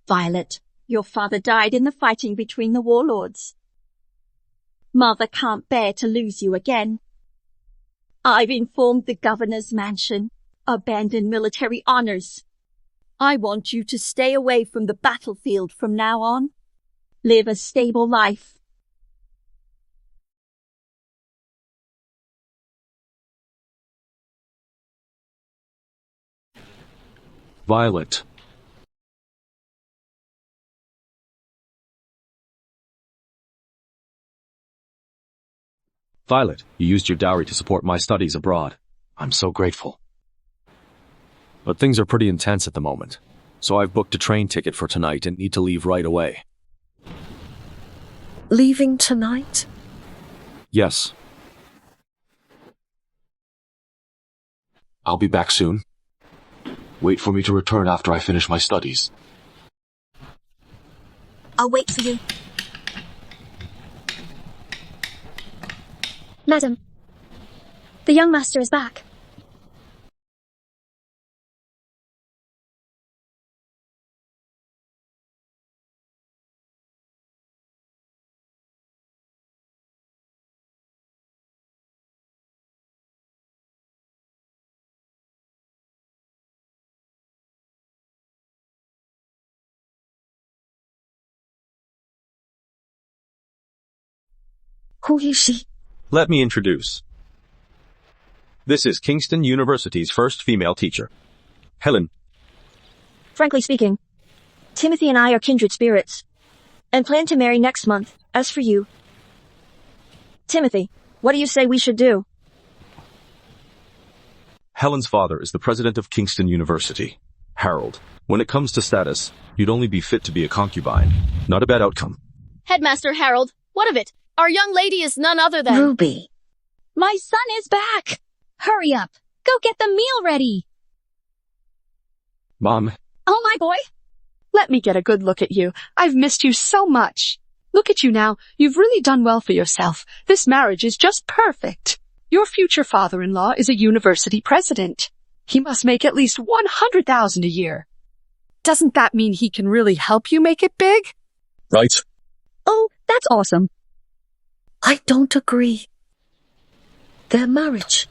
Violet, your father died in the fighting between the warlords. Mother can't bear to lose you again. I've informed the governor's mansion. Abandon military honors. I want you to stay away from the battlefield from now on. Live a stable life. Violet. Violet, you used your dowry to support my studies abroad. I'm so grateful. But things are pretty intense at the moment, so I've booked a train ticket for tonight and need to leave right away. Leaving tonight? Yes. I'll be back soon. Wait for me to return after I finish my studies. I'll wait for you. Madam, the young master is back. Who is she? Let me introduce. This is Kingston University's first female teacher, Helen. Frankly speaking, Timothy and I are kindred spirits, and plan to marry next month. As for you, Timothy, what do you say we should do? Helen's father is the president of Kingston University, Harold. When it comes to status, you'd only be fit to be a concubine. Not a bad outcome. Headmaster Harold, what of it? Our young lady is none other than... Ruby. My son is back! Hurry up! Go get the meal ready! Mom. Oh, my boy! Let me get a good look at you. I've missed you so much. Look at you now. You've really done well for yourself. This marriage is just perfect. Your future father-in-law is a university president. He must make at least $100,000 a year. Doesn't that mean he can really help you make it big? Right. Oh, that's awesome. I don't agree. Their marriage.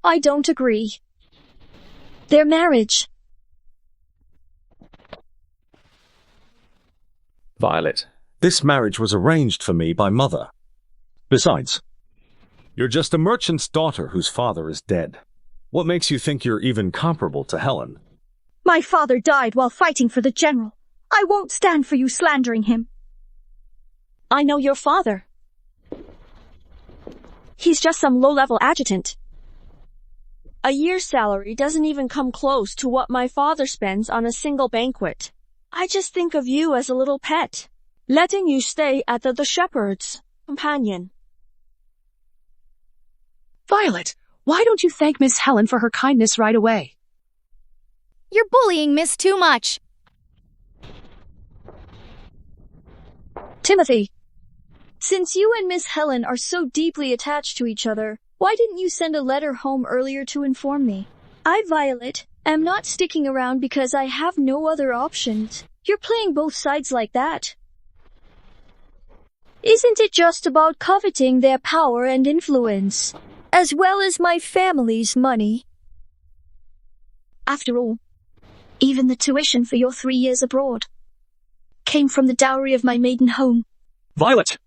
I don't agree. Their marriage. Violet, this marriage was arranged for me by Mother. Besides, you're just a merchant's daughter whose father is dead. What makes you think you're even comparable to Helen? My father died while fighting for the general. I won't stand for you slandering him. I know your father. He's just some low-level adjutant. A year's salary doesn't even come close to what my father spends on a single banquet. I just think of you as a little pet, letting you stay at the shepherd's companion. Violet, why don't you thank Miss Helen for her kindness right away? You're bullying Miss too much. Timothy, since you and Miss Helen are so deeply attached to each other, why didn't you send a letter home earlier to inform me? I, Violet, am not sticking around because I have no other options. You're playing both sides like that. Isn't it just about coveting their power and influence, as well as my family's money? After all, even the tuition for your 3 years abroad came from the dowry of my maiden home. Violet!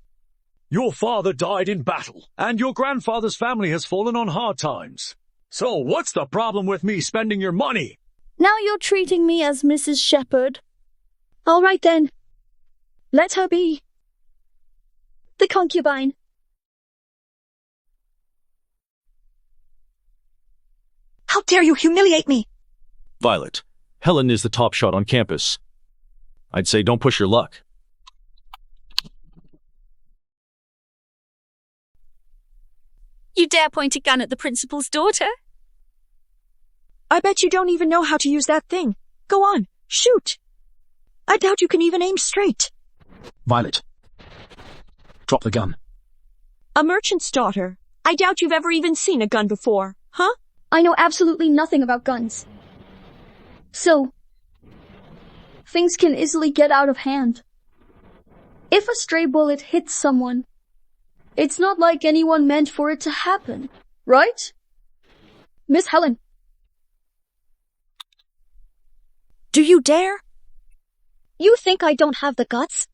Your father died in battle, and your grandfather's family has fallen on hard times. So what's the problem with me spending your money? Now you're treating me as Mrs. Shepherd. All right then. Let her be. The concubine. How dare you humiliate me? Violet, Helen is the top shot on campus. I'd say don't push your luck. You dare point a gun at the principal's daughter? I bet you don't even know how to use that thing. Go on, shoot. I doubt you can even aim straight. Violet. Drop the gun. A merchant's daughter. I doubt you've ever even seen a gun before, huh? I know absolutely nothing about guns. So, things can easily get out of hand. If a stray bullet hits someone, it's not like anyone meant for it to happen, right? Miss Helen. Do you dare? You think I don't have the guts?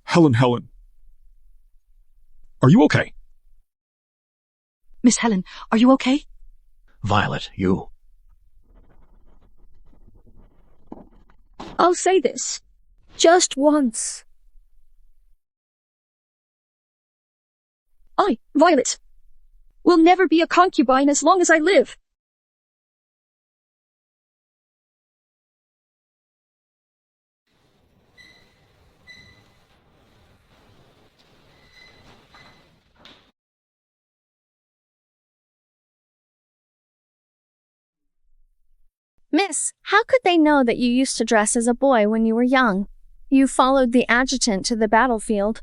Helen. Are you okay? Miss Helen, are you okay? Violet, you. I'll say this. Just once. I, Violet, will never be a concubine as long as I live. Miss, how could they know that you used to dress as a boy when you were young? You followed the adjutant to the battlefield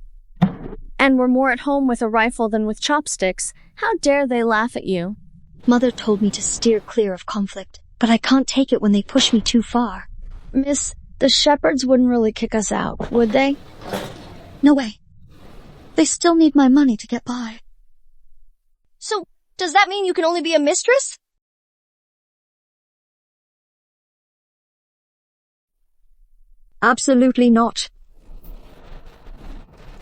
and were more at home with a rifle than with chopsticks. How dare they laugh at you? Mother told me to steer clear of conflict, but I can't take it when they push me too far. Miss, the shepherds wouldn't really kick us out, would they? No way. They still need my money to get by. So, does that mean you can only be a mistress? Absolutely not.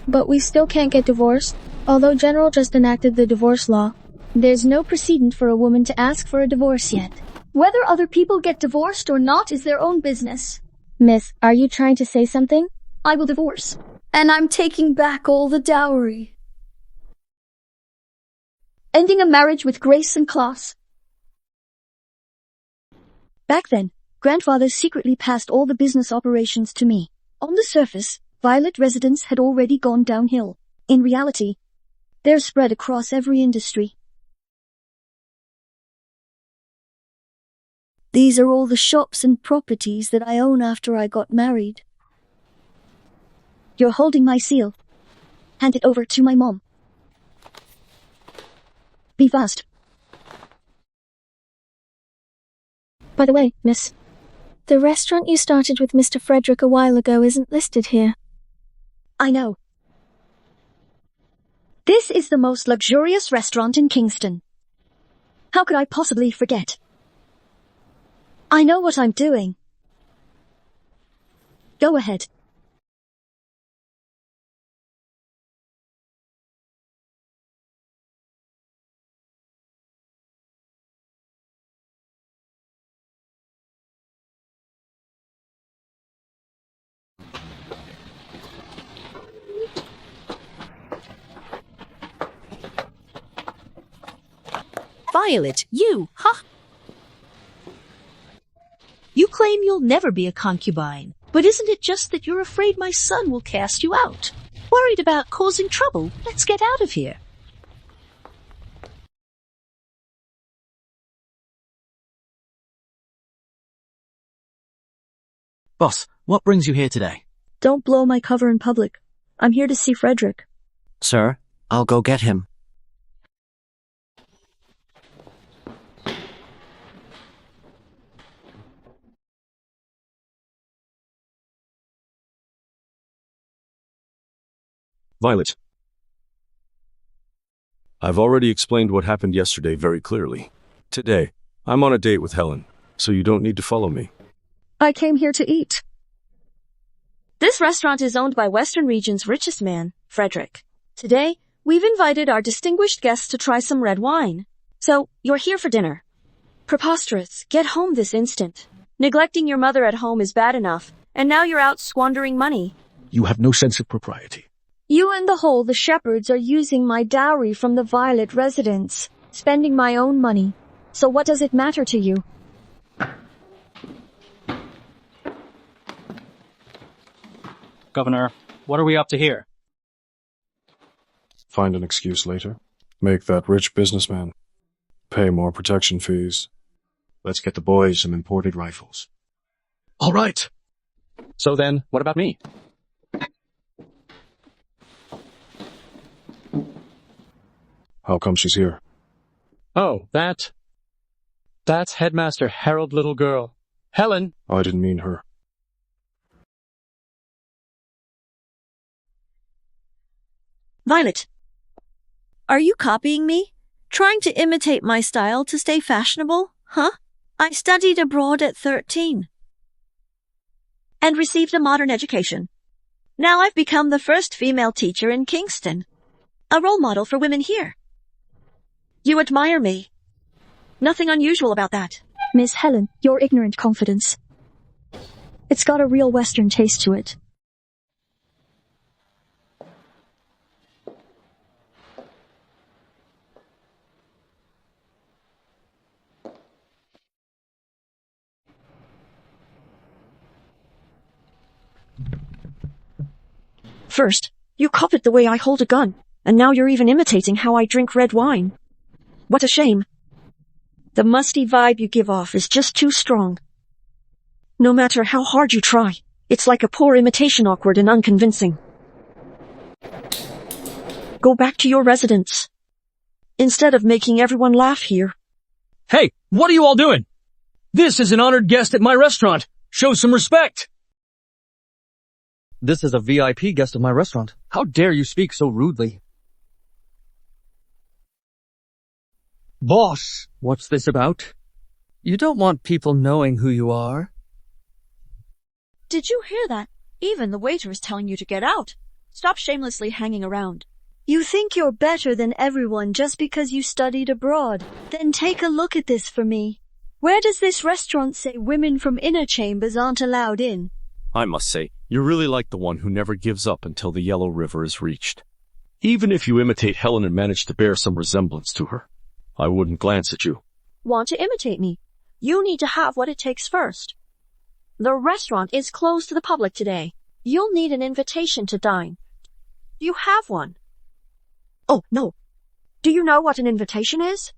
But we still can't get divorced. Although General just enacted the divorce law, there's no precedent for a woman to ask for a divorce yet. Whether other people get divorced or not is their own business. Miss, are you trying to say something? I will divorce. And I'm taking back all the dowry. Ending a marriage with grace and class. Back then, grandfather secretly passed all the business operations to me. On the surface, Violet residence had already gone downhill. In reality, they're spread across every industry. These are all the shops and properties that I own after I got married. You're holding my seal. Hand it over to my mom. Be fast. By the way, miss, the restaurant you started with Mr. Frederick a while ago isn't listed here. I know. This is the most luxurious restaurant in Kingston. How could I possibly forget? I know what I'm doing. Go ahead. Violet, you, huh? You claim you'll never be a concubine, but isn't it just that you're afraid my son will cast you out? Worried about causing trouble? Let's get out of here. Boss, what brings you here today? Don't blow my cover in public. I'm here to see Frederick. Sir, I'll go get him. Violet. I've already explained what happened yesterday very clearly. Today, I'm on a date with Helen, so you don't need to follow me. I came here to eat. This restaurant is owned by Western Region's richest man, Frederick. Today, we've invited our distinguished guests to try some red wine. So, you're here for dinner. Preposterous. Get home this instant. Neglecting your mother at home is bad enough, and now you're out squandering money. You have no sense of propriety. You and the shepherds are using my dowry from the Violet residence, spending my own money. So what does it matter to you? Governor, what are we up to here? Find an excuse later. Make that rich businessman pay more protection fees. Let's get the boys some imported rifles. All right. So then, what about me? How come she's here? Oh, that's Headmaster Harold, little girl. Helen! I didn't mean her. Violet. Are you copying me? Trying to imitate my style to stay fashionable? Huh? I studied abroad at 13. And received a modern education. Now I've become the first female teacher in Kingston. A role model for women here. You admire me. Nothing unusual about that. Miss Helen, your ignorant confidence. It's got a real Western taste to it. First, you copied the way I hold a gun, and now you're even imitating how I drink red wine. What a shame. The musty vibe you give off is just too strong. No matter how hard you try, it's like a poor imitation, awkward and unconvincing. Go back to your residence, instead of making everyone laugh here. Hey, what are you all doing? This is an honored guest at my restaurant. Show some respect. This is a VIP guest of my restaurant. How dare you speak so rudely? Boss! What's this about? You don't want people knowing who you are. Did you hear that? Even the waiter is telling you to get out. Stop shamelessly hanging around. You think you're better than everyone just because you studied abroad. Then take a look at this for me. Where does this restaurant say women from inner chambers aren't allowed in? I must say, you're really like the one who never gives up until the Yellow River is reached. Even if you imitate Helen and manage to bear some resemblance to her, I wouldn't glance at you. Want to imitate me? You need to have what it takes first. The restaurant is closed to the public today. You'll need an invitation to dine. Do you have one? Oh, no. Do you know what an invitation is?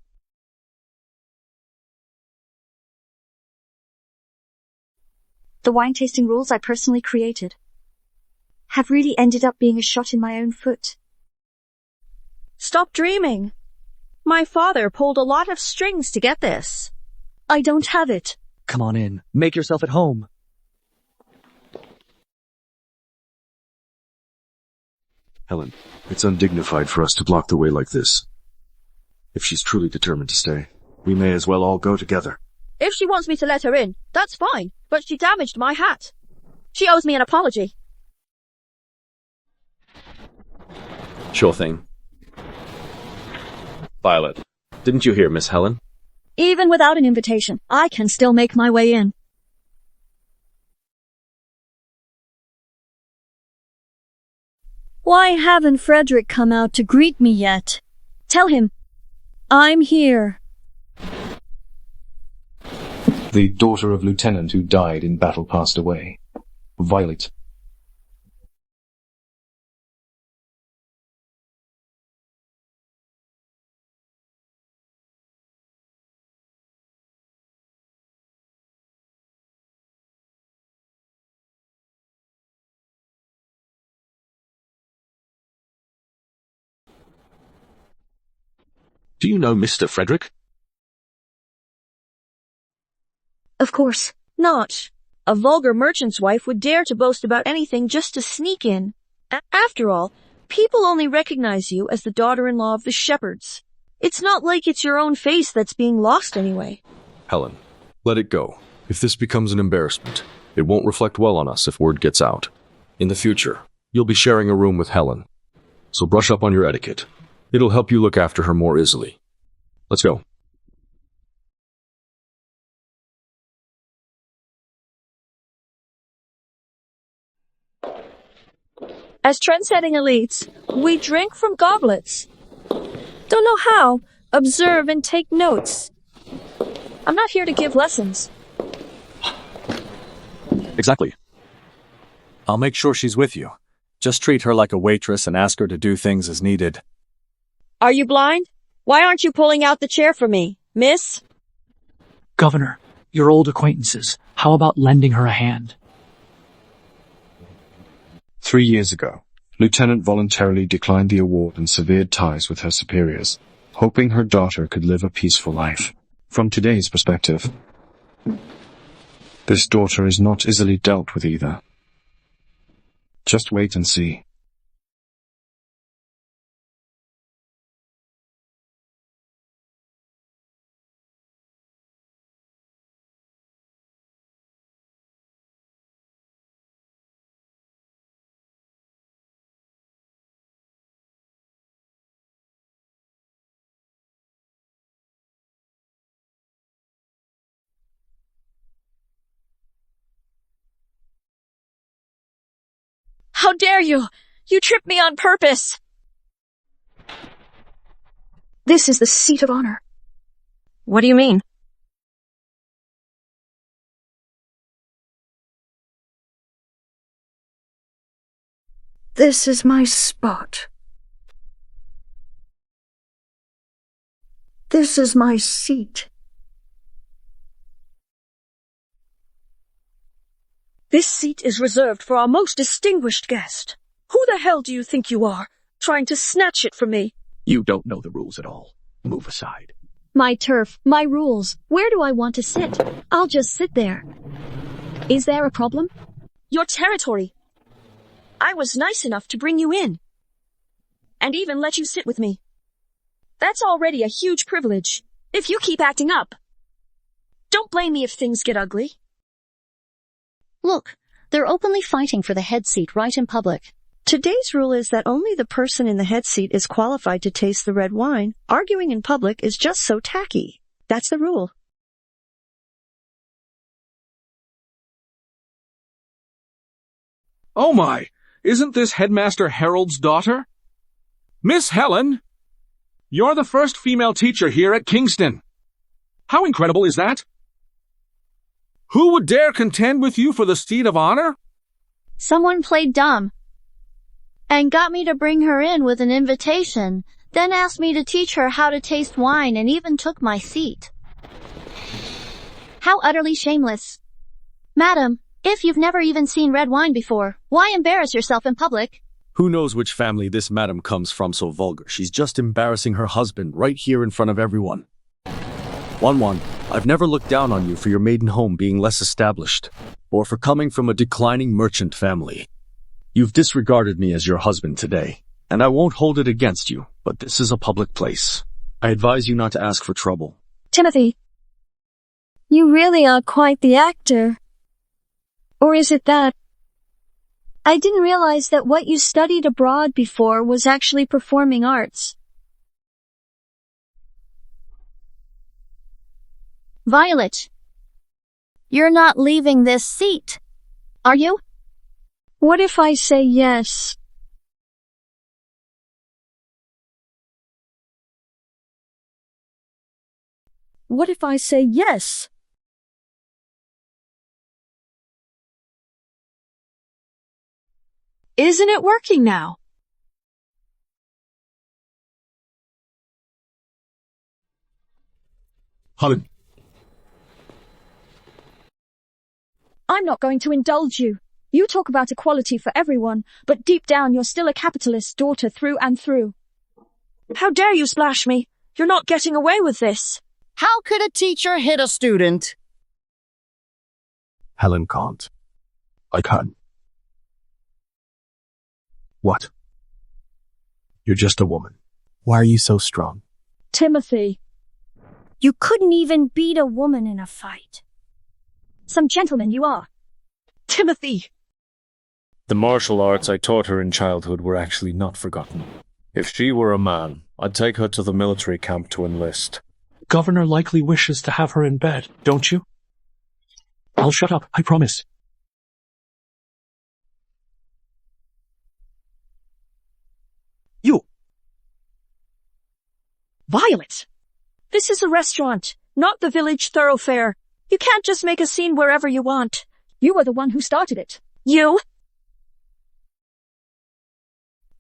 The wine tasting rules I personally created have really ended up being a shot in my own foot. Stop dreaming. My father pulled a lot of strings to get this. I don't have it. Come on in. Make yourself at home. Helen, it's undignified for us to block the way like this. If she's truly determined to stay, we may as well all go together. If she wants me to let her in, that's fine, but she damaged my hat. She owes me an apology. Sure thing. Violet, didn't you hear Miss Helen? Even without an invitation, I can still make my way in. Why haven't Frederick come out to greet me yet? Tell him, I'm here. The daughter of Lieutenant who died in battle passed away. Violet. Do you know Mr. Frederick? Of course. Not. A vulgar merchant's wife would dare to boast about anything just to sneak in. After all, people only recognize you as the daughter-in-law of the shepherds. It's not like it's your own face that's being lost anyway. Helen, let it go. If this becomes an embarrassment, it won't reflect well on us if word gets out. In the future, you'll be sharing a room with Helen. So brush up on your etiquette. It'll help you look after her more easily. Let's go. As trend-setting elites, we drink from goblets. Don't know how. Observe and take notes. I'm not here to give lessons. Exactly. I'll make sure she's with you. Just treat her like a waitress and ask her to do things as needed. Are you blind? Why aren't you pulling out the chair for me, miss? Governor, you're old acquaintances. How about lending her a hand? 3 years ago, Lieutenant voluntarily declined the award and severed ties with her superiors. hoping her daughter could live a peaceful life. From today's perspective, this daughter is not easily dealt with either. Just wait and see. How dare you! You tripped me on purpose! This is the seat of honor. What do you mean? This is my spot. This is my seat. This seat is reserved for our most distinguished guest. Who the hell do you think you are, trying to snatch it from me? You don't know the rules at all. Move aside. My turf, my rules. Where do I want to sit? I'll just sit there. Is there a problem? Your territory. I was nice enough to bring you in. And even let you sit with me. That's already a huge privilege. If you keep acting up. Don't blame me if things get ugly. Look, they're openly fighting for the head seat right in public. Today's rule is that only the person in the head seat is qualified to taste the red wine. Arguing in public is just so tacky. That's the rule. Oh my! Isn't this Headmaster Harold's daughter? Miss Helen! You're the first female teacher here at Kingston. How incredible is that? Who would dare contend with you for the seat of honor? Someone played dumb and got me to bring her in with an invitation, then asked me to teach her how to taste wine and even took my seat. How utterly shameless. Madam, if you've never even seen red wine before, why embarrass yourself in public? Who knows which family this madam comes from so vulgar? She's just embarrassing her husband right here in front of everyone. Wanwan, I've never looked down on you for your maiden home being less established, or for coming from a declining merchant family. You've disregarded me as your husband today, and I won't hold it against you, but this is a public place. I advise you not to ask for trouble. Timothy, you really are quite the actor. Or is it that? I didn't realize that what you studied abroad before was actually performing arts. Violet, you're not leaving this seat, are you? What if I say yes? What if I say yes? Isn't it working now? Helen. I'm not going to indulge you. You talk about equality for everyone, but deep down you're still a capitalist daughter through and through. How dare you splash me? You're not getting away with this. How could a teacher hit a student? Helen can't. I can. What? You're just a woman. Why are you so strong? Timothy. You couldn't even beat a woman in a fight. Some gentleman you are. Timothy! The martial arts I taught her in childhood were actually not forgotten. If she were a man, I'd take her to the military camp to enlist. Governor likely wishes to have her in bed, don't you? I'll shut up, I promise. You! Violet! This is a restaurant, not the village thoroughfare. You can't just make a scene wherever you want. You were the one who started it. You?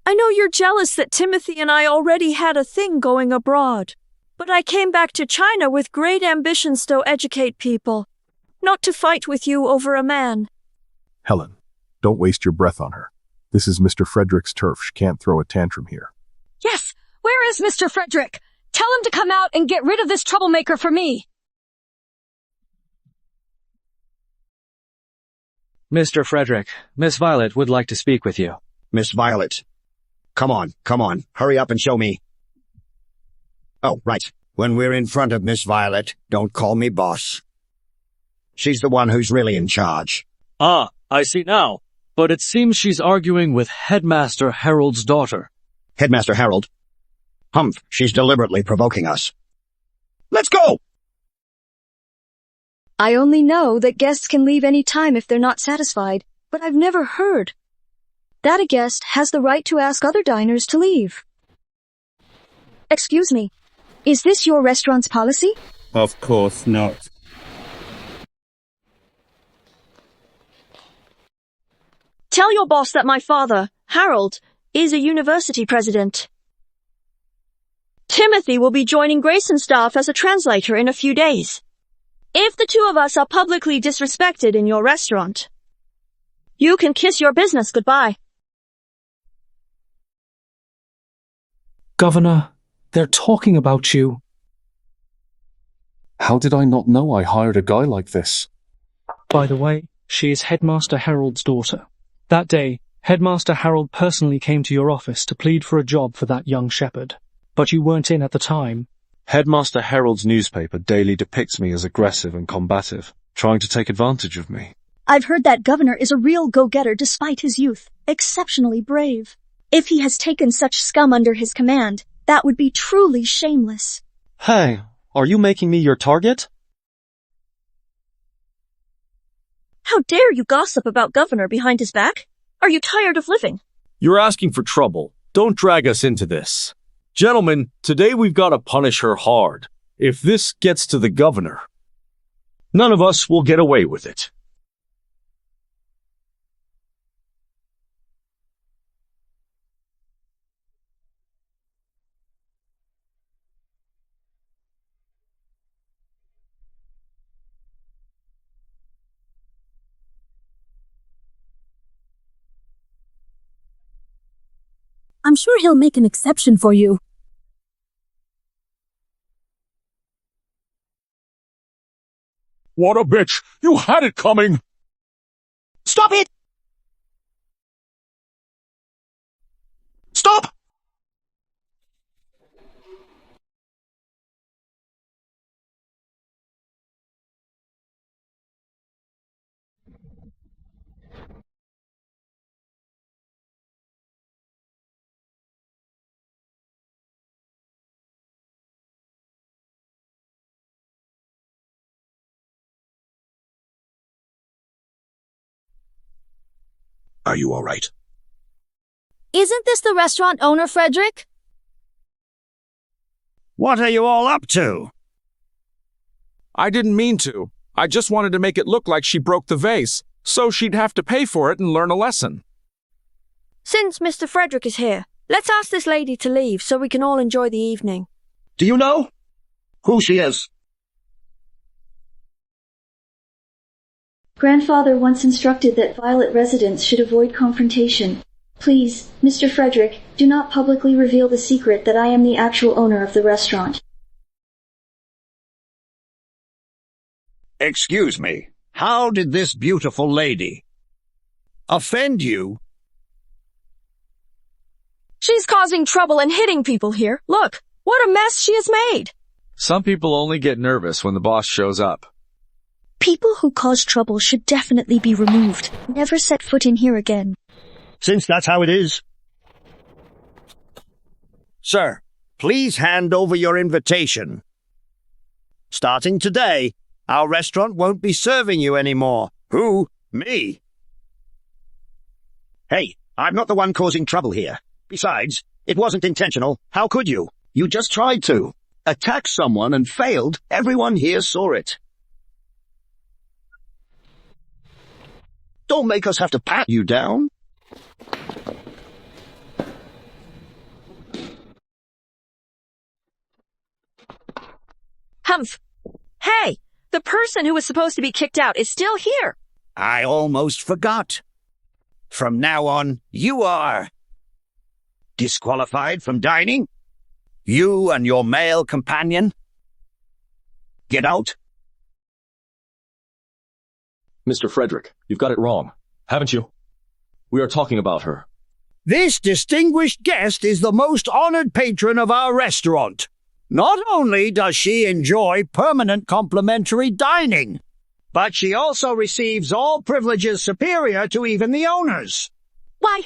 I know you're jealous that Timothy and I already had a thing going abroad. But I came back to China with great ambitions to educate people, not to fight with you over a man. Helen, don't waste your breath on her. This is Mr. Frederick's turf. She can't throw a tantrum here. Yes! Where is Mr. Frederick? Tell him to come out and get rid of this troublemaker for me. Mr. Frederick, Miss Violet would like to speak with you. Miss Violet. Come on. Hurry up and show me. Oh, right. When we're in front of Miss Violet, don't call me boss. She's the one who's really in charge. Ah, I see now. But it seems she's arguing with Headmaster Harold's daughter. Headmaster Harold? Humph, she's deliberately provoking us. Let's go! I only know that guests can leave any time if they're not satisfied, but I've never heard that a guest has the right to ask other diners to leave. Excuse me, is this your restaurant's policy? Of course not. Tell your boss that my father, Harold, is a university president. Timothy will be joining Grayson's staff as a translator in a few days. If the two of us are publicly disrespected in your restaurant, you can kiss your business goodbye. Governor, they're talking about you. How did I not know I hired a guy like this? By the way, she is Headmaster Harold's daughter. That day, Headmaster Harold personally came to your office to plead for a job for that young shepherd. But you weren't in at the time. Headmaster Harold's newspaper daily depicts me as aggressive and combative, trying to take advantage of me. I've heard that Governor is a real go-getter despite his youth, exceptionally brave. If he has taken such scum under his command, that would be truly shameless. Hey, are you making me your target? How dare you gossip about Governor behind his back? Are you tired of living? You're asking for trouble. Don't drag us into this. Gentlemen, today we've got to punish her hard. If this gets to the governor, none of us will get away with it. I'm sure he'll make an exception for you. What a bitch! You had it coming! Stop it! Stop! Are you all right? Isn't this the restaurant owner, Frederick? What are you all up to? I didn't mean to. I just wanted to make it look like she broke the vase, so she'd have to pay for it and learn a lesson. Since Mr. Frederick is here, let's ask this lady to leave so we can all enjoy the evening. Do you know who she is? Grandfather once instructed that Violet residents should avoid confrontation. Please, Mr. Frederick, do not publicly reveal the secret that I am the actual owner of the restaurant. Excuse me, how did this beautiful lady offend you? She's causing trouble and hitting people here. Look, what a mess she has made. Some people only get nervous when the boss shows up. People who cause trouble should definitely be removed. Never set foot in here again. Since that's how it is. Sir, please hand over your invitation. Starting today, our restaurant won't be serving you anymore. Who? Me? Hey, I'm not the one causing trouble here. Besides, it wasn't intentional. How could you? You just tried to. Attack someone and failed. Everyone here saw it. Don't make us have to pat you down. Humph! Hey! The person who was supposed to be kicked out is still here! I almost forgot. From now on, you are disqualified from dining. You and your male companion? Get out. Mr. Frederick, you've got it wrong, haven't you? We are talking about her. This distinguished guest is the most honored patron of our restaurant. Not only does she enjoy permanent complimentary dining, but she also receives all privileges superior to even the owners. Why?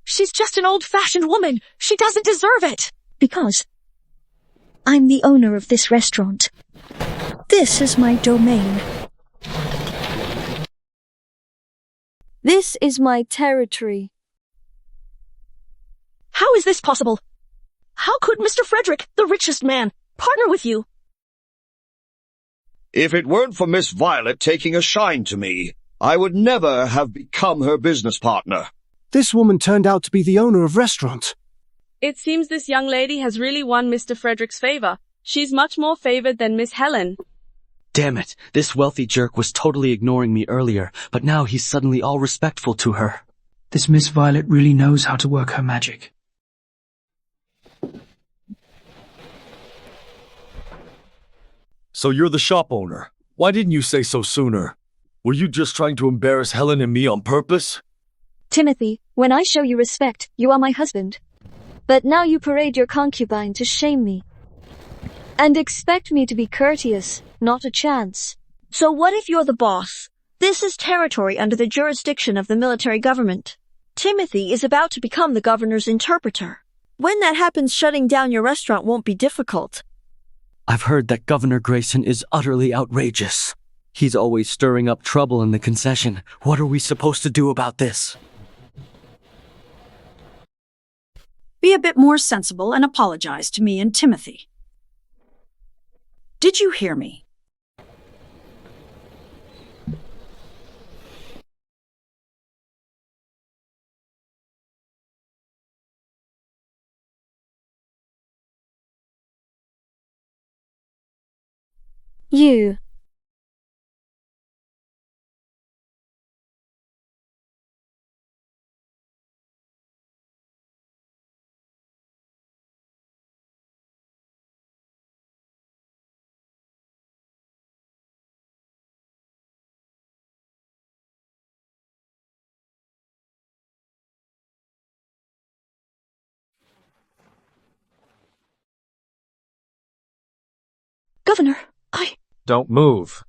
She's just an old-fashioned woman. She doesn't deserve it. Because I'm the owner of this restaurant. This is my domain. This is my territory. How is this possible? How could Mr. Frederick, the richest man, partner with you? If it weren't for Miss Violet taking a shine to me, I would never have become her business partner. This woman turned out to be the owner of restaurant. It seems this young lady has really won Mr. Frederick's favor. She's much more favored than Miss Helen. Damn it, this wealthy jerk was totally ignoring me earlier, but now he's suddenly all respectful to her. This Miss Violet really knows how to work her magic. So you're the shop owner. Why didn't you say so sooner? Were you just trying to embarrass Helen and me on purpose? Timothy, when I show you respect, you are my husband. But now you parade your concubine to shame me. And expect me to be courteous, not a chance. So what if you're the boss? This is territory under the jurisdiction of the military government. Timothy is about to become the governor's interpreter. When that happens, shutting down your restaurant won't be difficult. I've heard that Governor Grayson is utterly outrageous. He's always stirring up trouble in the concession. What are we supposed to do about this? Be a bit more sensible and apologize to me and Timothy. Did you hear me? You. Governor, Don't move.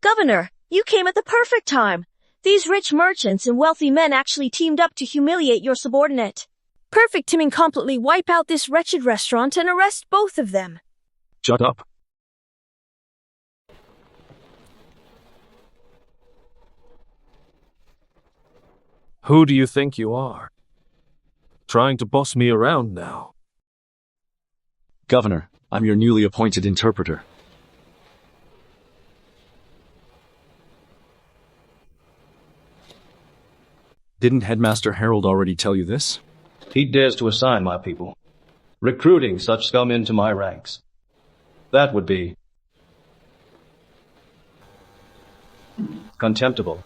Governor, you came at the perfect time. These rich merchants and wealthy men actually teamed up to humiliate your subordinate. Perfect timing. Completely wipe out this wretched restaurant and arrest both of them. Shut up. Who do you think you are? Trying to boss me around now. Governor, I'm your newly appointed interpreter. Didn't Headmaster Harold already tell you this? He dares to assign my people, recruiting such scum into my ranks. That would be contemptible.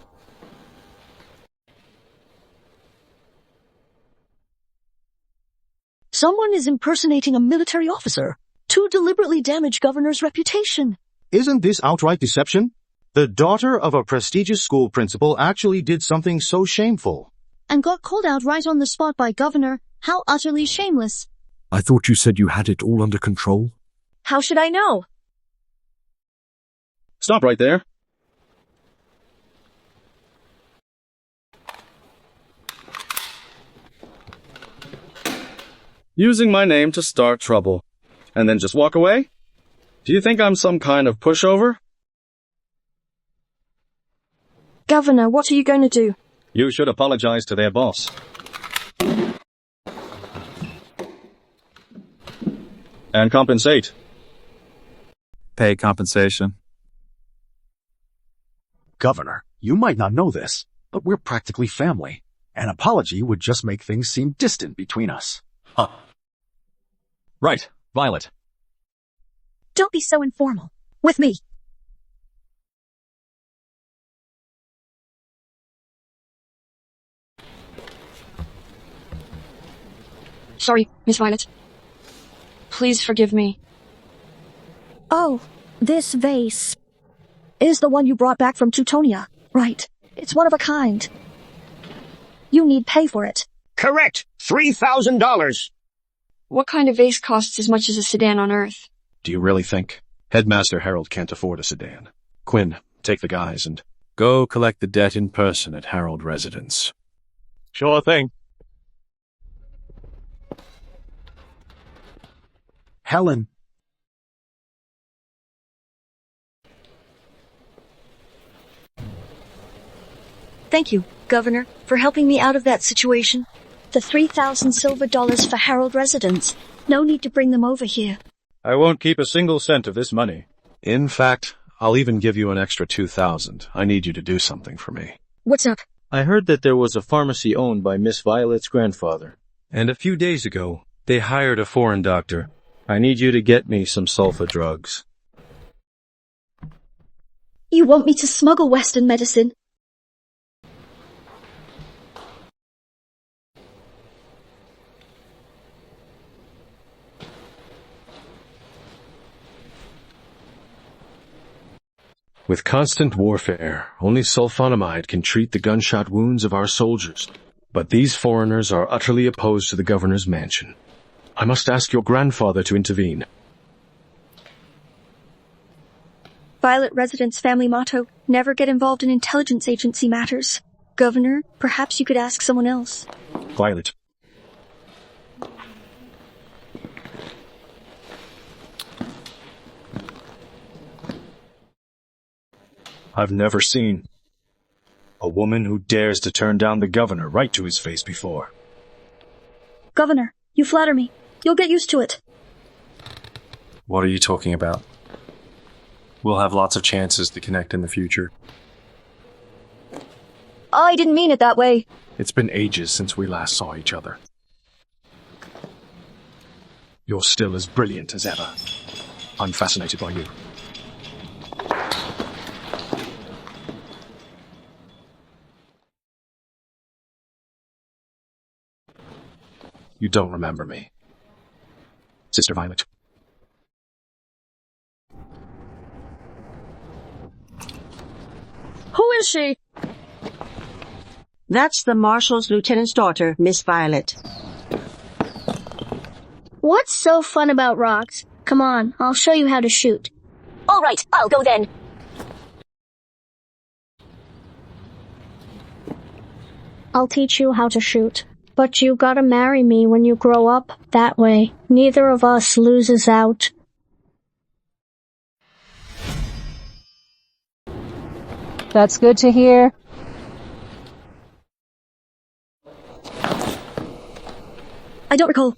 Someone is impersonating a military officer to deliberately damage governor's reputation. Isn't this outright deception? The daughter of a prestigious school principal actually did something so shameful. And got called out right on the spot by Governor. How utterly shameless. I thought you said you had it all under control. How should I know? Stop right there. Using my name to start trouble, and then just walk away? Do you think I'm some kind of pushover? Governor, what are you going to do? You should apologize to their boss. And compensate. Pay compensation. Governor, you might not know this, but we're practically family. An apology would just make things seem distant between us. Huh. Right, Violet. Don't be so informal. With me. Sorry, Miss Violet. Please forgive me. Oh, this vase is the one you brought back from Teutonia. Right. It's one of a kind. You need pay for it. Correct. $3,000. What kind of vase costs as much as a sedan on Earth? Do you really think? Headmaster Harold can't afford a sedan. Quinn, take the guys and... Go collect the debt in person at Harold Residence. Sure thing. Helen. Thank you, Governor, for helping me out of that situation. The 3,000 silver dollars for Harold Residence. No need to bring them over here. I won't keep a single cent of this money. In fact, I'll even give you an extra 2,000. I need you to do something for me. What's up? I heard that there was a pharmacy owned by Miss Violet's grandfather. And a few days ago, they hired a foreign doctor. I need you to get me some sulfa drugs. You want me to smuggle Western medicine? With constant warfare, only sulfonamide can treat the gunshot wounds of our soldiers. But these foreigners are utterly opposed to the governor's mansion. I must ask your grandfather to intervene. Violet Residence family motto, never get involved in intelligence agency matters. Governor, perhaps you could ask someone else. Violet. I've never seen a woman who dares to turn down the governor right to his face before. Governor, you flatter me. You'll get used to it. What are you talking about? We'll have lots of chances to connect in the future. I didn't mean it that way. It's been ages since we last saw each other. You're still as brilliant as ever. I'm fascinated by you. You don't remember me. Sister Violet. Who is she? That's the Marshal's lieutenant's daughter, Miss Violet. What's so fun about rocks? Come on, I'll show you how to shoot. All right, I'll go then. I'll teach you how to shoot. But you gotta marry me when you grow up. That way, neither of us loses out. That's good to hear. I don't recall.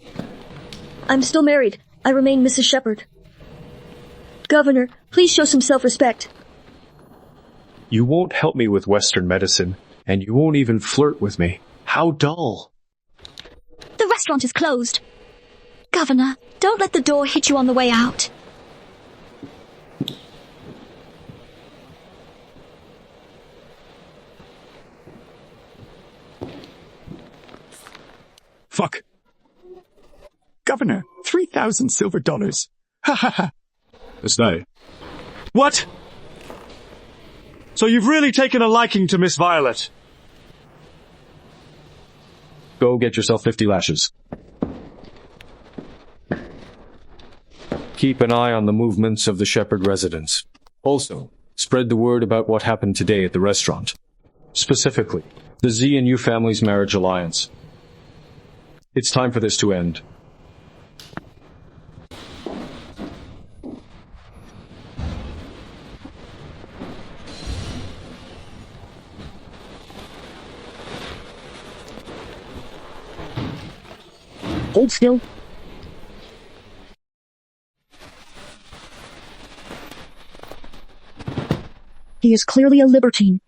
I'm still married. I remain Mrs. Shepherd. Governor, please show some self-respect. You won't help me with Western medicine, and you won't even flirt with me. How dull. The restaurant is closed. Governor, don't let the door hit you on the way out. Fuck. Governor, 3,000 silver dollars. Ha ha ha. Stay. What? So you've really taken a liking to Miss Violet? Go get yourself 50 lashes. Keep an eye on the movements of the Shepherd residence. Also, spread the word about what happened today at the restaurant. Specifically, the Z and U family's marriage alliance. It's time for this to end. Hold still. He is clearly a libertine.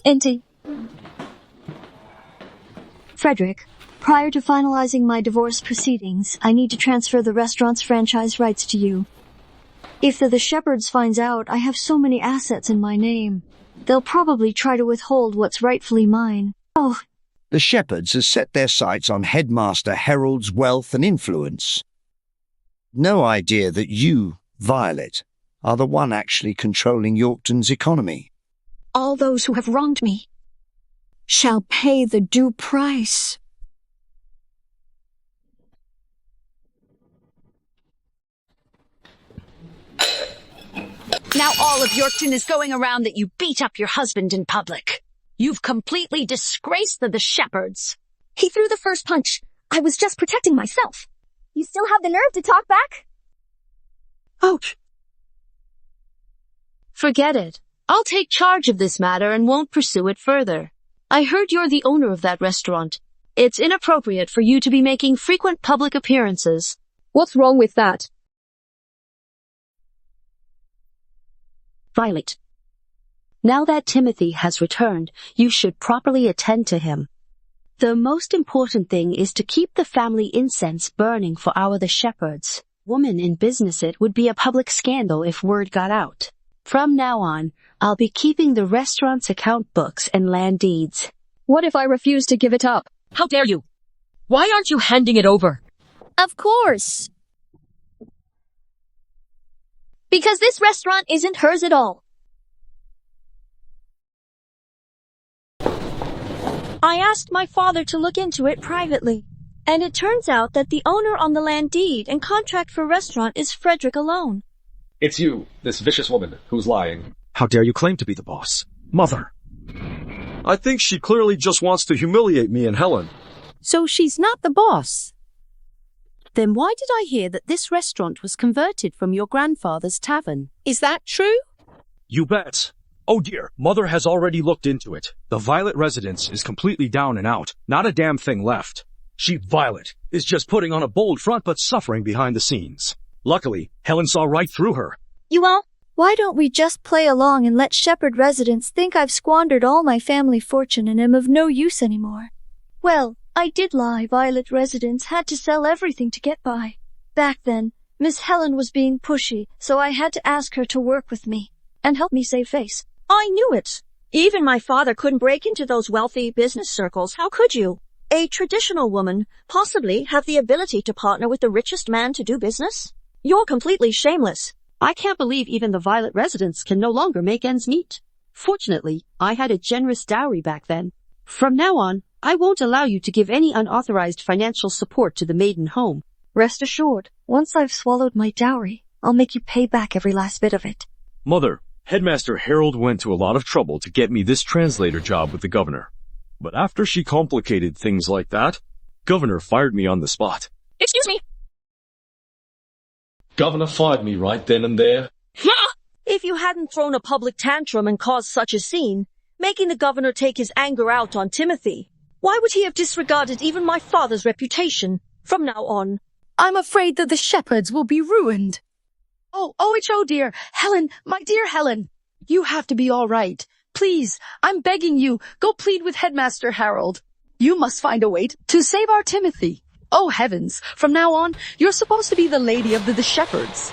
Auntie. Frederick, prior to finalizing my divorce proceedings, I need to transfer the restaurant's franchise rights to you. If the Shepherds finds out I have so many assets in my name, they'll probably try to withhold what's rightfully mine. Oh. The Shepherds have set their sights on Headmaster Harold's wealth and influence. No idea that you, Violet, are the one actually controlling Yorkton's economy. All those who have wronged me shall pay the due price. Now all of Yorkton is going around that you beat up your husband in public. You've completely disgraced the Shepherds. He threw the first punch. I was just protecting myself. You still have the nerve to talk back? Ouch. Forget it. I'll take charge of this matter and won't pursue it further. I heard you're the owner of that restaurant. It's inappropriate for you to be making frequent public appearances. What's wrong with that? Violet. Now that Timothy has returned, you should properly attend to him. The most important thing is to keep the family incense burning for the Shepherds. Woman in business, it would be a public scandal if word got out. From now on, I'll be keeping the restaurant's account books and land deeds. What if I refuse to give it up? How dare you? Why aren't you handing it over? Of course. Because this restaurant isn't hers at all. I asked my father to look into it privately, and it turns out that the owner on the land deed and contract for restaurant is Frederick alone. It's you, this vicious woman, who's lying. How dare you claim to be the boss? Mother! I think she clearly just wants to humiliate me and Helen. So she's not the boss? Then why did I hear that this restaurant was converted from your grandfather's tavern? Is that true? You bet. Oh dear, Mother has already looked into it. The Violet residence is completely down and out. Not a damn thing left. She, Violet, is just putting on a bold front but suffering behind the scenes. Luckily, Helen saw right through her. You all? Why don't we just play along and let Shepherd residents think I've squandered all my family fortune and am of no use anymore? Well, I did lie. Violet residents had to sell everything to get by. Back then, Miss Helen was being pushy, so I had to ask her to work with me and help me save face. I knew it. Even my father couldn't break into those wealthy business circles. How could you? A traditional woman possibly have the ability to partner with the richest man to do business? You're completely shameless. I can't believe even the Violet residents can no longer make ends meet. Fortunately, I had a generous dowry back then. From now on, I won't allow you to give any unauthorized financial support to the maiden home. Rest assured, once I've swallowed my dowry, I'll make you pay back every last bit of it. Mother, Headmaster Harold went to a lot of trouble to get me this translator job with the governor. But after she complicated things like that, Governor fired me on the spot. Excuse me. Governor fired me right then and there. If you hadn't thrown a public tantrum and caused such a scene, making the governor take his anger out on Timothy, why would he have disregarded even my father's reputation? From now on, I'm afraid that the Shepherds will be ruined. Oh, OHO dear, Helen, my dear Helen, you have to be all right. Please, I'm begging you, go plead with Headmaster Harold. You must find a way to save our Timothy. Oh heavens, from now on, you're supposed to be the lady of the Shepherds.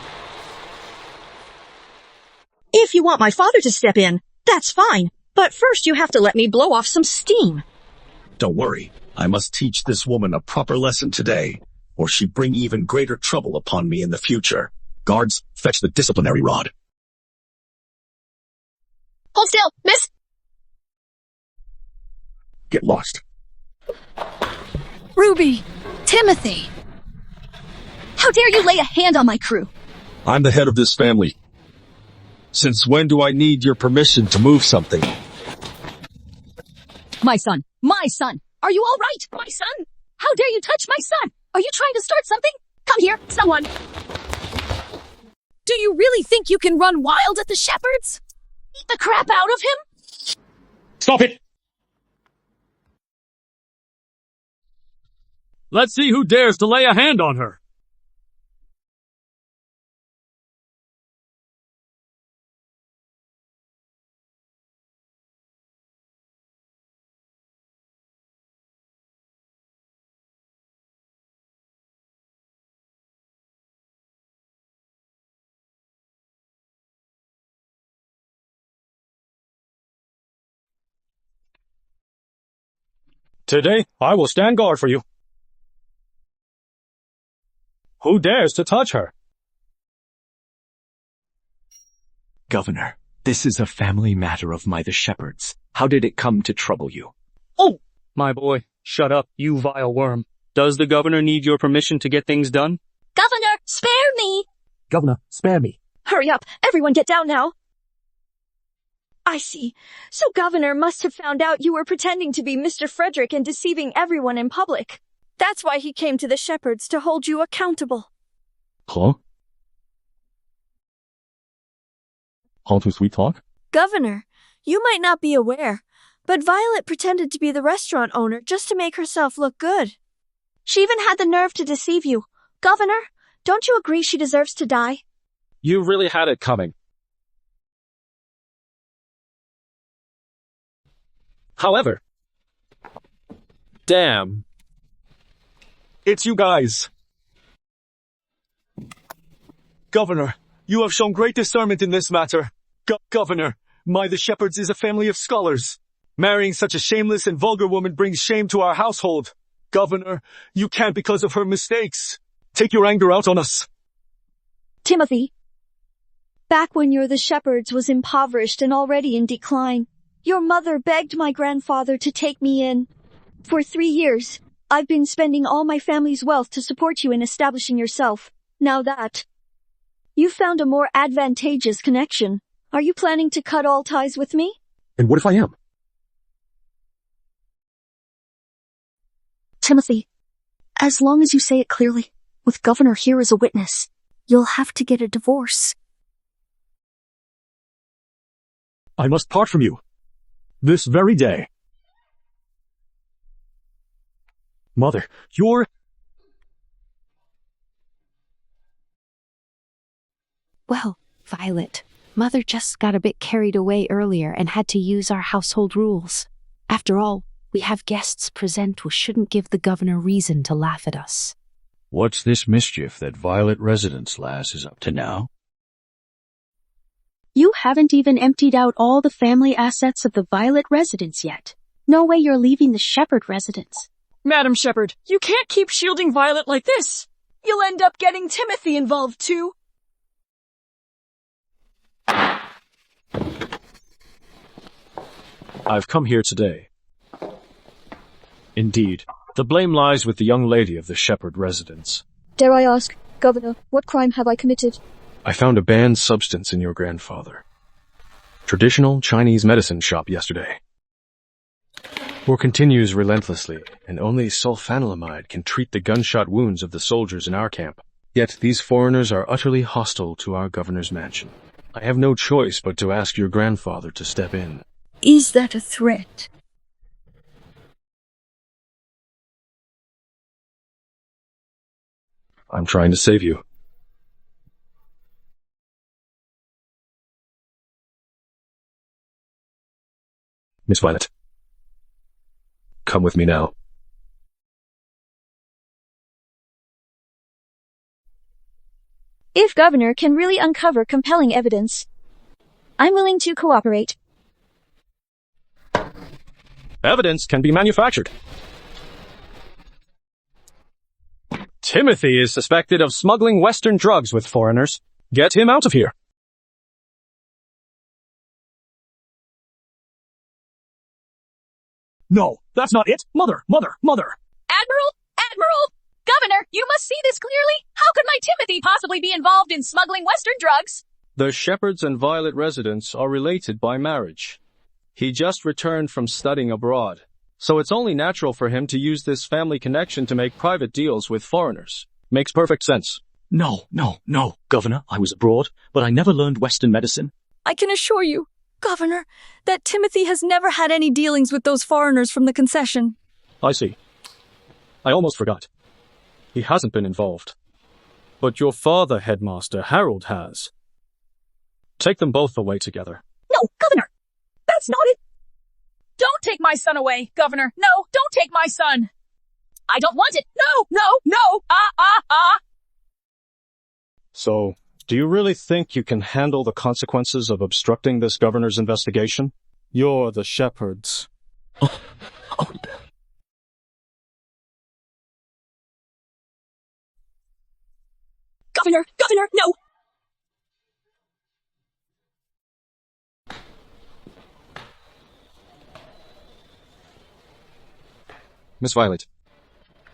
If you want my father to step in, that's fine. But first you have to let me blow off some steam. Don't worry, I must teach this woman a proper lesson today, or she'd bring even greater trouble upon me in the future. Guards, fetch the disciplinary rod. Hold still, miss! Get lost. Ruby! Timothy! How dare you lay a hand on my crew? I'm the head of this family. Since when do I need your permission to move something? My son! My son! Are you all right? My son! How dare you touch my son? Are you trying to start something? Come here, someone! Do you really think you can run wild at the Shepherds? Beat the crap out of him? Stop it! Let's see who dares to lay a hand on her. Today, I will stand guard for you. Who dares to touch her? Governor, this is a family matter of my the shepherds. How did it come to trouble you? Oh! My boy, shut up, you vile worm. Does the governor need your permission to get things done? Governor, spare me! Governor, spare me. Hurry up, everyone get down now. I see. So Governor must have found out you were pretending to be Mr. Frederick and deceiving everyone in public. That's why he came to the shepherds to hold you accountable. Huh? All too sweet talk? Governor, you might not be aware, but Violet pretended to be the restaurant owner just to make herself look good. She even had the nerve to deceive you. Governor, don't you agree she deserves to die? You really had it coming. However, damn. It's you guys. Governor, you have shown great discernment in this matter. Governor, the shepherds is a family of scholars. Marrying such a shameless and vulgar woman brings shame to our household. Governor, you can't because of her mistakes. Take your anger out on us. Timothy, back when the shepherds was impoverished and already in decline, your mother begged my grandfather to take me in. For 3 years, I've been spending all my family's wealth to support you in establishing yourself. Now that you found a more advantageous connection, are you planning to cut all ties with me? And what if I am? Timothy, as long as you say it clearly, with Governor here as a witness, you'll have to get a divorce. I must part from you. This very day. Mother, you're... Well, Violet, Mother just got a bit carried away earlier and had to use our household rules. After all, we have guests present who shouldn't give the governor reason to laugh at us. What's this mischief that Violet Residence lass is up to now? You haven't even emptied out all the family assets of the Violet residence yet. No way you're leaving the Shepherd residence. Madam Shepherd, you can't keep shielding Violet like this. You'll end up getting Timothy involved too. I've come here today. Indeed, the blame lies with the young lady of the Shepherd residence. Dare I ask, Governor, what crime have I committed? I found a banned substance in your grandfather. Traditional Chinese medicine shop yesterday. War continues relentlessly, and only sulfanilamide can treat the gunshot wounds of the soldiers in our camp. Yet these foreigners are utterly hostile to our governor's mansion. I have no choice but to ask your grandfather to step in. Is that a threat? I'm trying to save you. Miss Violet, come with me now. If Governor can really uncover compelling evidence, I'm willing to cooperate. Evidence can be manufactured. Timothy is suspected of smuggling Western drugs with foreigners. Get him out of here. No, that's not it. Mother! Admiral! Governor, you must see this clearly. How could my Timothy possibly be involved in smuggling Western drugs? The Shepherds and Violet residents are related by marriage. He just returned from studying abroad, so it's only natural for him to use this family connection to make private deals with foreigners. Makes perfect sense. No, Governor, I was abroad, but I never learned Western medicine. I can assure you, Governor, that Timothy has never had any dealings with those foreigners from the concession. I see. I almost forgot. He hasn't been involved. But your father, Headmaster Harold, has. Take them both away together. No, Governor! That's not it! Don't take my son away, Governor! No, don't take my son! I don't want it! No! So, do you really think you can handle the consequences of obstructing this governor's investigation? You're the Shepherds. Governor! Governor, no! Miss Violet,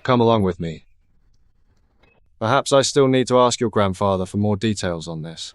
come along with me. Perhaps I still need to ask your grandfather for more details on this.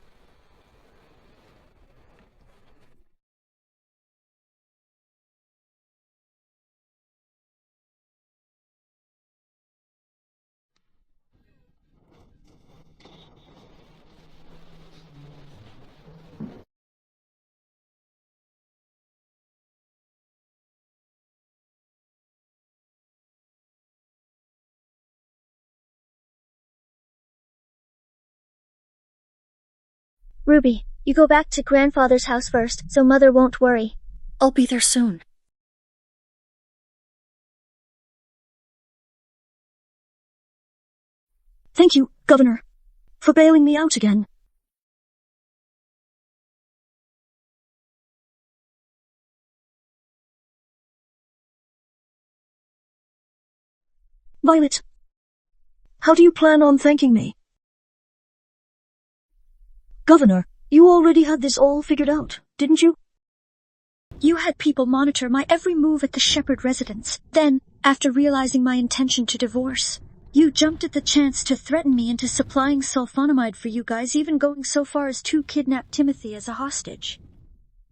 Ruby, you go back to grandfather's house first, so Mother won't worry. I'll be there soon. Thank you, Governor, for bailing me out again. Violet, how do you plan on thanking me? Governor, you already had this all figured out, didn't you? You had people monitor my every move at the Shepherd residence. Then, after realizing my intention to divorce, you jumped at the chance to threaten me into supplying sulfonamide for you guys, even going so far as to kidnap Timothy as a hostage.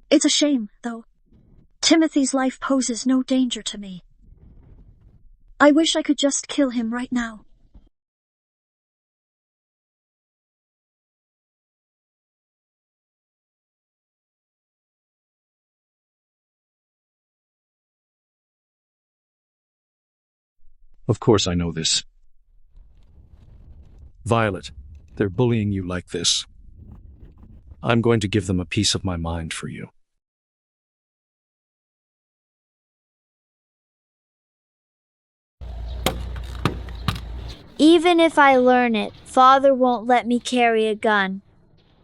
It's a shame, though. Timothy's life poses no danger to me. I wish I could just kill him right now. Of course I know this. Violet, they're bullying you like this. I'm going to give them a piece of my mind for you. Even if I learn it, Father won't let me carry a gun.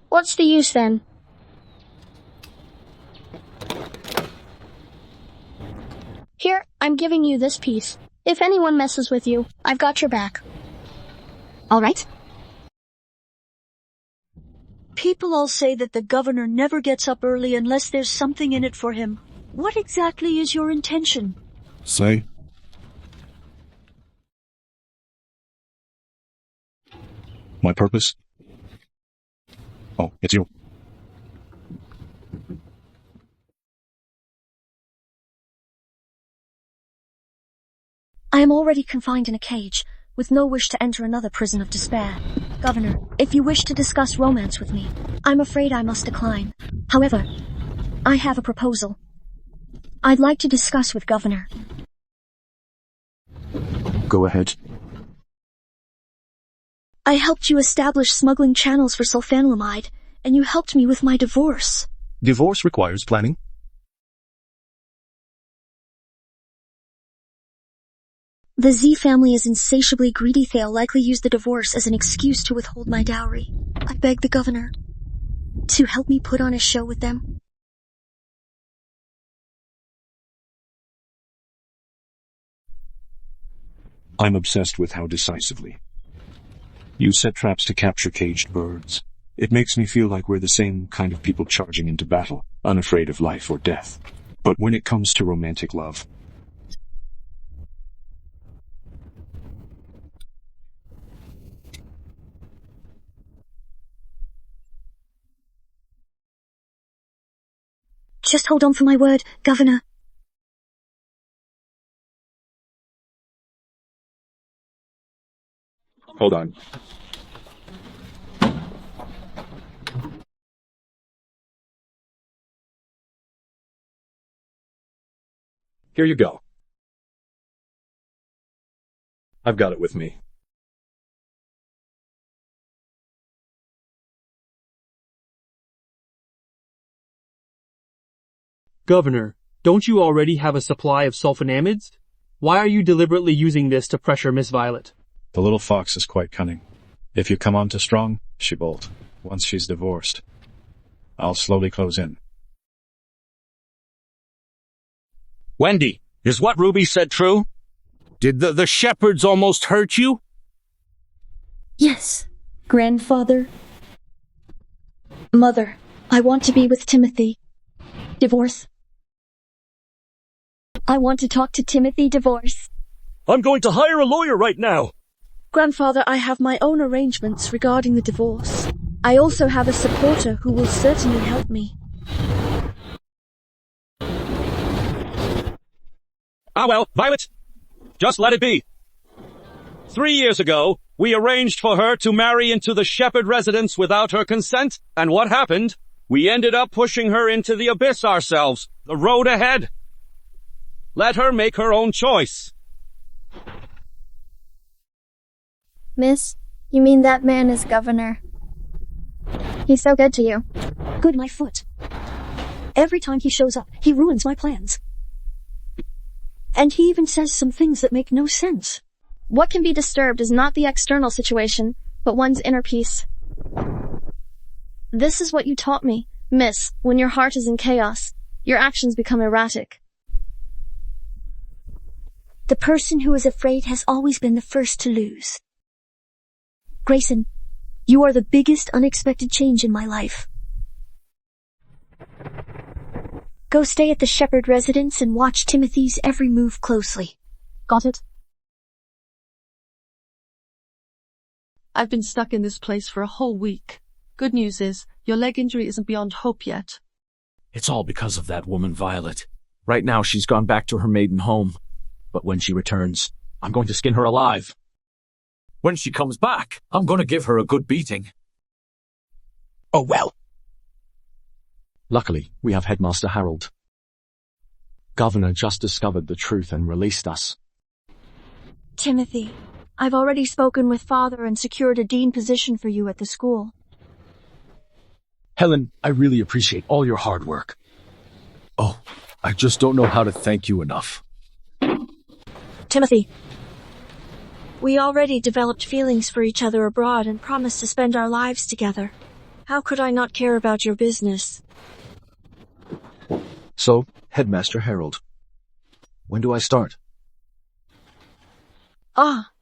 What's the use then? Here, I'm giving you this piece. If anyone messes with you, I've got your back. All right. People all say that the governor never gets up early unless there's something in it for him. What exactly is your intention? Say. My purpose? Oh, it's you. I am already confined in a cage, with no wish to enter another prison of despair. Governor, if you wish to discuss romance with me, I'm afraid I must decline. However, I have a proposal. I'd like to discuss with Governor. Go ahead. I helped you establish smuggling channels for sulfanilamide, and you helped me with my divorce. Divorce requires planning. The Z family is insatiably greedy. They'll likely use the divorce as an excuse to withhold my dowry. I beg the governor to help me put on a show with them. I'm obsessed with how decisively you set traps to capture caged birds. It makes me feel like we're the same kind of people charging into battle, unafraid of life or death. But when it comes to romantic love, Just hold on for my word, Governor. Hold on. Here you go. I've got it with me. Governor, don't you already have a supply of sulfonamides? Why are you deliberately using this to pressure Miss Violet? the little fox is quite cunning. If you come on too strong, she bolt. Once she's divorced, I'll slowly close in. Wendy, is what Ruby said true? Did the shepherds almost hurt you? Yes. Grandfather? Mother, I want to be with Timothy. Divorce? I want to talk to Timothy. Divorce. I'm going to hire a lawyer right now. Grandfather, I have my own arrangements regarding the divorce. I also have a supporter who will certainly help me. Ah well, Violet, just let it be. 3 years ago, we arranged for her to marry into the Shepherd residence without her consent, and what happened? We ended up pushing her into the abyss ourselves, the road ahead. Let her make her own choice. Miss, you mean that man is governor? He's so good to you. Good, my foot. Every time he shows up, he ruins my plans. And he even says some things that make no sense. What can be disturbed is not the external situation, but one's inner peace. This is what you taught me, Miss. When your heart is in chaos, your actions become erratic. The person who is afraid has always been the first to lose. Grayson, you are the biggest unexpected change in my life. Go stay at the Shepherd residence and watch Timothy's every move closely. Got it? I've been stuck in this place for a whole week. Good news is, your leg injury isn't beyond hope yet. It's all because of that woman, Violet. Right now she's gone back to her maiden home. But when she returns, I'm going to skin her alive. When she comes back, I'm going to give her a good beating. Oh well. Luckily, we have Headmaster Harold. Governor just discovered the truth and released us. Timothy, I've already spoken with Father and secured a dean position for you at the school. Helen, I really appreciate all your hard work. Oh, I just don't know how to thank you enough. Timothy, we already developed feelings for each other abroad and promised to spend our lives together. How could I not care about your business? So, Headmaster Harold, when do I start?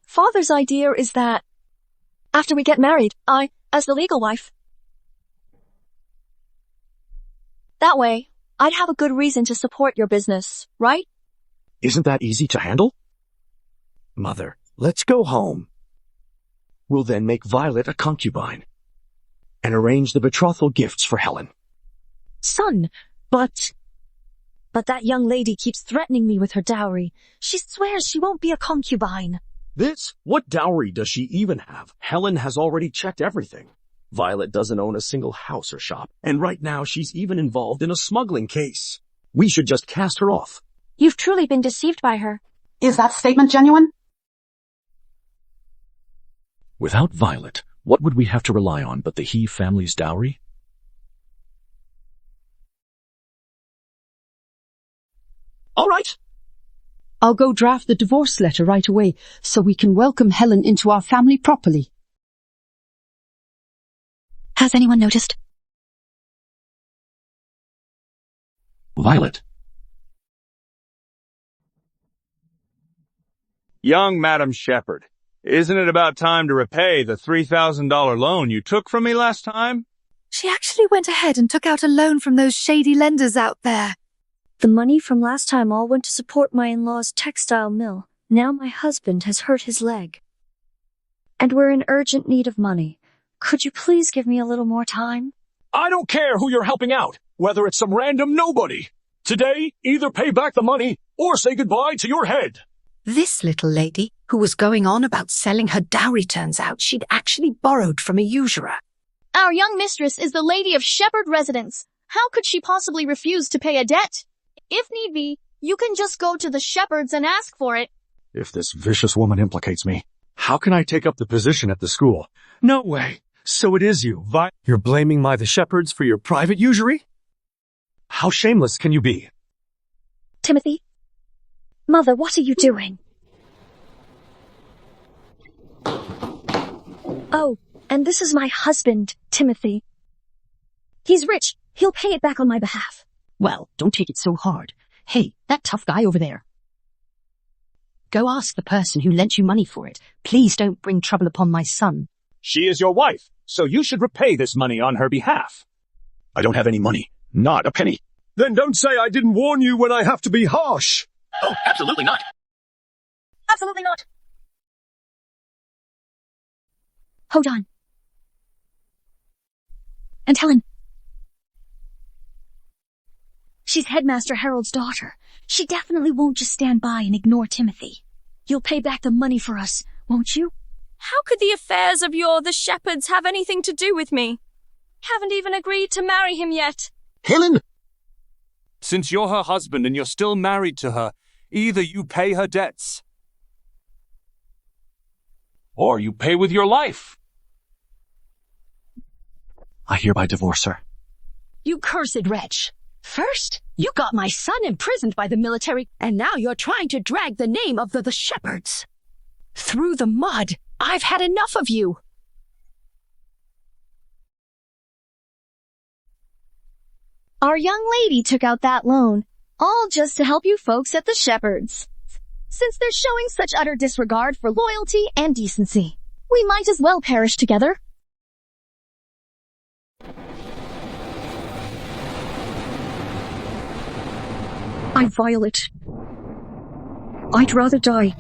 Father's idea is that after we get married, I, as the legal wife. That way, I'd have a good reason to support your business, right? Isn't that easy to handle? Mother, let's go home. We'll then make Violet a concubine and arrange the betrothal gifts for Helen. Son, but that young lady keeps threatening me with her dowry. She swears she won't be a concubine. This? What dowry does she even have? Helen has already checked everything. Violet doesn't own a single house or shop, and right now she's even involved in a smuggling case. We should just cast her off. You've truly been deceived by her. Is that statement genuine? Without Violet, what would we have to rely on but the He family's dowry? All right. I'll go draft the divorce letter right away so we can welcome Helen into our family properly. Has anyone noticed? Violet. Young Madam Shepherd, isn't it about time to repay the $3,000 loan you took from me last time? She actually went ahead and took out a loan from those shady lenders out there. The money from last time all went to support my in-law's textile mill. Now my husband has hurt his leg. And we're in urgent need of money. Could you please give me a little more time? I don't care who you're helping out, whether it's some random nobody. Today, either pay back the money or say goodbye to your head. This little lady, who was going on about selling her dowry, turns out she'd actually borrowed from a usurer. Our young mistress is the lady of Shepherd residence. How could she possibly refuse to pay a debt? If need be, you can just go to the Shepherds and ask for it. If this vicious woman implicates me, how can I take up the position at the school? No way. So it is you, You're blaming the Shepherds for your private usury? How shameless can you be? Timothy? Mother, what are you doing? Oh, and this is my husband, Timothy. He's rich. He'll pay it back on my behalf. Well, don't take it so hard. Hey, that tough guy over there. Go ask the person who lent you money for it. Please don't bring trouble upon my son. She is your wife, so you should repay this money on her behalf. I don't have any money. Not a penny. Then don't say I didn't warn you when I have to be harsh. Oh, absolutely not. Absolutely not. Hold on. And Helen. She's Headmaster Harold's daughter. She definitely won't just stand by and ignore Timothy. You'll pay back the money for us, won't you? How could the affairs of the shepherds have anything to do with me? Haven't even agreed to marry him yet. Helen! Since you're her husband and you're still married to her, either you pay her debts, or you pay with your life. I hereby divorce her. You cursed wretch. First, you got my son imprisoned by the military, and now you're trying to drag the name of the shepherds through the mud. I've had enough of you. Our young lady took out that loan, all just to help you folks at the Shepherds. Since they're showing such utter disregard for loyalty and decency, we might as well perish together. I Violet. I'd rather die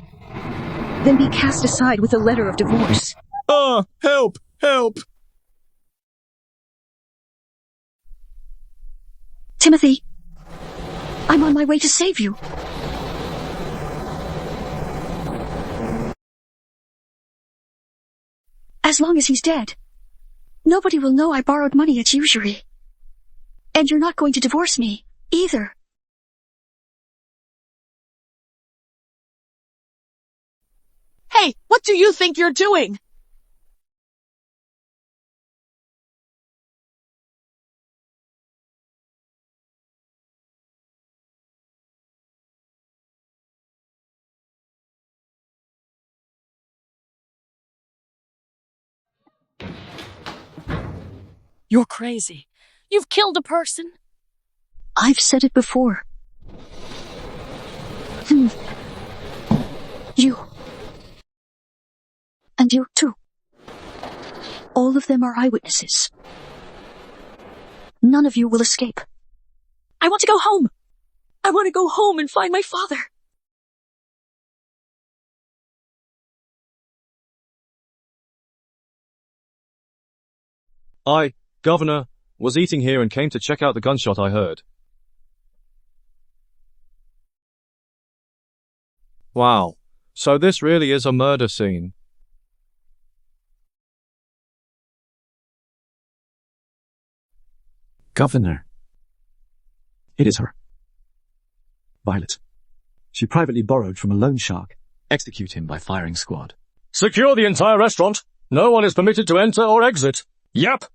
than be cast aside with a letter of divorce. Help! Help! Timothy, I'm on my way to save you. As long as he's dead, nobody will know I borrowed money at usury. And you're not going to divorce me, either. Hey, what do you think you're doing? You're crazy. You've killed a person. I've said it before. You. And you too. All of them are eyewitnesses. None of you will escape. I want to go home. I want to go home and find my father. Governor, was eating here and came to check out the gunshot I heard. Wow, so this really is a murder scene. Governor. It is her. Violet. She privately borrowed from a loan shark. Execute him by firing squad. Secure the entire restaurant. No one is permitted to enter or exit. Yep.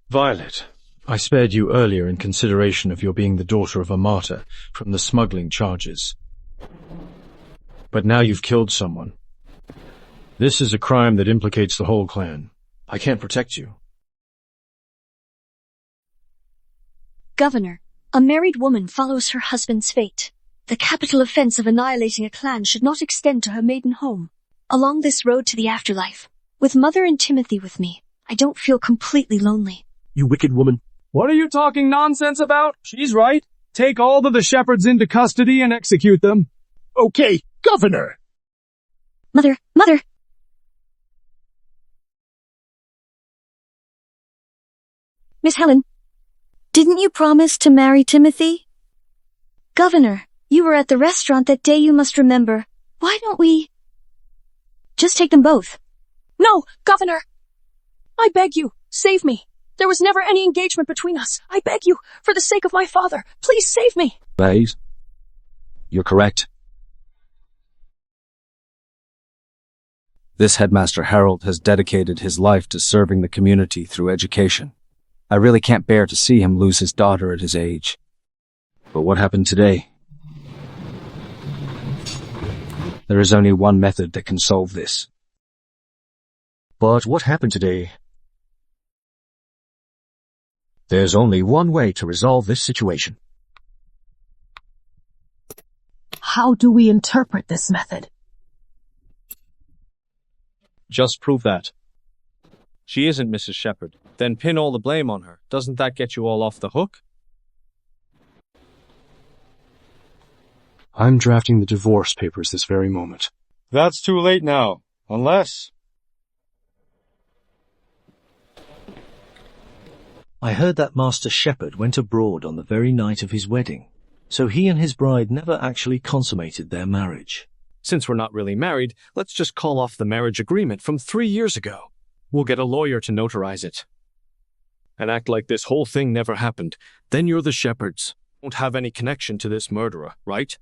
Violet, I spared you earlier in consideration of your being the daughter of a martyr from the smuggling charges. But now you've killed someone. This is a crime that implicates the whole clan. I can't protect you. Governor, a married woman follows her husband's fate. The capital offense of annihilating a clan should not extend to her maiden home. Along this road to the afterlife, with Mother and Timothy with me, I don't feel completely lonely. You wicked woman. What are you talking nonsense about? She's right. Take all of the shepherds into custody and execute them. Okay, Governor. Mother! Miss Helen, didn't you promise to marry Timothy? Governor, you were at the restaurant that day, you must remember. Why don't we just take them both? No, Governor! I beg you, save me. There was never any engagement between us. I beg you, for the sake of my father, please save me. Bays, you're correct. This Headmaster Harold has dedicated his life to serving the community through education. I really can't bear to see him lose his daughter at his age. But what happened today? There is only one method that can solve this. But what happened today? There's only one way to resolve this situation. How do we interpret this method? Just prove that. She isn't Mrs. Shepherd. Then pin all the blame on her. Doesn't that get you all off the hook? I'm drafting the divorce papers this very moment. That's too late now. Unless... I heard that Master Shepherd went abroad on the very night of his wedding, so he and his bride never actually consummated their marriage. Since we're not really married, let's just call off the marriage agreement from 3 years ago. We'll get a lawyer to notarize it. And act like this whole thing never happened. Then you're the Shepherds. Won't have any connection to this murderer, right?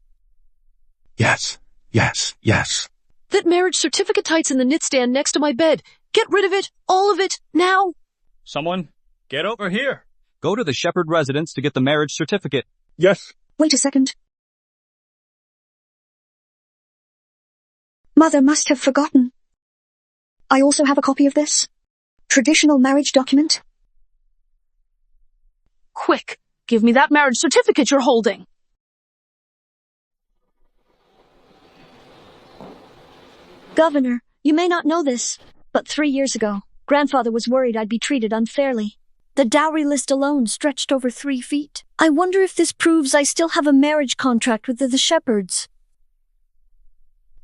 Yes, yes, yes. That marriage certificate tight's in the knitstand next to my bed. Get rid of it, all of it, now! Someone, get over here. Go to the Shepherd residence to get the marriage certificate. Yes. Wait a second. Mother must have forgotten. I also have a copy of this. Traditional marriage document. Quick, give me that marriage certificate you're holding. Governor, you may not know this, but 3 years ago, Grandfather was worried I'd be treated unfairly. The dowry list alone stretched over 3 feet. I wonder if this proves I still have a marriage contract with the Shepherds.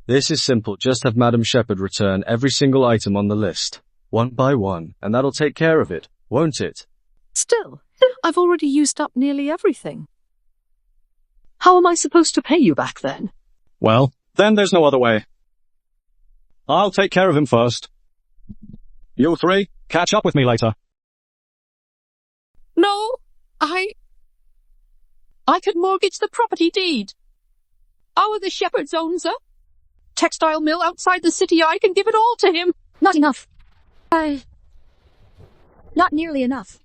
This is simple. Just have Madam Shepherd return every single item on the list, one by one, and that'll take care of it, won't it? Still, I've already used up nearly everything. How am I supposed to pay you back then? Well, then there's no other way. I'll take care of him first. You three, catch up with me later. No, I could mortgage the property deed. Our the Shepherd's owns a textile mill outside the city. I can give it all to him. Not enough. Not nearly enough.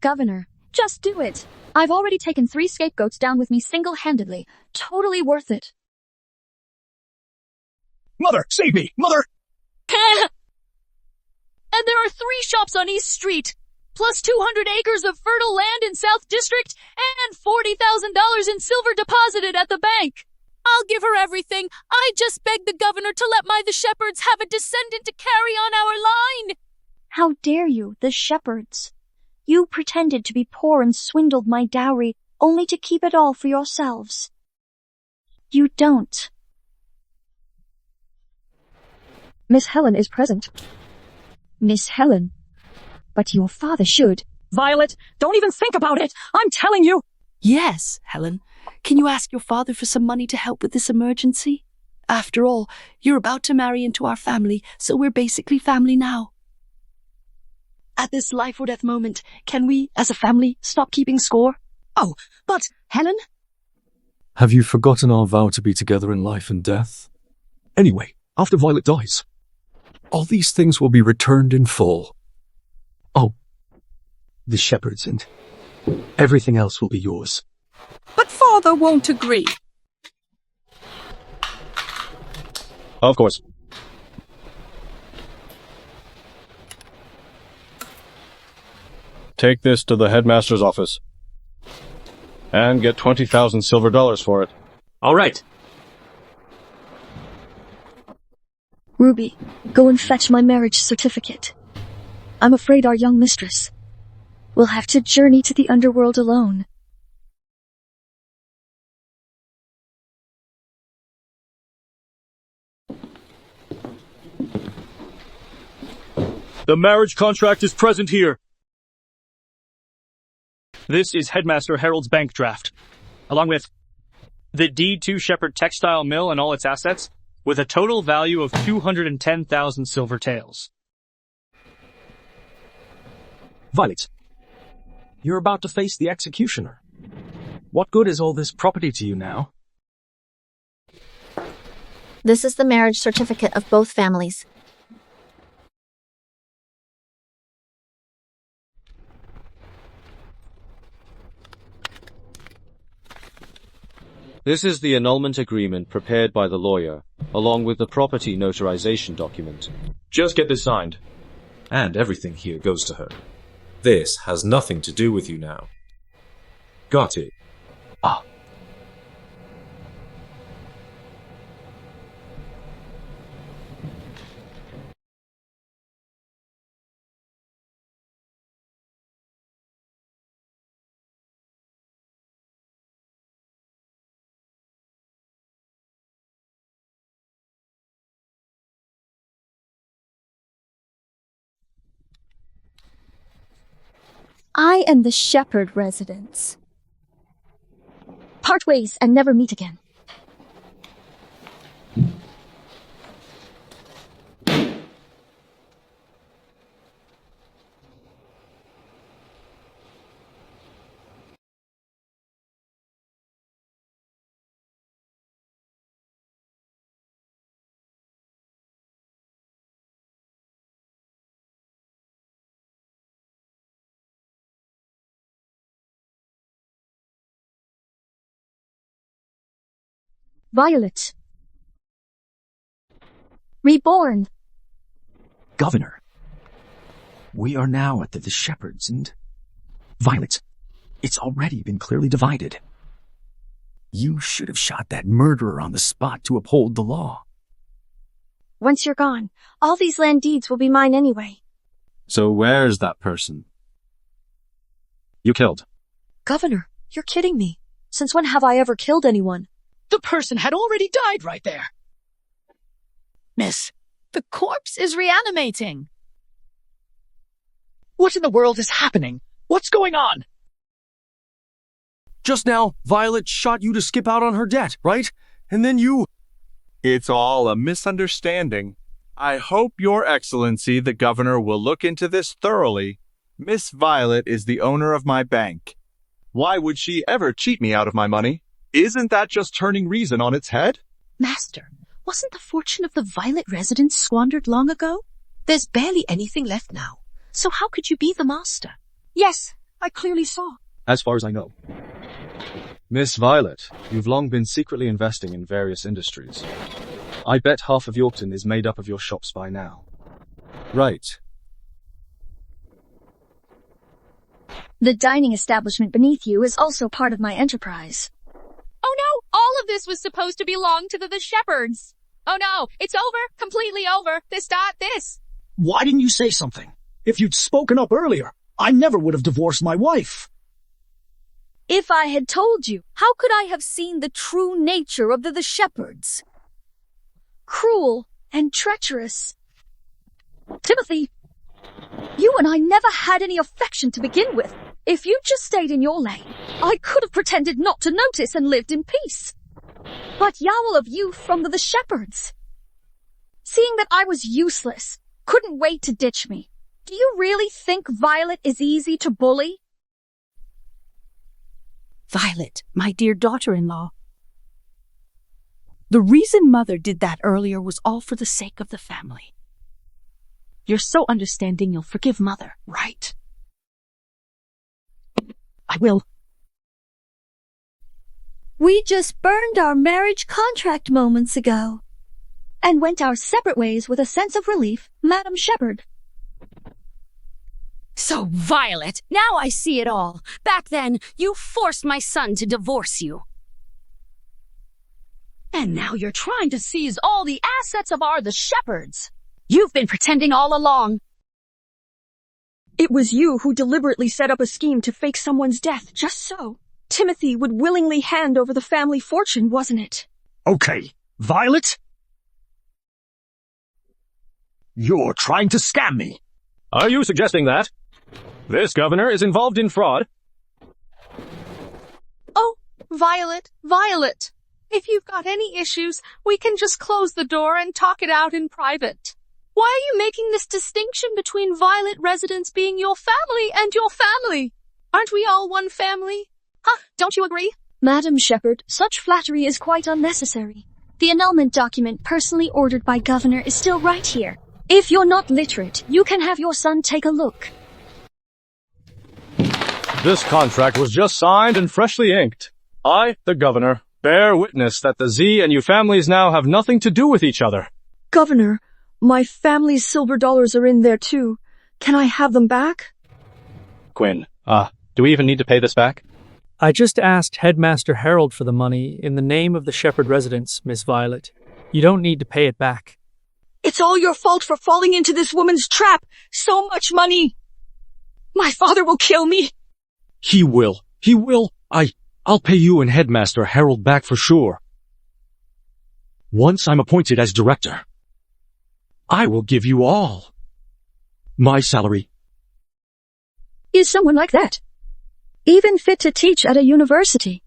Governor, just do it. I've already taken 3 scapegoats down with me single-handedly. Totally worth it. Mother, save me! Mother! And there are 3 shops on East Street, plus 200 acres of fertile land in South District, and $40,000 in silver deposited at the bank. I'll give her everything. I just begged the governor to let the Shepherds have a descendant to carry on our line. How dare you, the Shepherds? You pretended to be poor and swindled my dowry, only to keep it all for yourselves. You don't. Miss Helen is present. Miss Helen? But your father should. Violet, don't even think about it. I'm telling you. Yes, Helen. Can you ask your father for some money to help with this emergency? After all, you're about to marry into our family, so we're basically family now. At this life or death moment, can we, as a family, stop keeping score? Oh, but, Helen? Have you forgotten our vow to be together in life and death? Anyway, after Violet dies, all these things will be returned in full. Oh, the Shepherds and everything else will be yours. But father won't agree. Of course. Take this to the headmaster's office. And get 20,000 silver dollars for it. All right. Ruby, go and fetch my marriage certificate. I'm afraid our young mistress will have to journey to the underworld alone. The marriage contract is present here. This is Headmaster Harold's bank draft, along with the deed to Shepherd Textile Mill and all its assets, with a total value of 210,000 silver taels. Violet, you're about to face the executioner. What good is all this property to you now? This is the marriage certificate of both families. This is the annulment agreement prepared by the lawyer, along with the property notarization document. Just get this signed. And everything here goes to her. This has nothing to do with you now. Got it? Ah. I am the Shepherd residence. Part ways and never meet again. Violet. Reborn. Governor. We are now at the Shepherds and... Violet, it's already been clearly divided. You should have shot that murderer on the spot to uphold the law. Once you're gone, all these land deeds will be mine anyway. So where's that person? You killed. Governor, you're kidding me. Since when have I ever killed anyone? The person had already died right there. Miss, The corpse is reanimating. what in the world is happening? What's going on? Just now, Violet shot you to skip out on her debt, right? And then you... It's all a misunderstanding. I hope, Your Excellency, the Governor will look into this thoroughly. Miss Violet is the owner of my bank. Why would she ever cheat me out of my money? Isn't that just turning reason on its head? Master, wasn't the fortune of the Violet residence squandered long ago? There's barely anything left now. So how could you be the master? Yes, I clearly saw. As far as I know. Miss Violet, you've long been secretly investing in various industries. I bet half of Yorkton is made up of your shops by now. Right. The dining establishment beneath you is also part of my enterprise. Oh no, all of this was supposed to belong to the Shepherds. Oh no, it's over, completely over. This. Why didn't you say something? If you'd spoken up earlier, I never would have divorced my wife. If I had told you, how could I have seen the true nature of the Shepherds? Cruel and treacherous. Timothy, you and I never had any affection to begin with. If you'd just stayed in your lane, I could have pretended not to notice and lived in peace. But yowl of youth from the Shepherds. Seeing that I was useless, couldn't wait to ditch me. Do you really think Violet is easy to bully? Violet, my dear daughter-in-law. The reason Mother did that earlier was all for the sake of the family. You're so understanding you'll forgive Mother, right? I will. We just burned our marriage contract moments ago, and went our separate ways with a sense of relief, Madam Shepherd. So, Violet, now I see it all. Back then, you forced my son to divorce you. And now you're trying to seize all the assets of the Shepherds. You've been pretending all along. It was you who deliberately set up a scheme to fake someone's death, just so Timothy would willingly hand over the family fortune, wasn't it? Okay, Violet? You're trying to scam me. Are you suggesting that? This governor is involved in fraud? Oh, Violet. If you've got any issues, we can just close the door and talk it out in private. Why are you making this distinction between Violet residence being your family and your family? Aren't we all one family? Huh, don't you agree? Madam Shepherd, such flattery is quite unnecessary. The annulment document personally ordered by Governor is still right here. If you're not literate, you can have your son take a look. This contract was just signed and freshly inked. I, the governor, bear witness that the Z and you families now have nothing to do with each other. Governor, my family's silver dollars are in there too. Can I have them back? Quinn, do we even need to pay this back? I just asked Headmaster Harold for the money in the name of the Shepherd residents, Miss Violet. You don't need to pay it back. It's all your fault for falling into this woman's trap. So much money. My father will kill me. He will. He will. I'll pay you and Headmaster Harold back for sure. Once I'm appointed as director, I will give you all my salary. Is someone like that even fit to teach at a university?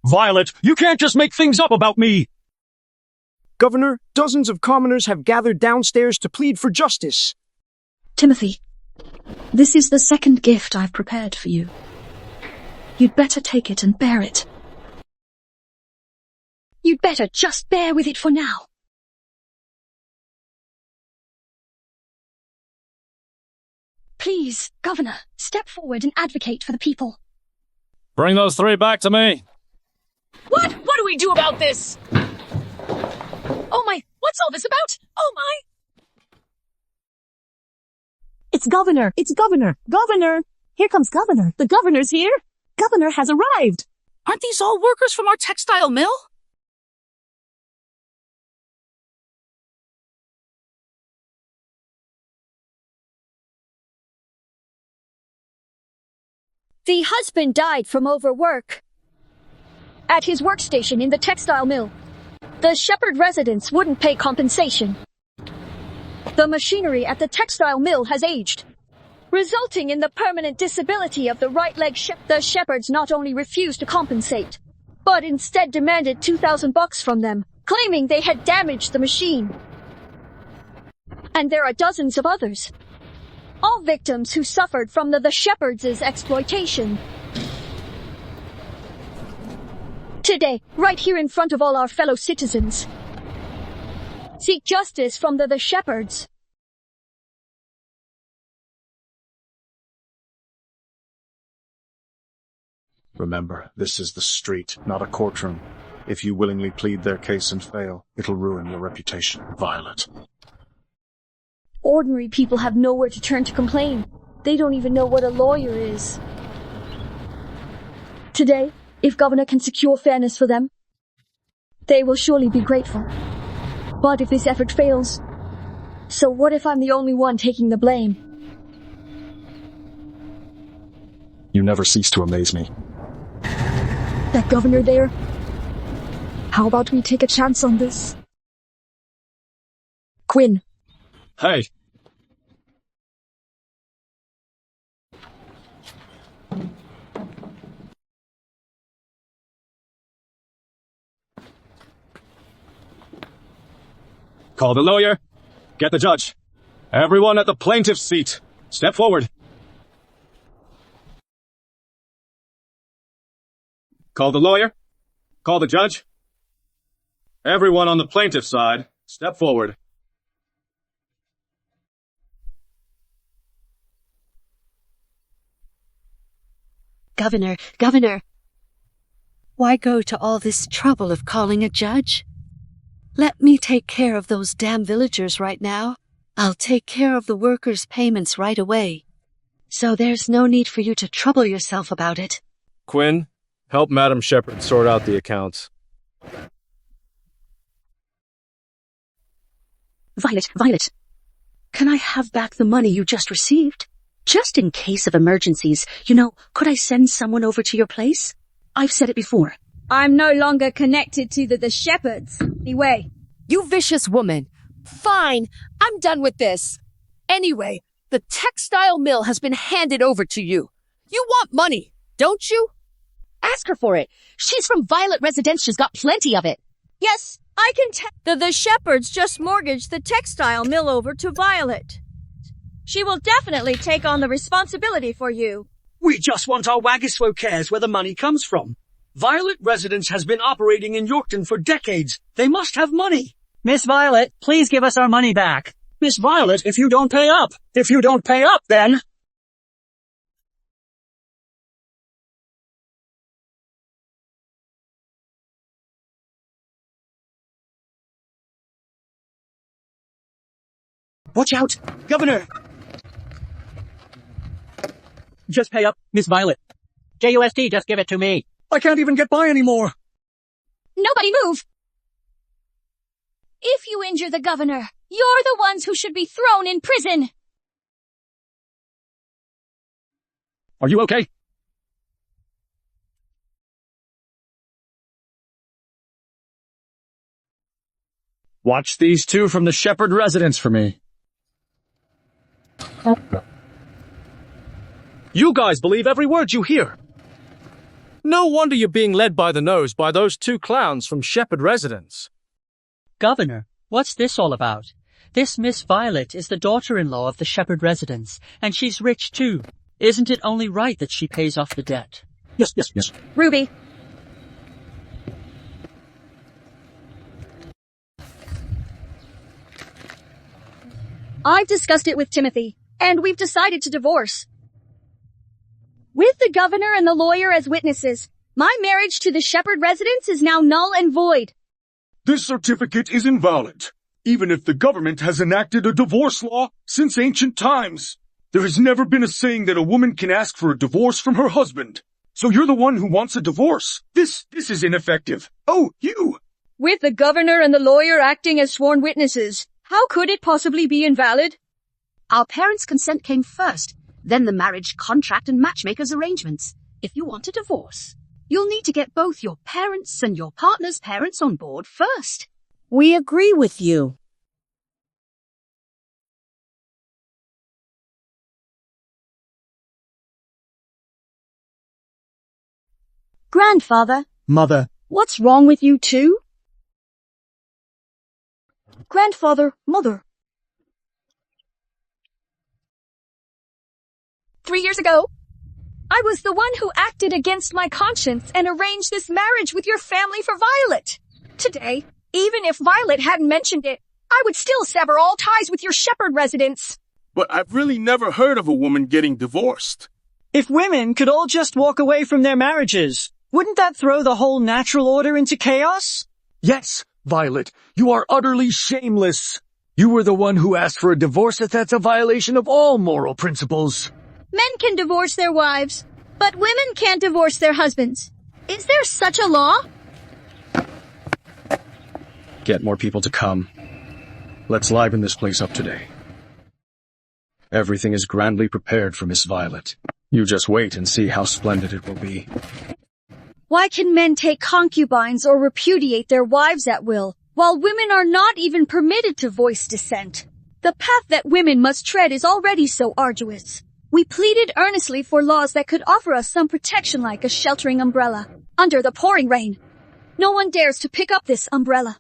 Violet, you can't just make things up about me! Governor, dozens of commoners have gathered downstairs to plead for justice. Timothy, this is the second gift I've prepared for you. You'd better take it and bear it. You'd better just bear with it for now. Please, Governor, step forward and advocate for the people. Bring those three back to me. What? What do we do about this? Oh my, what's all this about? Oh my. It's Governor. It's Governor. Governor. Here comes Governor. The Governor's here. Governor has arrived. Aren't these all workers from our textile mill? The husband died from overwork at his workstation in the textile mill. The Shepherd residents wouldn't pay compensation. The machinery at the textile mill has aged, resulting in the permanent disability of the right leg. The Shepherds not only refused to compensate, but instead demanded $2,000 from them, claiming they had damaged the machine. And there are dozens of others, all victims who suffered from the Shepherds' exploitation. Today, right here in front of all our fellow citizens, seek justice from the Shepherds. Remember, this is the street, not a courtroom. If you willingly plead their case and fail, it'll ruin your reputation, Violet. Ordinary people have nowhere to turn to complain. They don't even know what a lawyer is. Today, if Governor can secure fairness for them, they will surely be grateful. But if this effort fails, so what if I'm the only one taking the blame? You never cease to amaze me. That Governor there? How about we take a chance on this? Quinn. Hey. Call the lawyer. Get the judge. Everyone at the plaintiff's seat. Step forward. Call the lawyer. Call the judge. Everyone on the plaintiff's side, step forward. Governor. Why go to all this trouble of calling a judge? Let me take care of those damn villagers right now. I'll take care of the workers' payments right away. So there's no need for you to trouble yourself about it. Quinn, help Madam Shepherd sort out the accounts. Violet. Can I have back the money you just received? Just in case of emergencies, could I send someone over to your place? I've said it before. I'm no longer connected to the Shepherds. Anyway. You vicious woman. Fine, I'm done with this. Anyway, the textile mill has been handed over to you. You want money, don't you? Ask her for it. She's from Violet Residence. She's got plenty of it. Yes, I can tell. The Shepherds just mortgaged the textile mill over to Violet. She will definitely take on the responsibility for you. We just want our Waggiswo cares where the money comes from. Violet Residence has been operating in Yorkton for decades. They must have money. Miss Violet, please give us our money back. Miss Violet, if you don't pay up. If you don't pay up, then... Watch out! Governor! Just pay up, Miss Violet. JUST, just give it to me. I can't even get by anymore. Nobody move! If you injure the governor, you're the ones who should be thrown in prison. Are you okay? Watch these two from the Shepherd residence for me. You guys believe every word you hear. No wonder you're being led by the nose by those two clowns from Shepherd residence. Governor, what's this all about? This Miss Violet is the daughter-in-law of the Shepherd residence, and she's rich too. Isn't it only right that she pays off the debt? Yes. Ruby. I've discussed it with Timothy, and we've decided to divorce. With the governor and the lawyer as witnesses, my marriage to the Shepherd residence is now null and void. This certificate is invalid, even if the government has enacted a divorce law since ancient times. There has never been a saying that a woman can ask for a divorce from her husband. So you're the one who wants a divorce. This is ineffective. Oh, you! With the governor and the lawyer acting as sworn witnesses, how could it possibly be invalid? Our parents' consent came first, then the marriage contract and matchmaker's arrangements. If you want a divorce, you'll need to get both your parents and your partner's parents on board first. We agree with you. Grandfather, Mother. what's wrong with you two? Grandfather, mother. 3 years ago, I was the one who acted against my conscience and arranged this marriage with your family for Violet. Today, even if Violet hadn't mentioned it, I would still sever all ties with your Shepherd residence. But I've really never heard of a woman getting divorced. If women could all just walk away from their marriages, wouldn't that throw the whole natural order into chaos? Yes, Violet, you are utterly shameless. You were the one who asked for a divorce, that's a violation of all moral principles. Men can divorce their wives, but women can't divorce their husbands. Is there such a law? Get more people to come. Let's liven this place up today. Everything is grandly prepared for Miss Violet. You just wait and see how splendid it will be. Why can men take concubines or repudiate their wives at will, while women are not even permitted to voice dissent? The path that women must tread is already so arduous. We pleaded earnestly for laws that could offer us some protection like a sheltering umbrella under the pouring rain. No one dares to pick up this umbrella.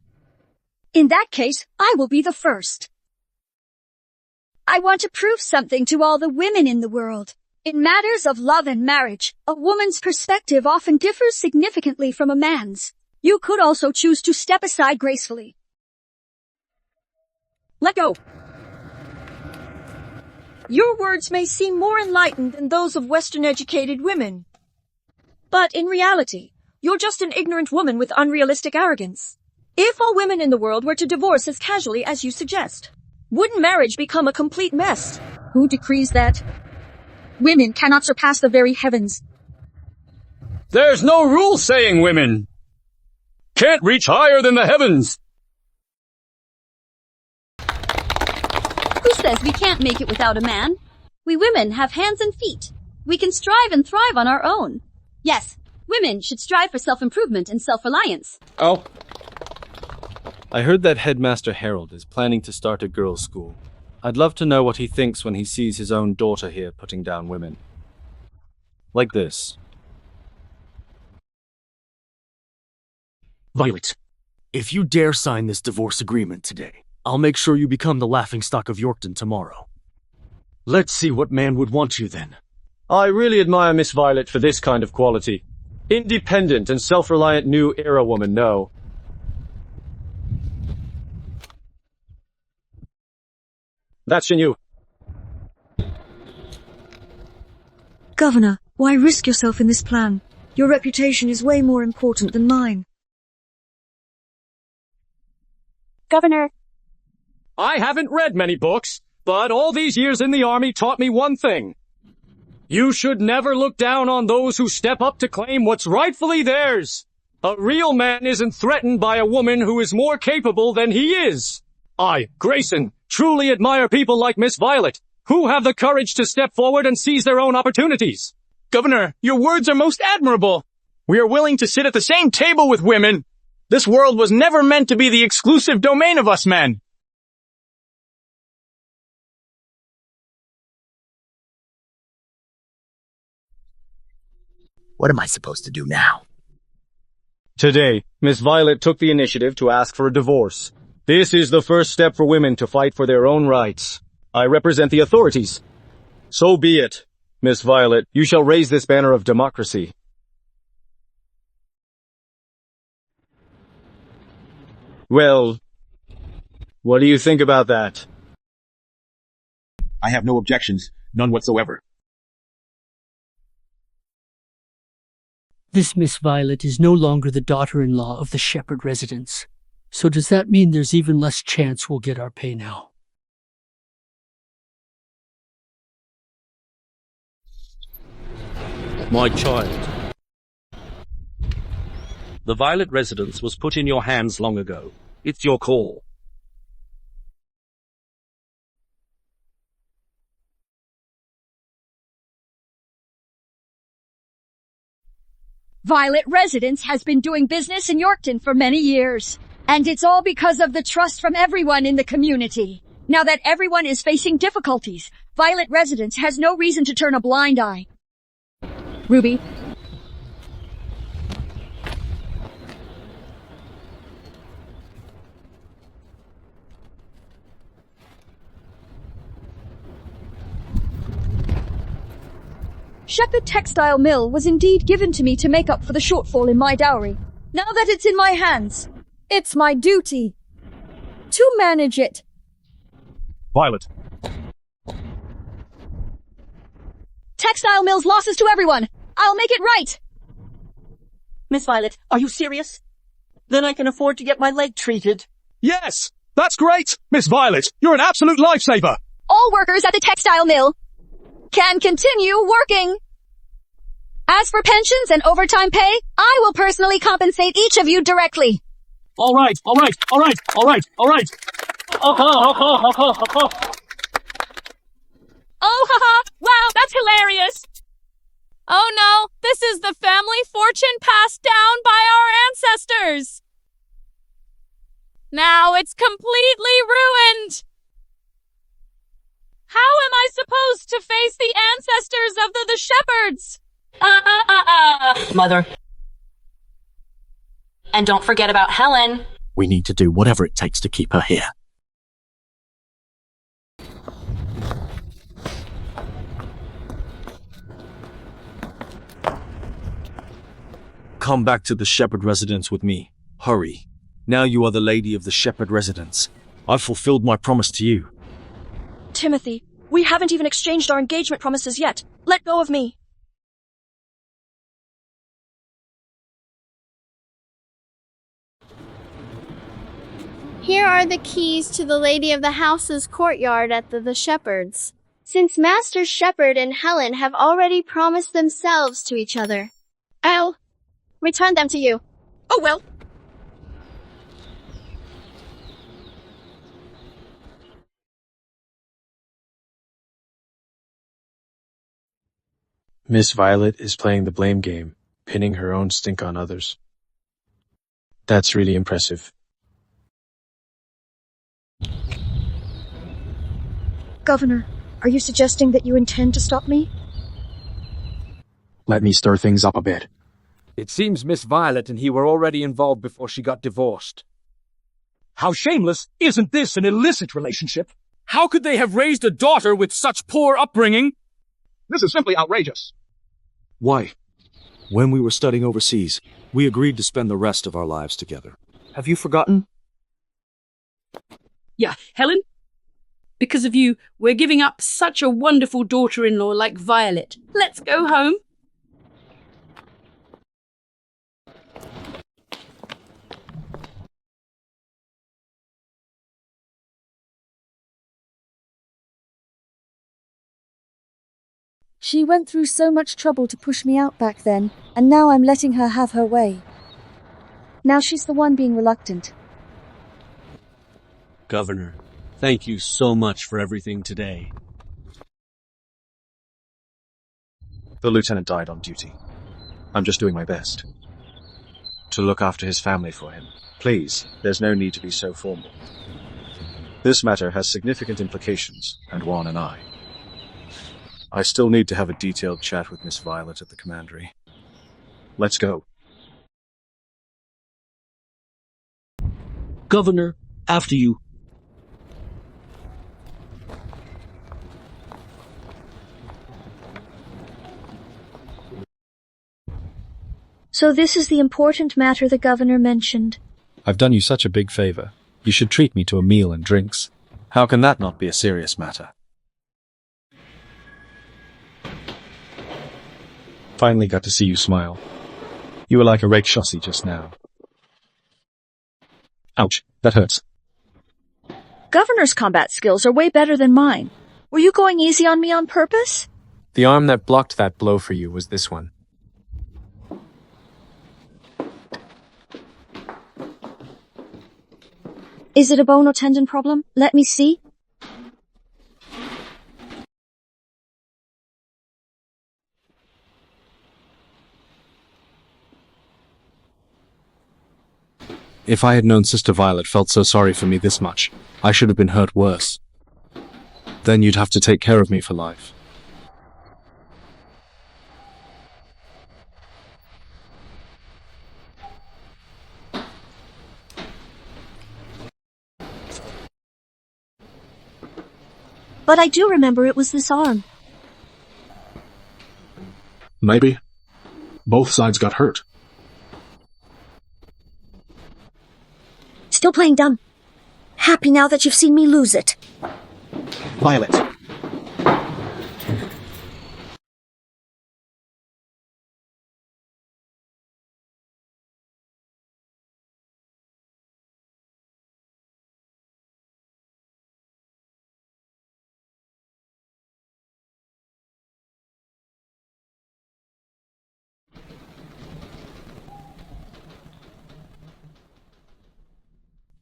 In that case, I will be the first. I want to prove something to all the women in the world. In matters of love and marriage, a woman's perspective often differs significantly from a man's. You could also choose to step aside gracefully. Let go. Your words may seem more enlightened than those of Western-educated women. But in reality, you're just an ignorant woman with unrealistic arrogance. If all women in the world were to divorce as casually as you suggest, wouldn't marriage become a complete mess? Who decrees that? Women cannot surpass the very heavens. There's no rule saying women can't reach higher than the heavens. Who says we can't make it without a man? We women have hands and feet. We can strive and thrive on our own. Yes, women should strive for self-improvement and self-reliance. Oh. I heard that Headmaster Harold is planning to start a girls' school. I'd love to know what he thinks when he sees his own daughter here putting down women. Like this. Violet, if you dare sign this divorce agreement today, I'll make sure you become the laughingstock of Yorkton tomorrow. Let's see what man would want you then. I really admire Miss Violet for this kind of quality. Independent and self-reliant new era woman, no. That's you. Governor, why risk yourself in this plan? Your reputation is way more important than mine. Governor. I haven't read many books, but all these years in the army taught me one thing. You should never look down on those who step up to claim what's rightfully theirs. A real man isn't threatened by a woman who is more capable than he is. I, Grayson, truly admire people like Miss Violet, who have the courage to step forward and seize their own opportunities. Governor, your words are most admirable. We are willing to sit at the same table with women. This world was never meant to be the exclusive domain of us men. What am I supposed to do now? Today, Miss Violet took the initiative to ask for a divorce. This is the first step for women to fight for their own rights. I represent the authorities. So be it. Miss Violet, you shall raise this banner of democracy. Well, what do you think about that? I have no objections, none whatsoever. This Miss Violet is no longer the daughter-in-law of the Shepherd residence. So does that mean there's even less chance we'll get our pay now? My child. The Violet residence was put in your hands long ago. It's your call. Violet Residence has been doing business in Yorkton for many years. And it's all because of the trust from everyone in the community. Now that everyone is facing difficulties, Violet Residence has no reason to turn a blind eye. Ruby. Shepherd Textile Mill was indeed given to me to make up for the shortfall in my dowry. Now that it's in my hands, it's my duty to manage it. Violet. Textile Mill's losses to everyone. I'll make it right. Miss Violet, are you serious? Then I can afford to get my leg treated. Yes, that's great. Miss Violet, you're an absolute lifesaver. All workers at the textile mill can continue working. As for pensions and overtime pay, I will personally compensate each of you directly. All right. Oh, haha! Wow, that's hilarious! Oh no, this is the family fortune passed down by our ancestors! Now it's completely ruined! How am I supposed to face the ancestors of the shepherds? Mother. And don't forget about Helen. We need to do whatever it takes to keep her here. Come back to the Shepherd residence with me. Hurry. Now you are the lady of the Shepherd residence. I've fulfilled my promise to you. Timothy, we haven't even exchanged our engagement promises yet. Let go of me. Here are the keys to the Lady of the House's courtyard at the Shepherds. Since Master Shepherd and Helen have already promised themselves to each other, I'll return them to you. Oh well. Miss Violet is playing the blame game, pinning her own stink on others. That's really impressive. Governor, are you suggesting that you intend to stop me? Let me stir things up a bit. It seems Miss Violet and he were already involved before she got divorced. How shameless! Isn't this an illicit relationship? How could they have raised a daughter with such poor upbringing? This is simply outrageous. Why? When we were studying overseas, we agreed to spend the rest of our lives together. Have you forgotten? Yeah, Helen? Because of you, we're giving up such a wonderful daughter-in-law like Violet. Let's go home. She went through so much trouble to push me out back then, and now I'm letting her have her way. Now she's the one being reluctant. Governor, thank you so much for everything today. The lieutenant died on duty. I'm just doing my best to look after his family for him. Please, there's no need to be so formal. This matter has significant implications, and Juan and I still need to have a detailed chat with Miss Violet at the commandery. Let's go. Governor, after you. So this is the important matter the governor mentioned. I've done you such a big favor. You should treat me to a meal and drinks. How can that not be a serious matter? Finally got to see you smile. You were like a rakshasi just now. Ouch, that hurts. Governor's combat skills are way better than mine. Were you going easy on me on purpose? The arm that blocked that blow for you was this one. Is it a bone or tendon problem? Let me see. If I had known Sister Violet felt so sorry for me this much, I should have been hurt worse. Then you'd have to take care of me for life. But I do remember it was this arm. Maybe. Both sides got hurt. Still playing dumb. Happy now that you've seen me lose it. Violet.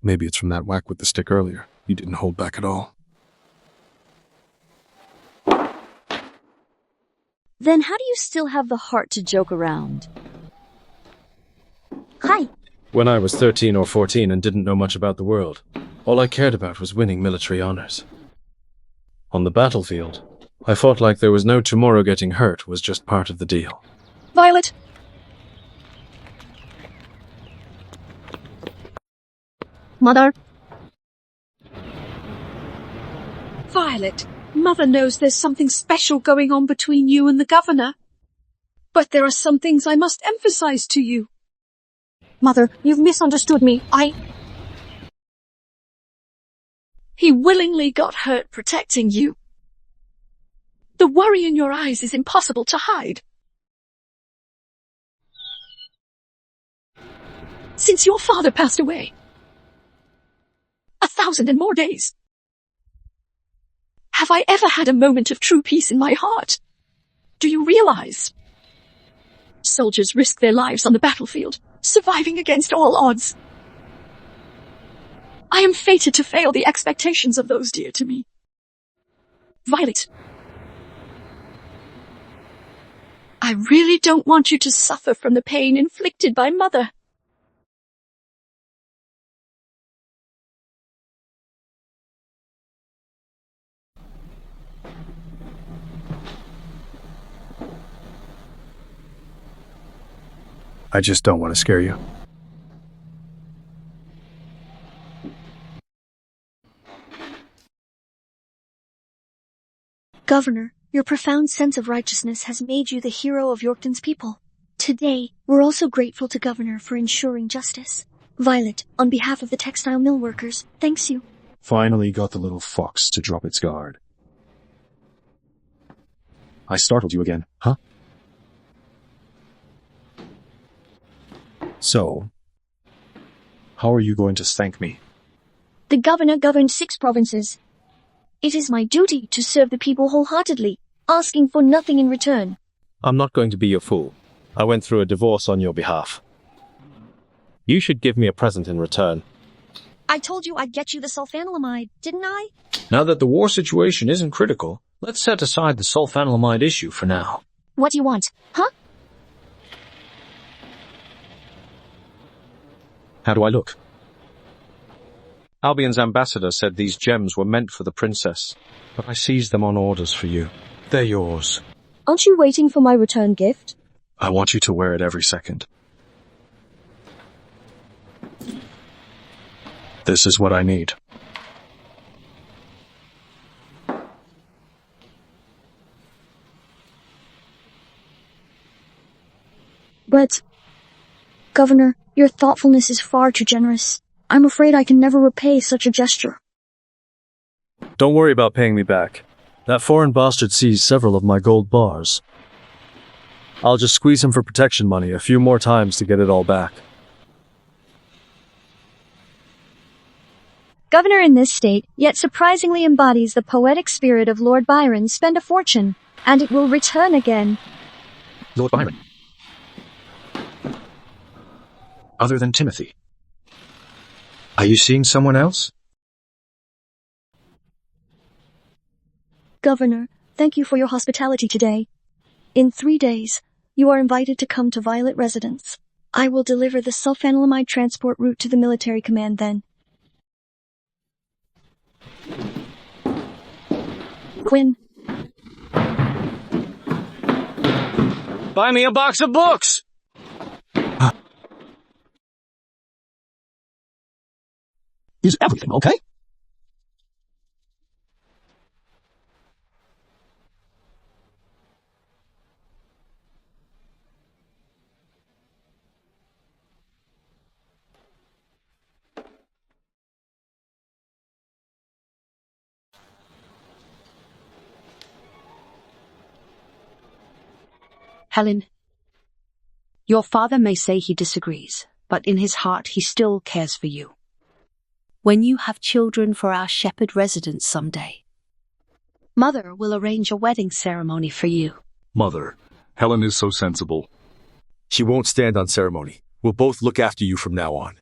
Maybe it's from that whack with the stick earlier. You didn't hold back at all. Then how do you still have the heart to joke around? Hi. When I was 13 or 14 and didn't know much about the world, all I cared about was winning military honors. On the battlefield, I fought like there was no tomorrow. Getting hurt was just part of the deal. Violet! Mother? Violet, Mother knows there's something special going on between you and the governor. But there are some things I must emphasize to you. Mother, you've misunderstood me. He willingly got hurt protecting you. The worry in your eyes is impossible to hide. Since your father passed away, 1,000 and more days, have I ever had a moment of true peace in my heart? Do you realize? Soldiers risk their lives on the battlefield, surviving against all odds. I am fated to fail the expectations of those dear to me. Violet, I really don't want you to suffer from the pain inflicted by Mother. I just don't want to scare you. Governor, your profound sense of righteousness has made you the hero of Yorkton's people. Today, we're also grateful to Governor for ensuring justice. Violet, on behalf of the textile mill workers, thanks you. Finally got the little fox to drop its guard. I startled you again, huh? So, how are you going to thank me? The governor governed 6 provinces. It is my duty to serve the people wholeheartedly. asking for nothing in return. I'm not going to be your fool. I went through a divorce on your behalf. You should give me a present in return. I told you I'd get you the sulfanilamide, didn't I? Now that the war situation isn't critical, let's set aside the sulfanilamide issue for now. What do you want? Huh? How do I look? Albion's ambassador said these gems were meant for the princess, but I seized them on orders for you. They're yours. Aren't you waiting for my return gift? I want you to wear it every second. This is what I need. But, Governor, your thoughtfulness is far too generous. I'm afraid I can never repay such a gesture. Don't worry about paying me back. That foreign bastard seized several of my gold bars. I'll just squeeze him for protection money a few more times to get it all back. Governor in this state, yet surprisingly embodies the poetic spirit of Lord Byron. Spend a fortune, and it will return again. Lord Byron. Other than Timothy. Are you seeing someone else? Governor, thank you for your hospitality today. In 3 days, you are invited to come to Violet Residence. I will deliver the sulfanilamide transport route to the military command then. Quinn. Buy me a box of books! Is everything okay? Helen, your father may say he disagrees, but in his heart he still cares for you. When you have children for our shepherd residence someday, Mother will arrange a wedding ceremony for you. Mother, Helen is so sensible. She won't stand on ceremony. We'll both look after you from now on.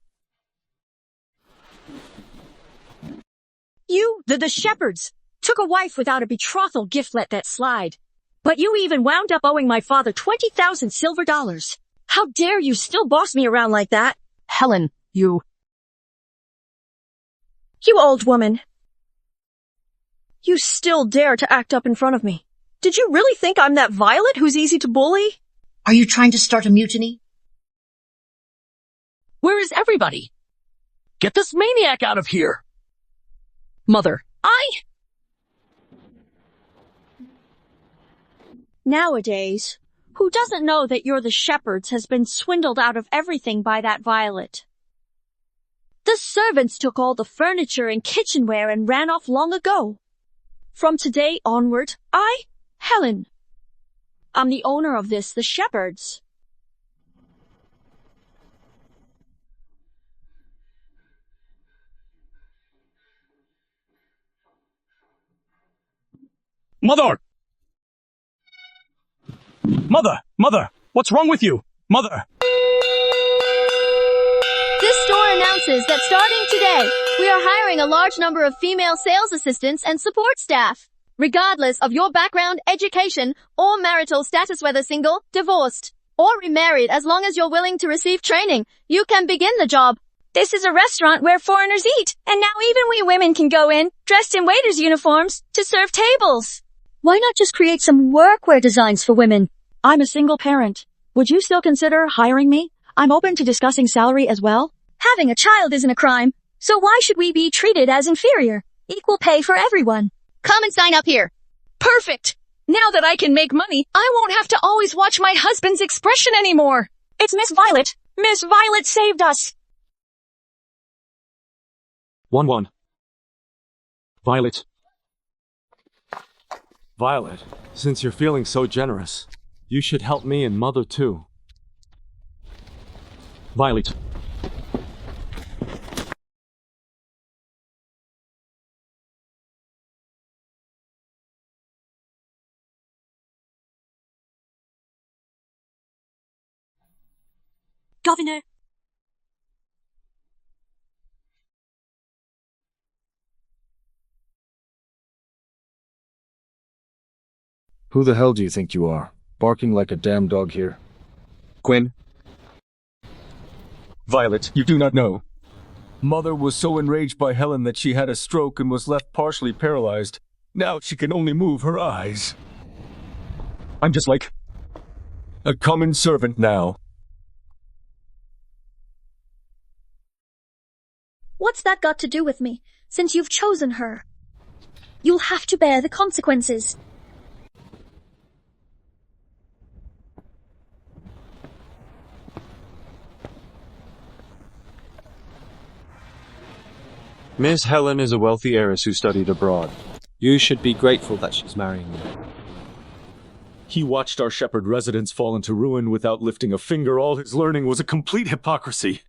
You, the shepherds, took a wife without a betrothal gift. Let that slide. But you even wound up owing my father 20,000 silver dollars. How dare you still boss me around like that? Helen, you... You old woman. You still dare to act up in front of me. Did you really think I'm that Violet who's easy to bully? Are you trying to start a mutiny? Where is everybody? Get this maniac out of here! Mother, Nowadays, who doesn't know that you're the shepherds has been swindled out of everything by that Violet? The servants took all the furniture and kitchenware and ran off long ago. From today onward, Helen, I'm the owner of the shepherds. Mother! Mother! What's wrong with you? Mother! This store announces that starting today, we are hiring a large number of female sales assistants and support staff. Regardless of your background, education, or marital status, whether single, divorced, or remarried, as long as you're willing to receive training, you can begin the job. This is a restaurant where foreigners eat, and now even we women can go in, dressed in waiters' uniforms, to serve tables. Why not just create some workwear designs for women? I'm a single parent. Would you still consider hiring me? I'm open to discussing salary as well. Having a child isn't a crime, so why should we be treated as inferior? Equal pay for everyone. Come and sign up here. Perfect! Now that I can make money, I won't have to always watch my husband's expression anymore. It's Miss Violet. Miss Violet saved us. Wanwan. Violet. Violet, since you're feeling so generous, you should help me and Mother too. Violet. Governor! Who the hell do you think you are? Barking like a damn dog here. Quinn. Violet, you do not know. Mother was so enraged by Helen that she had a stroke and was left partially paralyzed. Now she can only move her eyes. I'm just like a common servant now. What's that got to do with me, since you've chosen her? You'll have to bear the consequences. Miss Helen is a wealthy heiress who studied abroad. You should be grateful that she's marrying you. He watched our shepherd residence fall into ruin without lifting a finger. All his learning was a complete hypocrisy.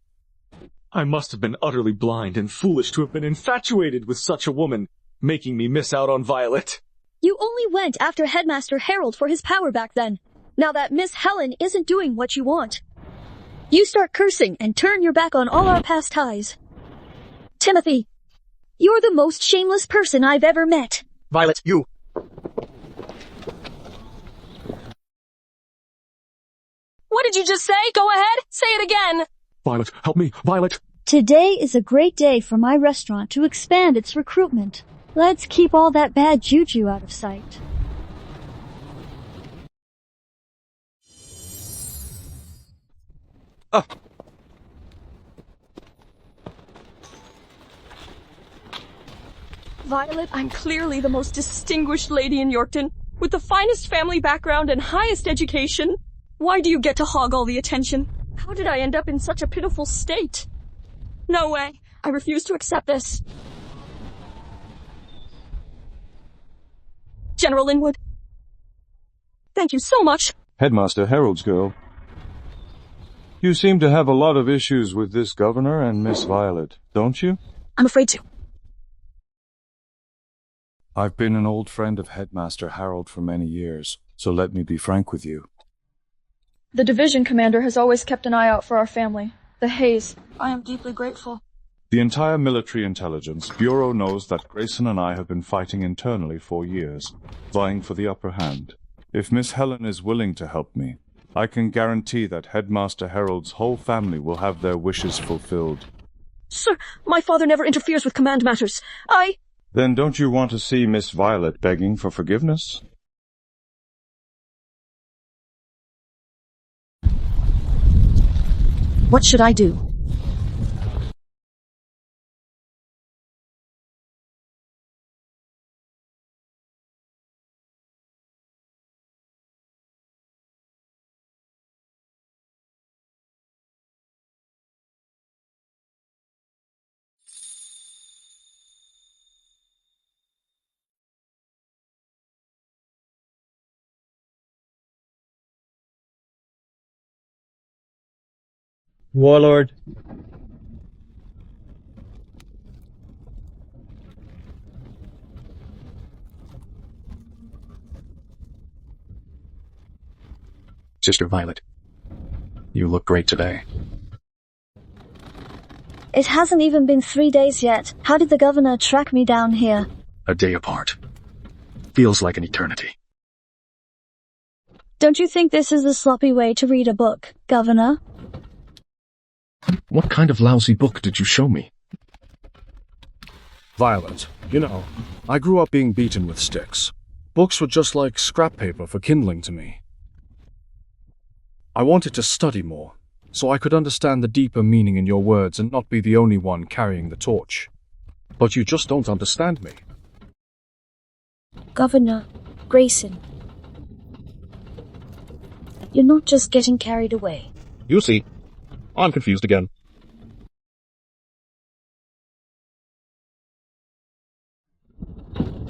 I must have been utterly blind and foolish to have been infatuated with such a woman, making me miss out on Violet. You only went after Headmaster Harold for his power back then. Now that Miss Helen isn't doing what you want, you start cursing and turn your back on all our past ties. Timothy, you're the most shameless person I've ever met. Violet, you! What did you just say? Go ahead, say it again! Violet, help me, Violet! Today is a great day for my restaurant to expand its recruitment. Let's keep all that bad juju out of sight. Violet, I'm clearly the most distinguished lady in Yorkton, with the finest family background and highest education. Why do you get to hog all the attention? How did I end up in such a pitiful state? No way. I refuse to accept this. General Linwood. Thank you so much. Headmaster Harold's girl. You seem to have a lot of issues with this governor and Miss Violet, don't you? I'm afraid to. I've been an old friend of Headmaster Harold for many years, so let me be frank with you. The division commander has always kept an eye out for our family. The Hayes. I am deeply grateful. The entire military intelligence bureau knows that Grayson and I have been fighting internally for years, vying for the upper hand. If Miss Helen is willing to help me, I can guarantee that Headmaster Harold's whole family will have their wishes fulfilled. Sir, my father never interferes with command matters. Then don't you want to see Miss Violet begging for forgiveness? What should I do? Warlord. Sister Violet, you look great today. It hasn't even been 3 days yet. How did the governor track me down here? A day apart. Feels like an eternity. Don't you think this is a sloppy way to read a book, Governor? What kind of lousy book did you show me? Violet, you know, I grew up being beaten with sticks. Books were just like scrap paper for kindling to me. I wanted to study more, so I could understand the deeper meaning in your words and not be the only one carrying the torch. But you just don't understand me. Governor Grayson, you're not just getting carried away. You see, I'm confused again.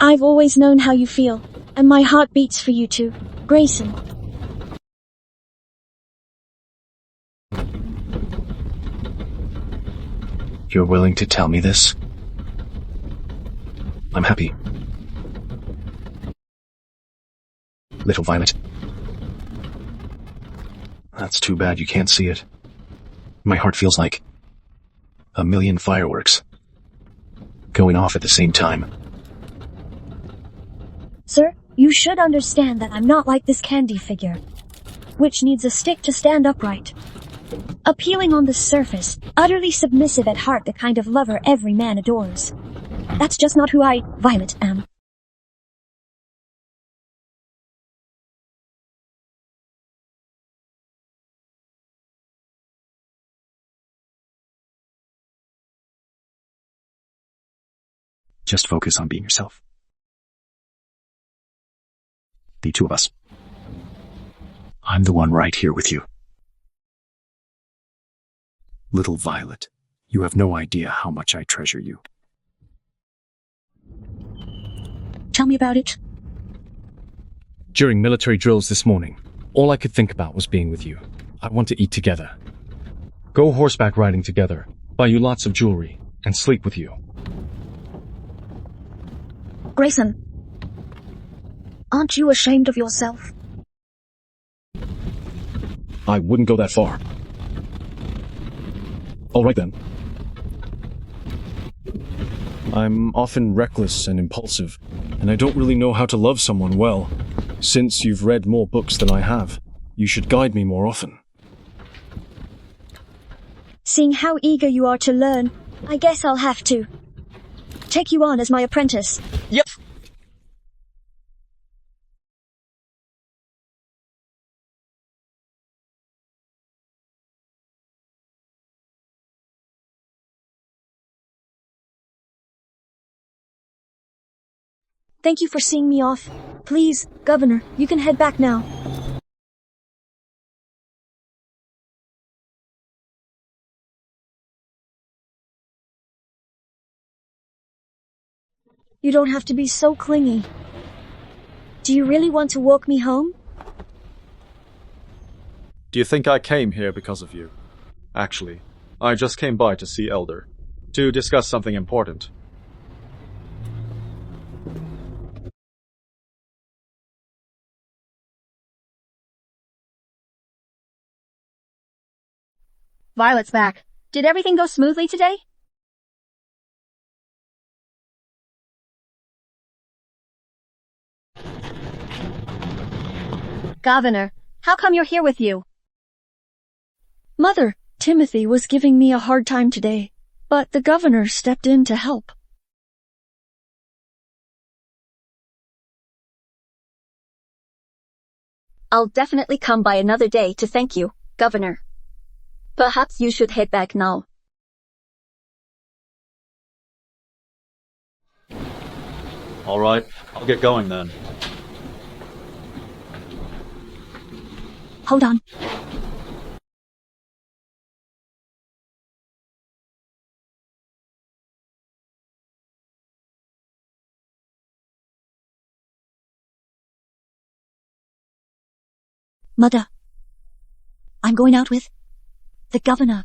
I've always known how you feel, and my heart beats for you too, Grayson. You're willing to tell me this? I'm happy. Little Violet. That's too bad you can't see it. My heart feels like a million fireworks going off at the same time. Sir, you should understand that I'm not like this candy figure, which needs a stick to stand upright. Appealing on the surface, utterly submissive at heart, the kind of lover every man adores. That's just not who I, Violet, am. Just focus on being yourself. The two of us. I'm the one right here with you. Little Violet, you have no idea how much I treasure you. Tell me about it. During military drills this morning, all I could think about was being with you. I want to eat together. Go horseback riding together, buy you lots of jewelry, and sleep with you. Grayson, aren't you ashamed of yourself? I wouldn't go that far. All right then. I'm often reckless and impulsive, and I don't really know how to love someone well. Since you've read more books than I have, you should guide me more often. Seeing how eager you are to learn, I guess I'll have to take you on as my apprentice. Yep. Thank you for seeing me off. Please, Governor, you can head back now. You don't have to be so clingy. Do you really want to walk me home? Do you think I came here because of you? Actually, I just came by to see Elder, to discuss something important. Violet's back. Did everything go smoothly today? Governor, how come you're here with you? Mother, Timothy was giving me a hard time today, but the governor stepped in to help. I'll definitely come by another day to thank you, Governor. Perhaps you should head back now. All right, I'll get going then. Hold on. Mother, I'm going out with the governor.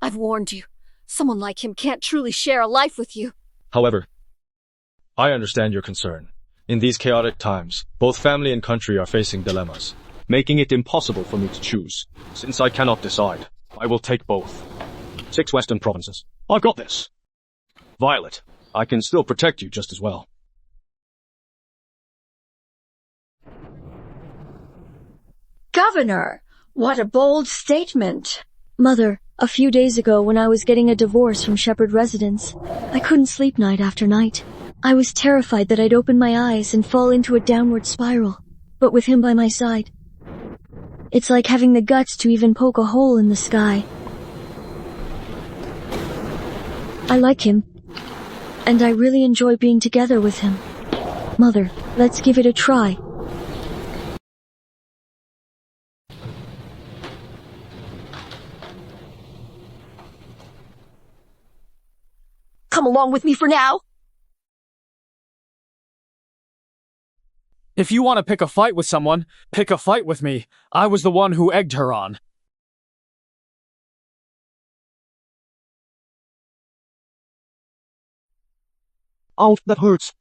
I've warned you. Someone like him can't truly share a life with you. However, I understand your concern. In these chaotic times, both family and country are facing dilemmas, making it impossible for me to choose. Since I cannot decide, I will take both. 6 western provinces. I've got this. Violet, I can still protect you just as well. Governor, what a bold statement. Mother, a few days ago when I was getting a divorce from Shepherd residence, I couldn't sleep night after night. I was terrified that I'd open my eyes and fall into a downward spiral, but with him by my side, it's like having the guts to even poke a hole in the sky. I like him, and I really enjoy being together with him. Mother, let's give it a try. Come along with me for now. If you want to pick a fight with someone, pick a fight with me. I was the one who egged her on. Ouch, that hurts.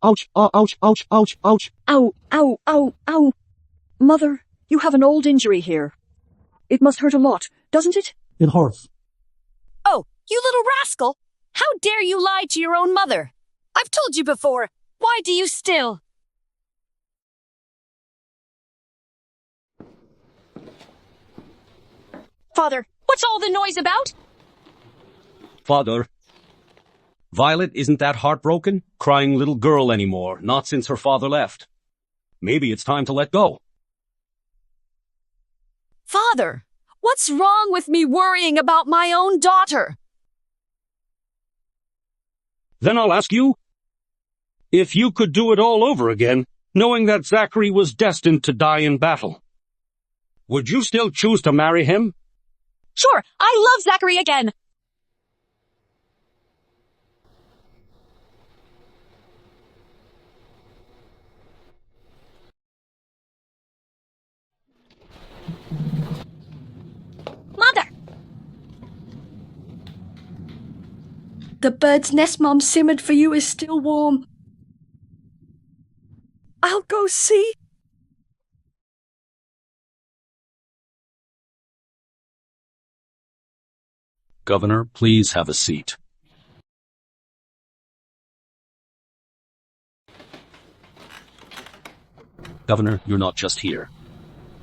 Ouch, ouch, ouch, ouch, ouch. Ow, ow, ow, ow. Mother, you have an old injury here. It must hurt a lot, doesn't it? It hurts. Oh, you little rascal! How dare you lie to your own mother? I've told you before. Why do you still? Father, what's all the noise about? Father, Violet isn't that heartbroken, crying little girl anymore, not since her father left. Maybe it's time to let go. Father, what's wrong with me worrying about my own daughter? Then I'll ask you, if you could do it all over again, knowing that Zachary was destined to die in battle, would you still choose to marry him? Sure, I love Zachary again. Mother! The bird's nest Mom simmered for you is still warm. I'll go see. Governor, please have a seat. Governor, you're not just here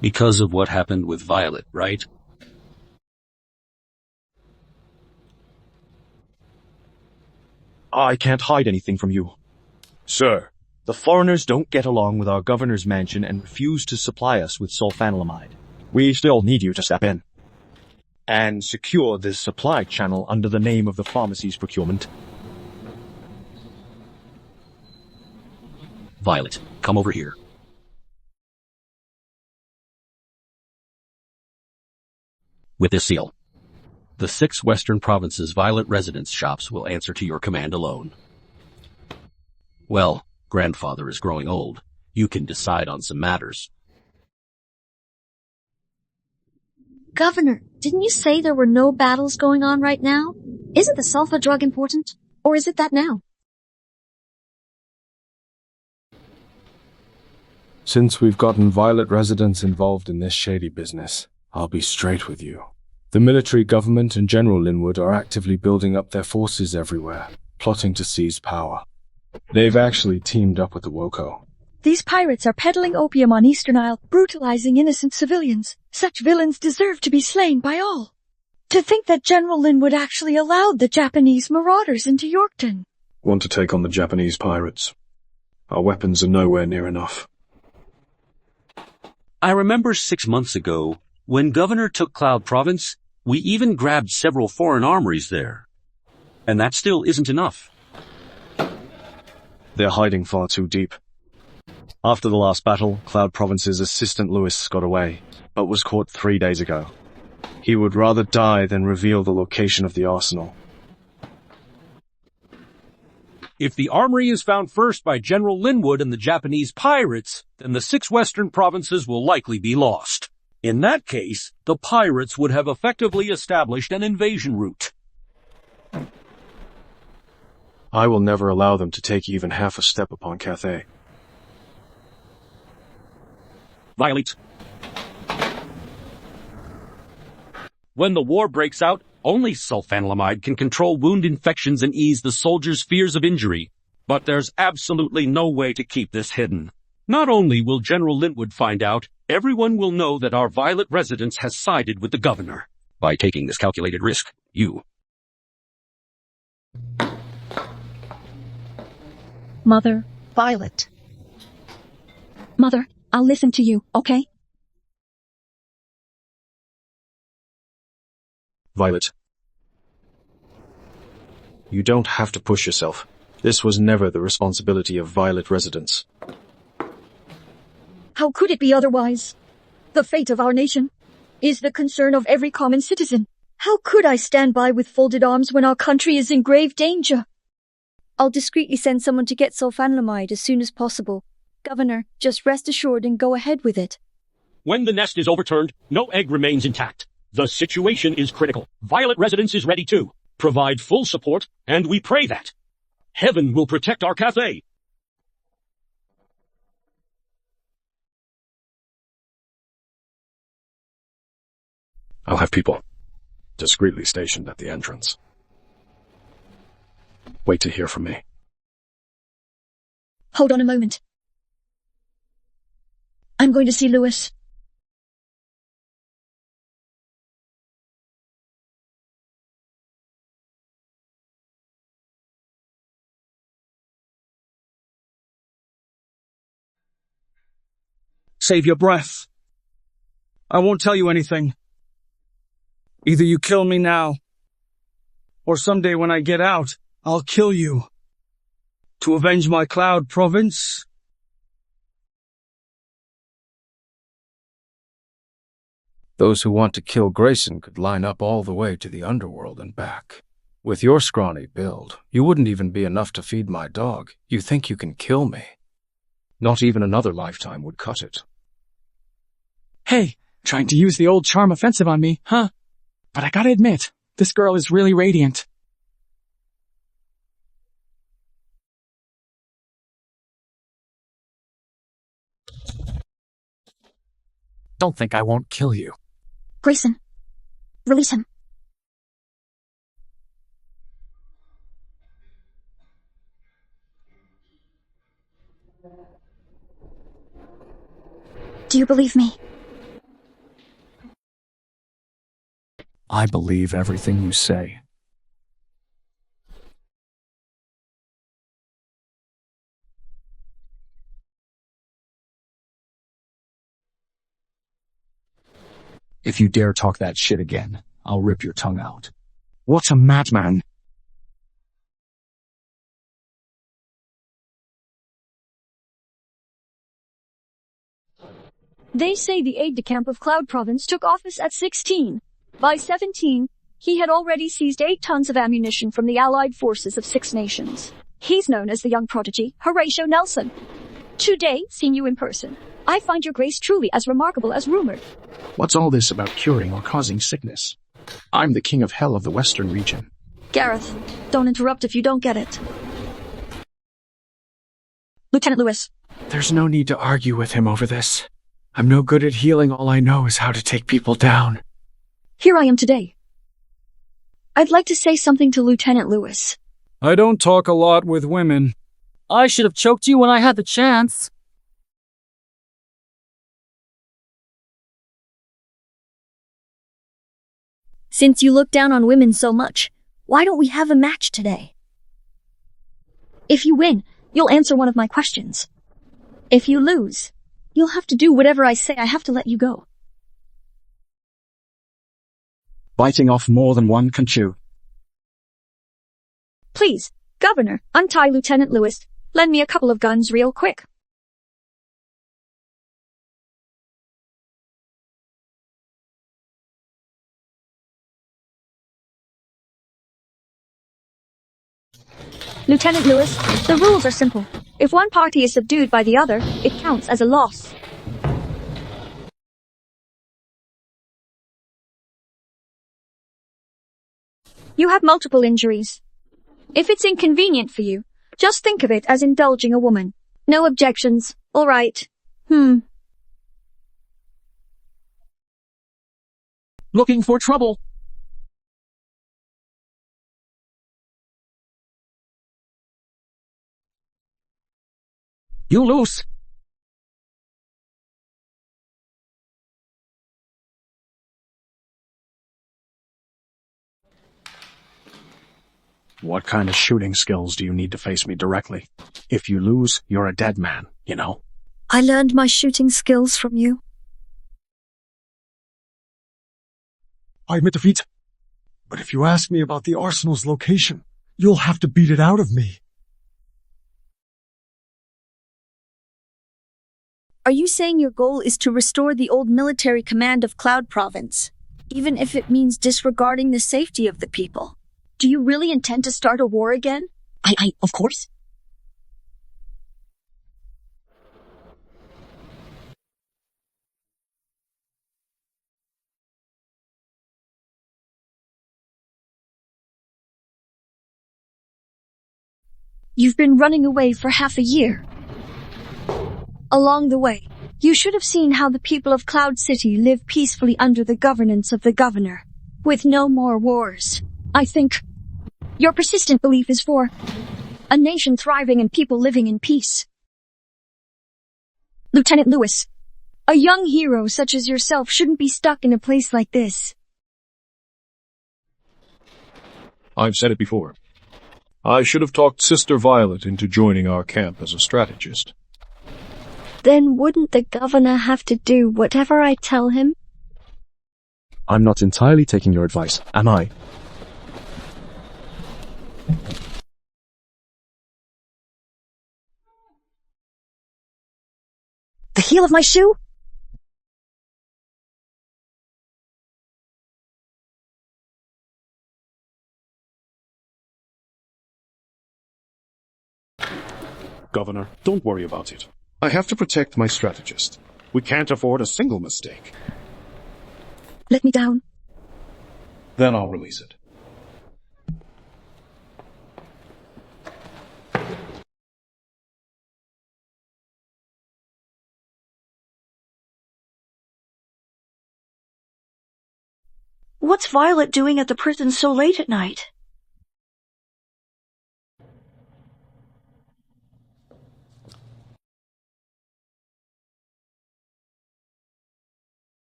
because of what happened with Violet, right? I can't hide anything from you. Sir, the foreigners don't get along with our governor's mansion and refuse to supply us with sulfanilamide. We still need you to step in and secure this supply channel under the name of the pharmacy's procurement. Violet, come over here. With this seal, the 6 Western Provinces Violet residence shops will answer to your command alone. Well, grandfather is growing old. You can decide on some matters. Governor, didn't you say there were no battles going on right now? Isn't the sulfa drug important? Or is it that now? Since we've gotten Violet residents involved in this shady business, I'll be straight with you. The military government and General Linwood are actively building up their forces everywhere, plotting to seize power. They've actually teamed up with the Woko. These pirates are peddling opium on Eastern Isle, brutalizing innocent civilians. Such villains deserve to be slain by all. To think that General Linwood actually allowed the Japanese marauders into Yorkton. Want to take on the Japanese pirates? Our weapons are nowhere near enough. I remember 6 months ago, when Governor took Cloud Province, we even grabbed several foreign armories there. And that still isn't enough. They're hiding far too deep. After the last battle, Cloud Province's assistant Lewis got away, but was caught 3 days ago. He would rather die than reveal the location of the arsenal. If the armory is found first by General Linwood and the Japanese pirates, then the 6 Western Provinces will likely be lost. In that case, the pirates would have effectively established an invasion route. I will never allow them to take even half a step upon Cathay. Violet. When the war breaks out, only sulfanilamide can control wound infections and ease the soldiers' fears of injury. But there's absolutely no way to keep this hidden. Not only will General Linwood find out, everyone will know that our Violet residence has sided with the governor. By taking this calculated risk, you... Mother, Violet. Mother, I'll listen to you, okay? Violet. You don't have to push yourself. This was never the responsibility of Violet residents. How could it be otherwise? The fate of our nation is the concern of every common citizen. How could I stand by with folded arms when our country is in grave danger? I'll discreetly send someone to get sulfanilamide as soon as possible. Governor, just rest assured and go ahead with it. When the nest is overturned, no egg remains intact. The situation is critical. Violet residence is ready to provide full support, and we pray that Heaven will protect our Cathay. I'll have people discreetly stationed at the entrance. Wait to hear from me. Hold on a moment. I'm going to see Lewis. Save your breath. I won't tell you anything. Either you kill me now, or someday when I get out, I'll kill you. To avenge my Cloud Province? Those who want to kill Grayson could line up all the way to the underworld and back. With your scrawny build, you wouldn't even be enough to feed my dog. You think you can kill me? Not even another lifetime would cut it. Hey, trying to use the old charm offensive on me, huh? But I gotta admit, this girl is really radiant. Don't think I won't kill you. Grayson, release him. Do you believe me? I believe everything you say. If you dare talk that shit again, I'll rip your tongue out. What a madman! They say the aide-de-camp of Cloud Province took office at 16. By 17, he had already seized 8 tons of ammunition from the allied forces of 6 nations. He's known as the young prodigy, Horatio Nelson. Today, seeing you in person, I find your grace truly as remarkable as rumored. What's all this about curing or causing sickness? I'm the king of hell of the western region. Gareth, don't interrupt if you don't get it. Lieutenant Lewis. There's no need to argue with him over this. I'm no good at healing. All I know is how to take people down. Here I am today. I'd like to say something to Lieutenant Lewis. I don't talk a lot with women. I should have choked you when I had the chance. Since you look down on women so much, why don't we have a match today? If you win, you'll answer one of my questions. If you lose, you'll have to do whatever I say. I have to let you go. Biting off more than one can chew. Please, Governor, untie Lieutenant Lewis. Lend me a couple of guns real quick. Lieutenant Lewis, the rules are simple. If one party is subdued by the other, it counts as a loss. You have multiple injuries. If it's inconvenient for you, just think of it as indulging a woman. No objections. All right. Looking for trouble. You lose. What kind of shooting skills do you need to face me directly? If you lose, you're a dead man, you know? I learned my shooting skills from you. I admit defeat. But if you ask me about the arsenal's location, you'll have to beat it out of me. Are you saying your goal is to restore the old military command of Cloud Province, even if it means disregarding the safety of the people? Do you really intend to start a war again? Of course. You've been running away for half a year. Along the way, You should have seen how the people of Cloud City live peacefully under the governance of the governor, with no more wars. I think your persistent belief is for a nation thriving and people living in peace. Lieutenant Lewis, a young hero such as yourself shouldn't be stuck in a place like this. I've said it before. I should have talked Sister Violet into joining our camp as a strategist. Then wouldn't the governor have to do whatever I tell him? I'm not entirely taking your advice, am I? The heel of my shoe? Governor, don't worry about it. I have to protect my strategist. We can't afford a single mistake. Let me down. Then I'll release it. What's Violet doing at the prison so late at night?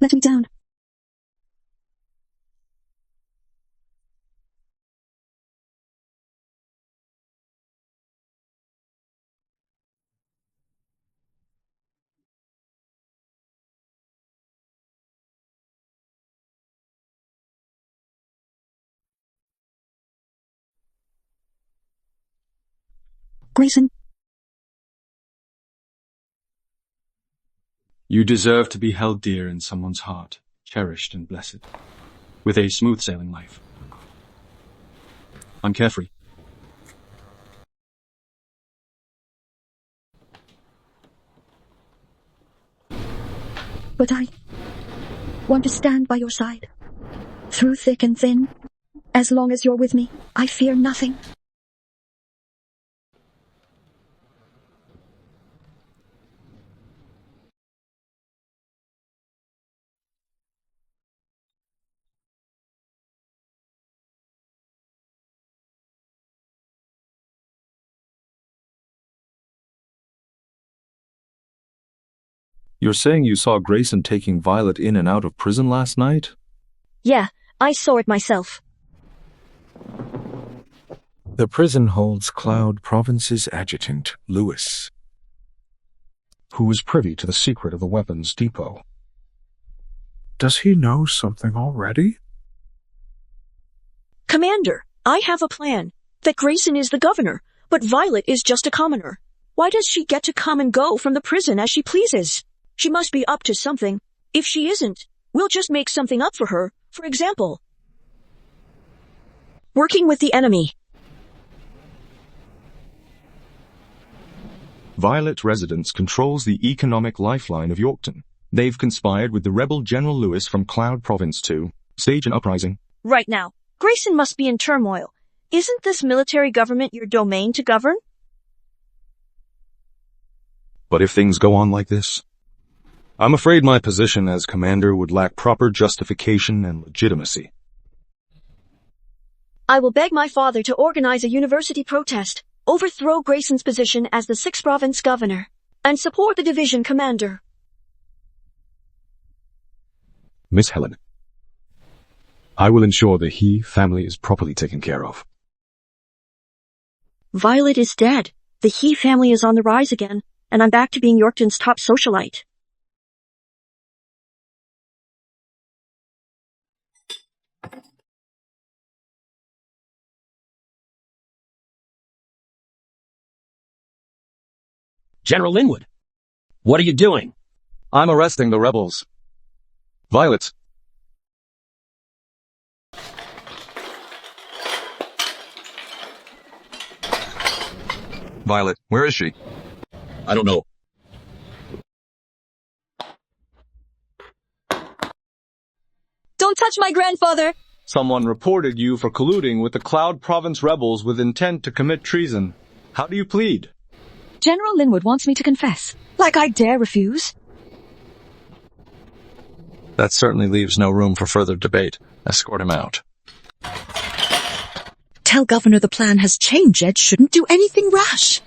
Let me down. Grayson. You deserve to be held dear in someone's heart, cherished and blessed, with a smooth-sailing life. I'm carefree. But I want to stand by your side, through thick and thin. As long as you're with me, I fear nothing. You're saying you saw Grayson taking Violet in and out of prison last night? Yeah, I saw it myself. The prison holds Cloud Province's adjutant, Lewis, who is privy to the secret of the weapons depot. Does he know something already? Commander, I have a plan. That Grayson is the governor, but Violet is just a commoner. Why does she get to come and go from the prison as she pleases? She must be up to something. If she isn't, we'll just make something up for her. For example, working with the enemy. Violet Residence controls the economic lifeline of Yorkton. They've conspired with the rebel General Lewis from Cloud Province to stage an uprising. Right now, Grayson must be in turmoil. Isn't this military government your domain to govern? But if things go on like this, I'm afraid my position as commander would lack proper justification and legitimacy. I will beg my father to organize a university protest, overthrow Grayson's position as the 6th province governor, and support the division commander. Miss Helen, I will ensure the He family is properly taken care of. Violet is dead. The He family is on the rise again, and I'm back to being Yorkton's top socialite. General Linwood, what are you doing? I'm arresting the rebels. Violet. Violet, where is she? I don't know. Don't touch my grandfather! Someone reported you for colluding with the Cloud Province rebels with intent to commit treason. How do you plead? General Linwood wants me to confess. Like I dare refuse. That certainly leaves no room for further debate. Escort him out. Tell Governor the plan has changed. Ed shouldn't do anything rash.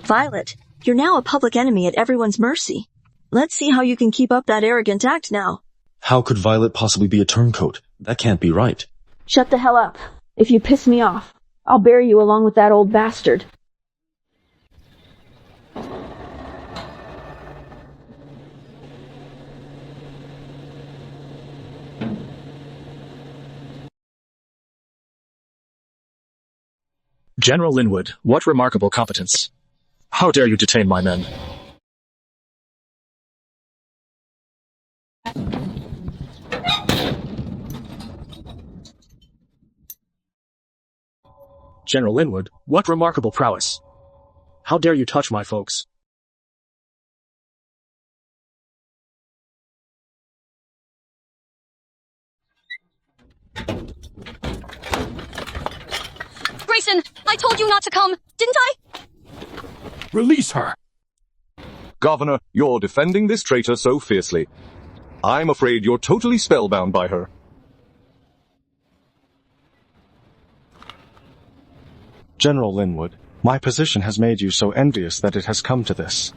Violet, you're now a public enemy at everyone's mercy. Let's see how you can keep up that arrogant act now. How could Violet possibly be a turncoat? That can't be right. Shut the hell up. If you piss me off, I'll bury you along with that old bastard. General Linwood, what remarkable competence. How dare you detain my men? General Linwood, what remarkable prowess. How dare you touch my folks? Grayson, I told you not to come, didn't I? Release her! Governor, you're defending this traitor so fiercely. I'm afraid you're totally spellbound by her. General Linwood, my position has made you so envious that it has come to this.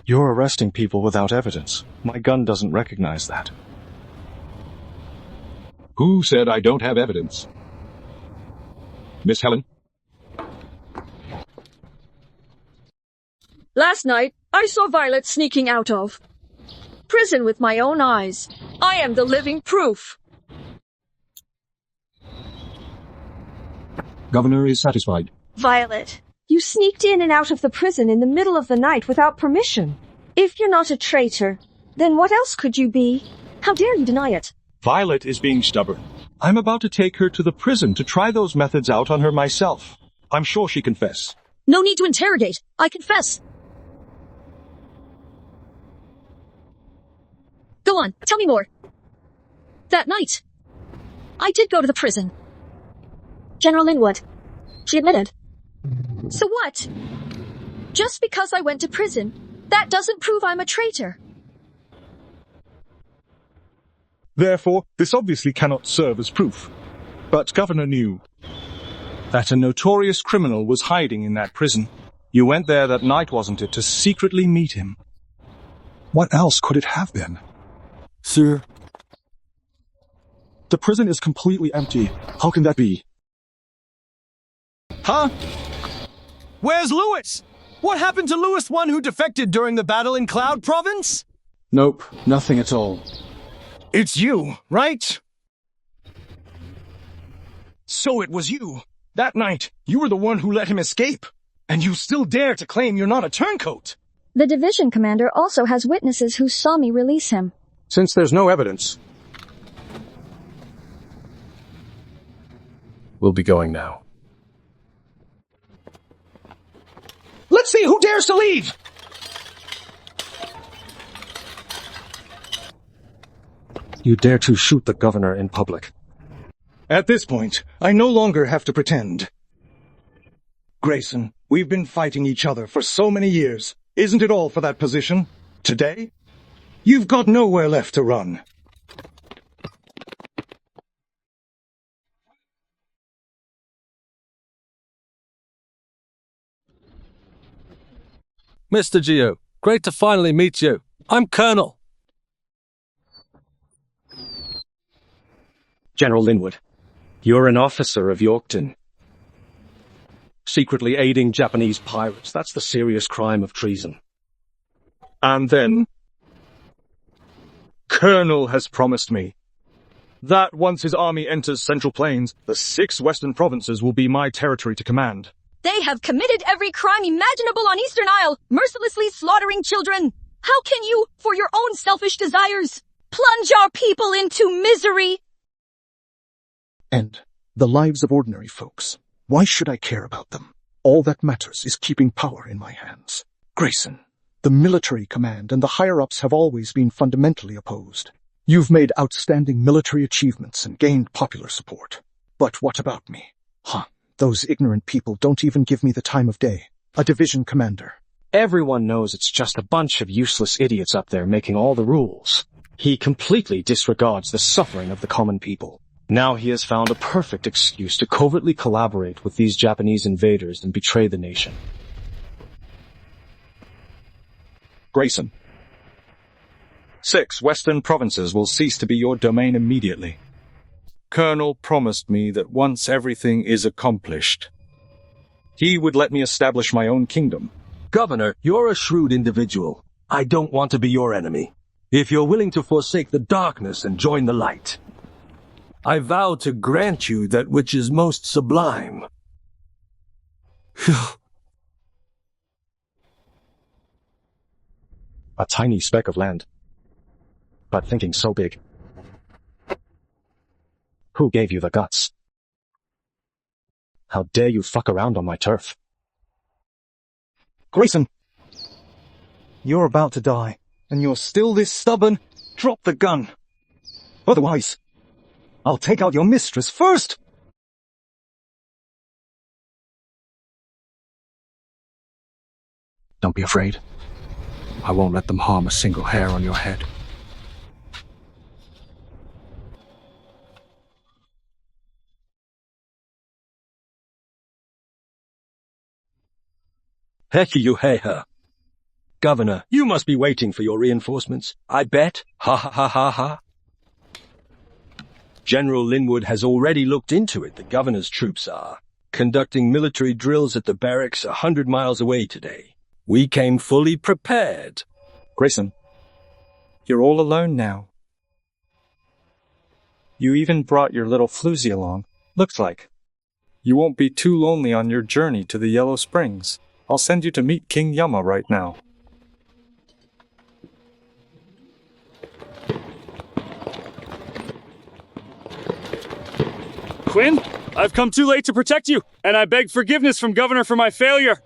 You're arresting people without evidence. My gun doesn't recognize that. Who said I don't have evidence? Miss Helen? Last night, I saw Violet sneaking out of prison with my own eyes. I am the living proof. Governor is satisfied. Violet, you sneaked in and out of the prison in the middle of the night without permission. If you're not a traitor, then what else could you be? How dare you deny it? Violet is being stubborn. I'm about to take her to the prison to try those methods out on her myself. I'm sure she'll confess. No need to interrogate. I confess. Go on, tell me more. That night, I did go to the prison. General Linwood, she admitted. So what? Just because I went to prison, that doesn't prove I'm a traitor. Therefore, this obviously cannot serve as proof. But Governor knew that a notorious criminal was hiding in that prison. You went there that night, wasn't it, to secretly meet him? What else could it have been? Sir? The prison is completely empty. How can that be? Huh? Where's Lewis? What happened to Lewis, one who defected during the battle in Cloud Province? Nope, nothing at all. It's you, right? So it was you. That night, you were the one who let him escape. And you still dare to claim you're not a turncoat. The division commander also has witnesses who saw me release him. Since there's no evidence, We'll be going now. Let's see who dares to leave! you dare to shoot the governor in public. At this point, I no longer have to pretend. Grayson, we've been fighting each other for so many years. Isn't it all for that position? Today? You've got nowhere left to run. Mr. Geo, great to finally meet you. I'm Colonel. General Linwood, you're an officer of Yorkton. Secretly aiding Japanese pirates, that's the serious crime of treason. And then, Colonel has promised me that once his army enters Central Plains, the 6 western provinces will be my territory to command. They have committed every crime imaginable on Eastern Isle, mercilessly slaughtering children. How can you, for your own selfish desires, plunge our people into misery? And the lives of ordinary folks. Why should I care about them? All that matters is keeping power in my hands. Grayson, The military command and the higher-ups have always been fundamentally opposed. You've made outstanding military achievements and gained popular support. But what about me? Those ignorant people don't even give me the time of day. A division commander. Everyone knows it's just a bunch of useless idiots up there making all the rules. He completely disregards the suffering of the common people. Now he has found a perfect excuse to covertly collaborate with these Japanese invaders and betray the nation. Grayson. 6 western provinces will cease to be your domain immediately. Colonel promised me that once everything is accomplished, he would let me establish my own kingdom. Governor, you're a shrewd individual. I don't want to be your enemy. If you're willing to forsake the darkness and join the light, I vow to grant you that which is most sublime. A tiny speck of land, but thinking so big. Who gave you the guts? How dare you fuck around on my turf? Grayson! You're about to die, and you're still this stubborn. Drop the gun. Otherwise, I'll take out your mistress first! Don't be afraid. I won't let them harm a single hair on your head. Heck you hey her. Governor, you must be waiting for your reinforcements. I bet. Ha ha ha ha ha. General Linwood has already looked into it. The governor's troops are conducting military drills at the barracks 100 miles away today. We came fully prepared. Grayson. You're all alone now. You even brought your little floozy along, looks like. You won't be too lonely on your journey to the Yellow Springs. I'll send you to meet King Yama right now. Quinn, I've come too late to protect you, and I beg forgiveness from Governor for my failure.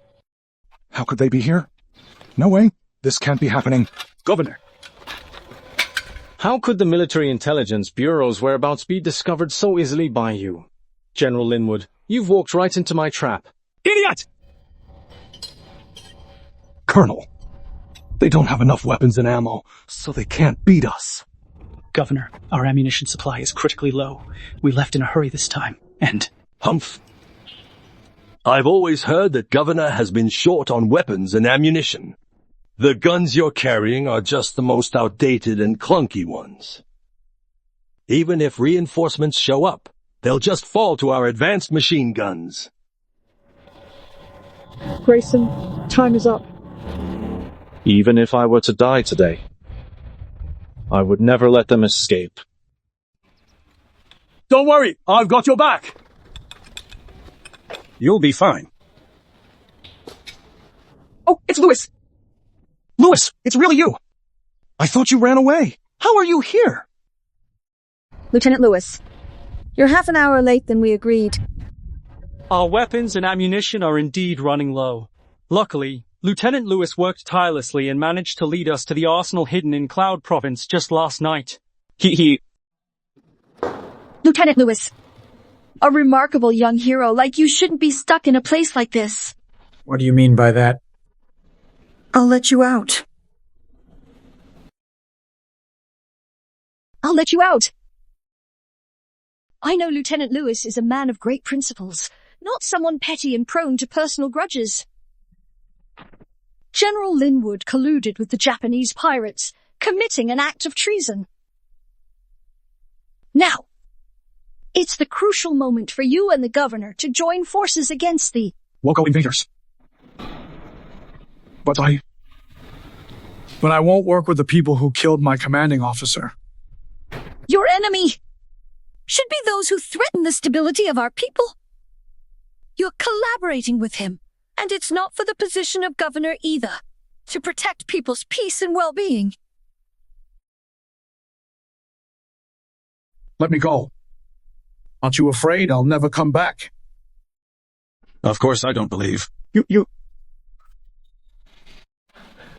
How could they be here? No way. This can't be happening. Governor. How could the Military Intelligence Bureau's whereabouts be discovered so easily by you? General Linwood, you've walked right into my trap. Idiot! Colonel, they don't have enough weapons and ammo, so they can't beat us. Governor, our ammunition supply is critically low. We left in a hurry this time, and... Humph. I've always heard that Governor has been short on weapons and ammunition. The guns you're carrying are just the most outdated and clunky ones. Even if reinforcements show up, they'll just fall to our advanced machine guns. Grayson, time is up. Even if I were to die today, I would never let them escape. Don't worry, I've got your back. You'll be fine. Oh, it's Lewis! Lewis, it's really you! I thought you ran away. How are you here? Lieutenant Lewis, you're half an hour late than we agreed. Our weapons and ammunition are indeed running low. Luckily, Lieutenant Lewis worked tirelessly and managed to lead us to the arsenal hidden in Cloud Province just last night. Lieutenant Lewis, a remarkable young hero like you shouldn't be stuck in a place like this. What do you mean by that? I'll let you out. I'll let you out. I know Lieutenant Lewis is a man of great principles, not someone petty and prone to personal grudges. General Linwood colluded with the Japanese pirates, committing an act of treason. Now, it's the crucial moment for you and the governor to join forces against the Woko invaders. But I won't work with the people who killed my commanding officer. Your enemy should be those who threaten the stability of our people. You're collaborating with him, and it's not for the position of governor either, to protect people's peace and well-being. Let me go. Aren't you afraid I'll never come back? Of course I don't believe. You...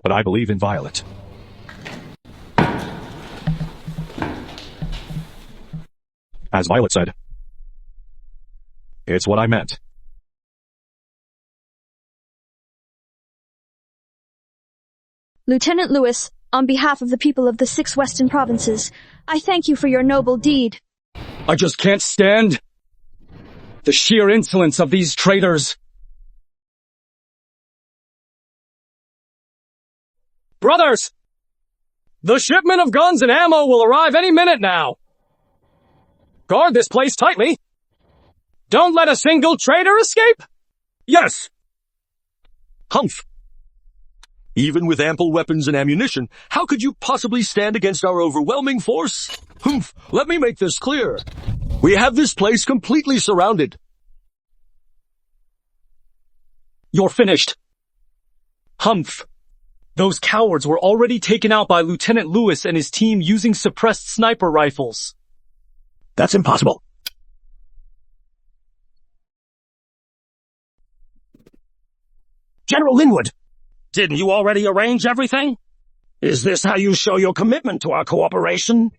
But I believe in Violet. As Violet said, it's what I meant. Lieutenant Lewis, on behalf of the people of the 6 Western Provinces, I thank you for your noble deed. I just can't stand the sheer insolence of these traitors. Brothers! The shipment of guns and ammo will arrive any minute now. Guard this place tightly. Don't let a single traitor escape. Yes! Humph! Even with ample weapons and ammunition, how could you possibly stand against our overwhelming force? Humph! Let me make this clear. We have this place completely surrounded. You're finished. Humph! Those cowards were already taken out by Lieutenant Lewis and his team using suppressed sniper rifles. That's impossible. General Linwood, didn't you already arrange everything? Is this how you show your commitment to our cooperation?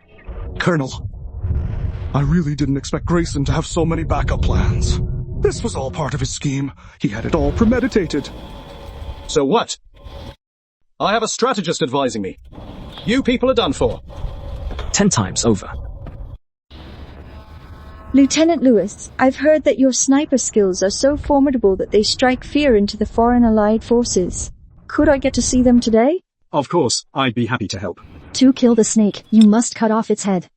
Colonel, I really didn't expect Grayson to have so many backup plans. This was all part of his scheme. He had it all premeditated. So what? I have a strategist advising me. You people are done for. 10 times over. Lieutenant Lewis, I've heard that your sniper skills are so formidable that they strike fear into the foreign allied forces. Could I get to see them today? Of course, I'd be happy to help. To kill the snake, you must cut off its head.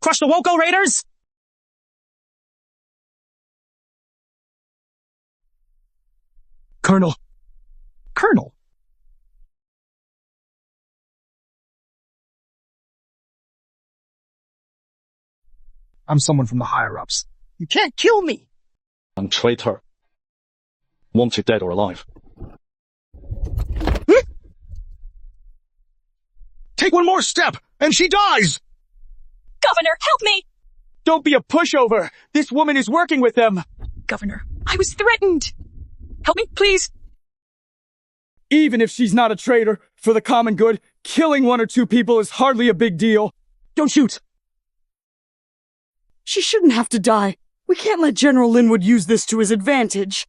Crush the Woko Raiders! Colonel. Colonel. I'm someone from the higher-ups. You can't kill me! I'm traitor. Wanted dead or alive. Take one more step, and she dies! Governor, help me! Don't be a pushover! This woman is working with them! Governor, I was threatened! Help me, please! Even if she's not a traitor, for the common good, killing 1 or 2 people is hardly a big deal. Don't shoot! She shouldn't have to die. We can't let General Linwood use this to his advantage.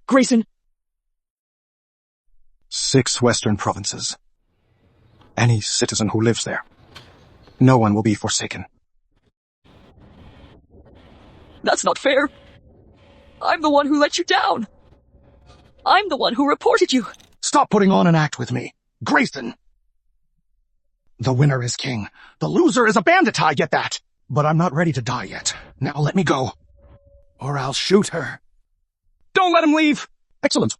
Grayson. 6 Western Provinces. Any citizen who lives there. No one will be forsaken. That's not fair. I'm the one who let you down. I'm the one who reported you. Stop putting on an act with me. Grayson! The winner is king. The loser is a bandit, I get that. But I'm not ready to die yet. Now let me go. Or I'll shoot her. Don't let him leave! Excellent.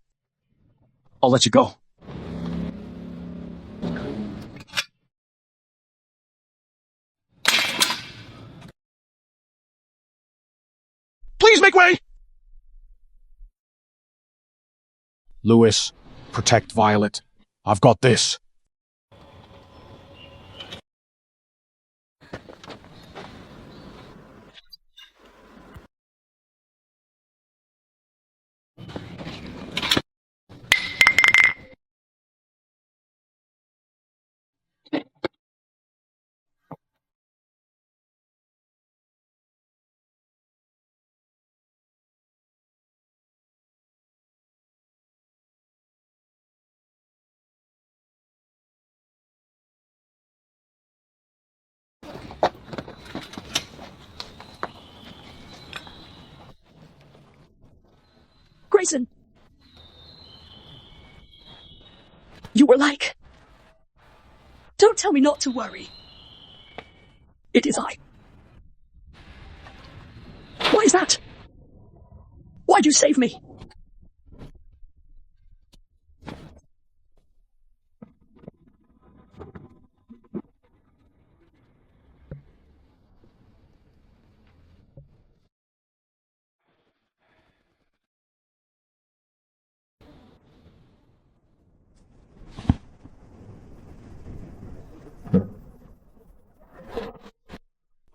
I'll let you go. Please make way! Lewis, protect Violet. I've got this. Grayson. You were like... Don't tell me not to worry. It is I. Why is that? Why'd you save me?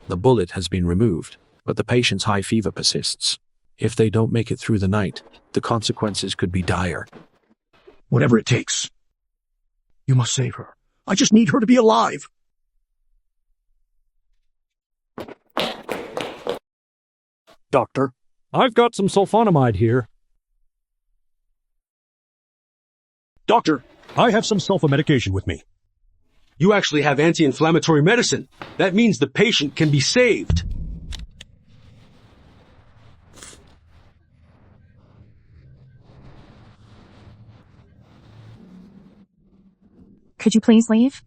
The bullet has been removed, but the patient's high fever persists. If they don't make it through the night, the consequences could be dire. Whatever it takes. You must save her. I just need her to be alive. Doctor, I've got some sulfonamide here. Doctor, I have some sulfa-medication with me. You actually have anti-inflammatory medicine. That means the patient can be saved. Could you please leave?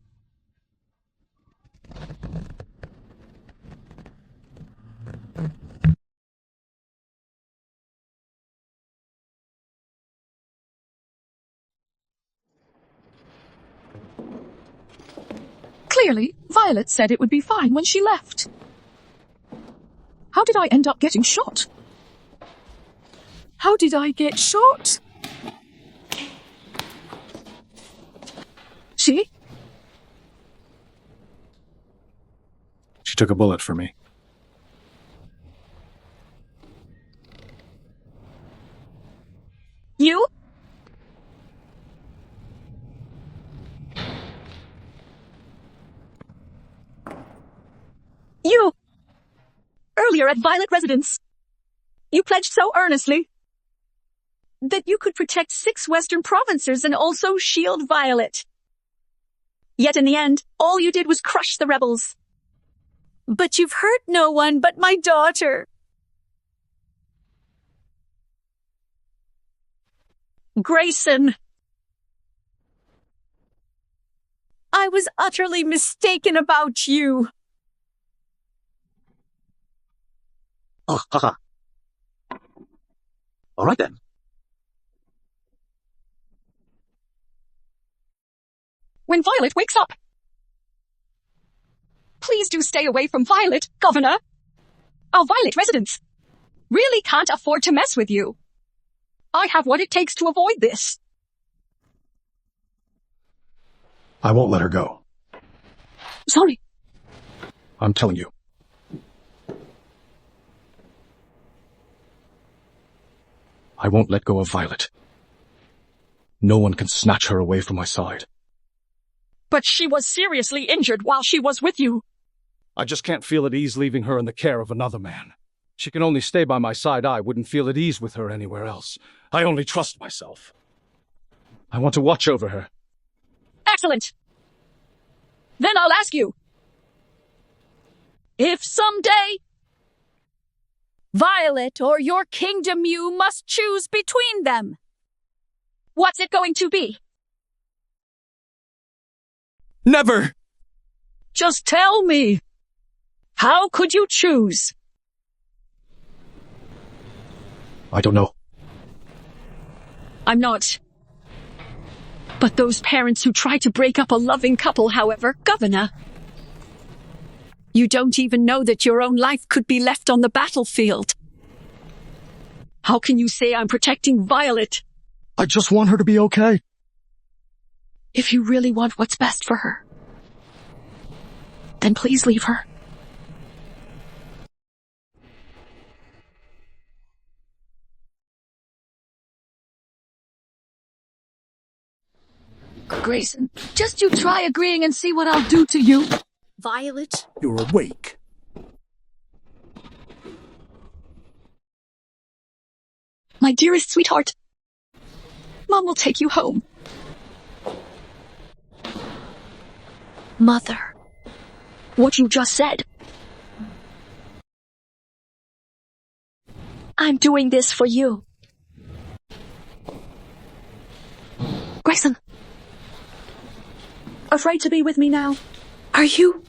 Clearly, Violet said it would be fine when she left. How did I end up getting shot? How did I get shot? She took a bullet for me. You? You! Earlier at Violet Residence, you pledged so earnestly that you could protect 6 Western provinces and also shield Violet. Yet in the end, all you did was crush the rebels. But you've hurt no one but my daughter. Grayson. I was utterly mistaken about you. Oh, haha. All right then. when Violet wakes up. Please do stay away from Violet, Governor. Our Violet residents really can't afford to mess with you. I have what it takes to avoid this. I won't let her go. Sorry. I'm telling you. I won't let go of Violet. No one can snatch her away from my side. But she was seriously injured while she was with you. I just can't feel at ease leaving her in the care of another man. She can only stay by my side. I wouldn't feel at ease with her anywhere else. I only trust myself. I want to watch over her. Excellent. Then I'll ask you. If someday Violet or your kingdom, you must choose between them. What's it going to be? Never! Just tell me. How could you choose? I don't know. I'm not. But those parents who try to break up a loving couple, however, Governor. You don't even know that your own life could be left on the battlefield. How can you say I'm protecting Violet? I just want her to be okay. If you really want what's best for her, then please leave her. Grayson, just you try agreeing and see what I'll do to you. Violet? You're awake. My dearest sweetheart, Mom will take you home. Mother. What you just said. I'm doing this for you. Grayson. Afraid to be with me now? Are you?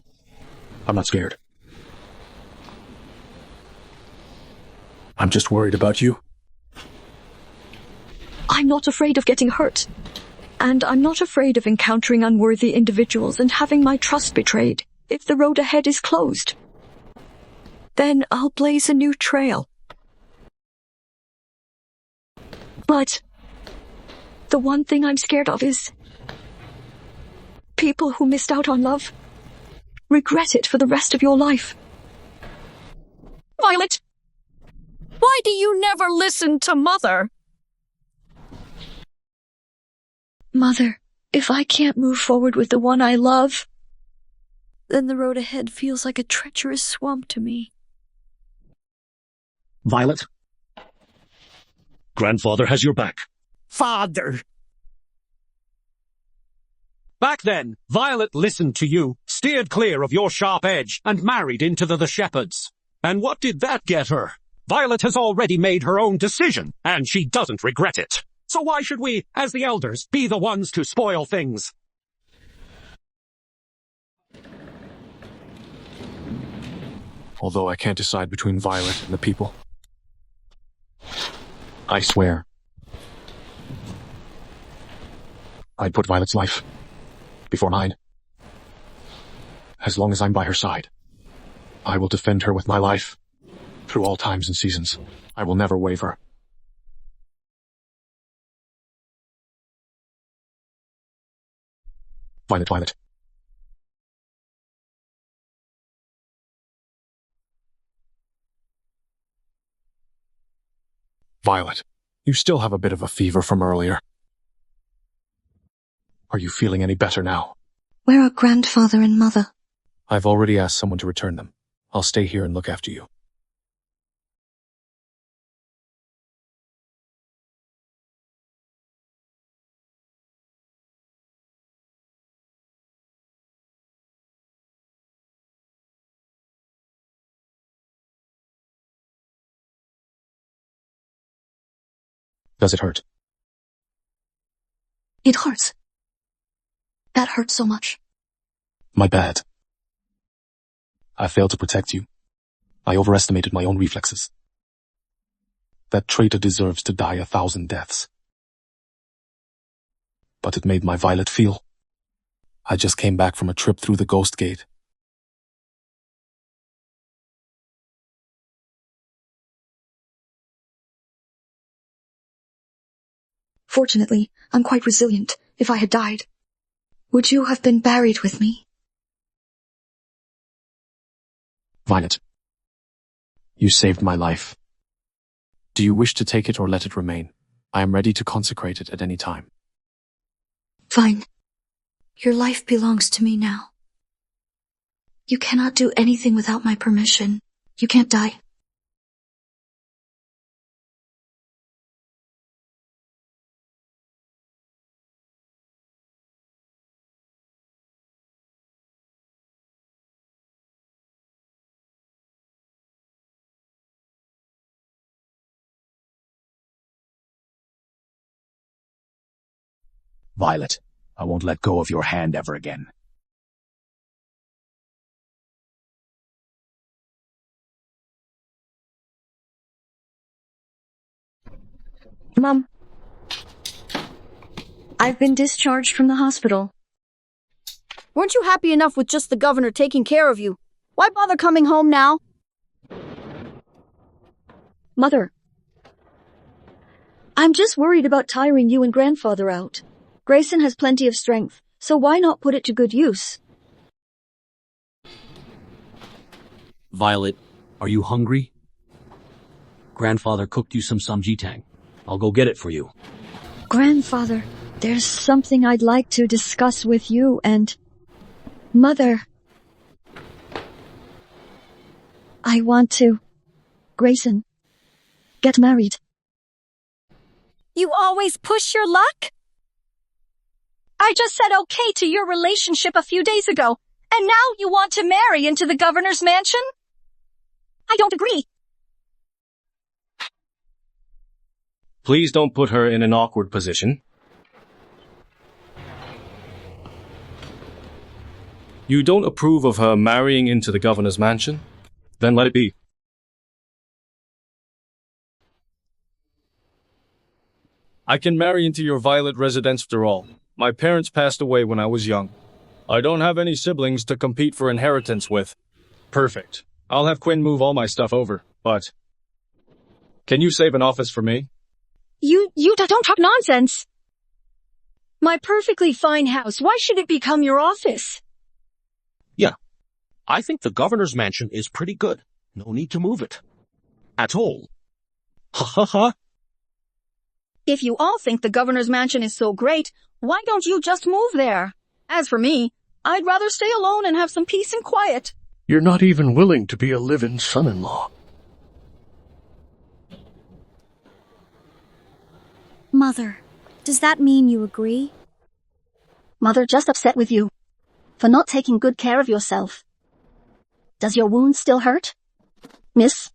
I'm not scared. I'm just worried about you. I'm not afraid of getting hurt. And I'm not afraid of encountering unworthy individuals and having my trust betrayed. If the road ahead is closed, then I'll blaze a new trail. But the one thing I'm scared of is people who missed out on love regret it for the rest of your life. Violet! Why do you never listen to Mother? Mother, if I can't move forward with the one I love, then the road ahead feels like a treacherous swamp to me. Violet? Grandfather has your back. Father! Back then, Violet listened to you, steered clear of your sharp edge, and married into the Shepherds. And what did that get her? Violet has already made her own decision, and she doesn't regret it. So why should we, as the elders, be the ones to spoil things? Although I can't decide between Violet and the people, I swear I'd put Violet's life before mine. As long as I'm by her side, I will defend her with my life. Through all times and seasons, I will never waver. Violet, Violet. Violet, you still have a bit of a fever from earlier. Are you feeling any better now? Where are grandfather and mother? I've already asked someone to return them. I'll stay here and look after you. Does it hurt? It hurts. That hurts so much. My bad. I failed to protect you. I overestimated my own reflexes. That traitor deserves to die 1,000 deaths. But it made my Violet feel. I just came back from a trip through the Ghost Gate. Fortunately, I'm quite resilient. If I had died, would you have been buried with me? Violet, you saved my life. Do you wish to take it or let it remain? I am ready to consecrate it at any time. Fine. Your life belongs to me now. You cannot do anything without my permission. You can't die. Violet, I won't let go of your hand ever again. Mom, I've been discharged from the hospital. Weren't you happy enough with just the governor taking care of you? Why bother coming home now? Mother, I'm just worried about tiring you and grandfather out. Grayson has plenty of strength, so why not put it to good use? Violet, are you hungry? Grandfather cooked you some samjitang. I'll go get it for you. Grandfather, there's something I'd like to discuss with you and Mother. I want to, Grayson, get married. You always push your luck? I just said okay to your relationship a few days ago, and now you want to marry into the governor's mansion? I don't agree. Please don't put her in an awkward position. You don't approve of her marrying into the governor's mansion? Then let it be. I can marry into your Violet residence after all. My parents passed away when I was young. I don't have any siblings to compete for inheritance with. Perfect. I'll have Quinn move all my stuff over, but... Can you save an office for me? You don't talk nonsense. My perfectly fine house, why should it become your office? Yeah. I think the governor's mansion is pretty good. No need to move it. At all. Ha ha ha. If you all think the governor's mansion is so great, why don't you just move there? As for me, I'd rather stay alone and have some peace and quiet. You're not even willing to be a live-in son-in-law. Mother, does that mean you agree? Mother, just upset with you for not taking good care of yourself. Does your wound still hurt, miss?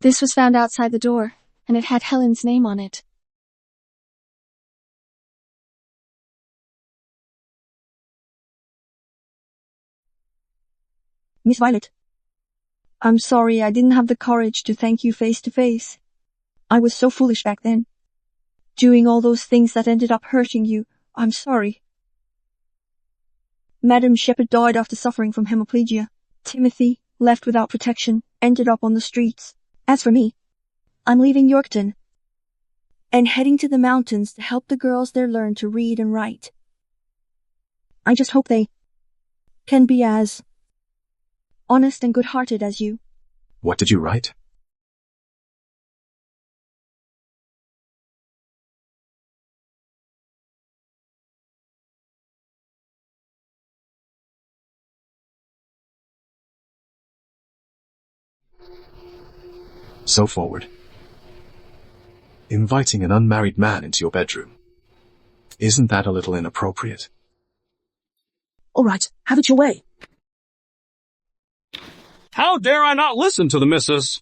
This was found outside the door, and it had Helen's name on it. Miss Violet, I'm sorry I didn't have the courage to thank you face to face. I was so foolish back then. Doing all those things that ended up hurting you. I'm sorry. Madam Shepherd died after suffering from hemiplegia. Timothy, left without protection, ended up on the streets. As for me, I'm leaving Yorkton and heading to the mountains to help the girls there learn to read and write. I just hope they can be as honest and good-hearted as you. What did you write? So forward. Inviting an unmarried man into your bedroom. Isn't that a little inappropriate? All right, have it your way. How dare I not listen to the missus?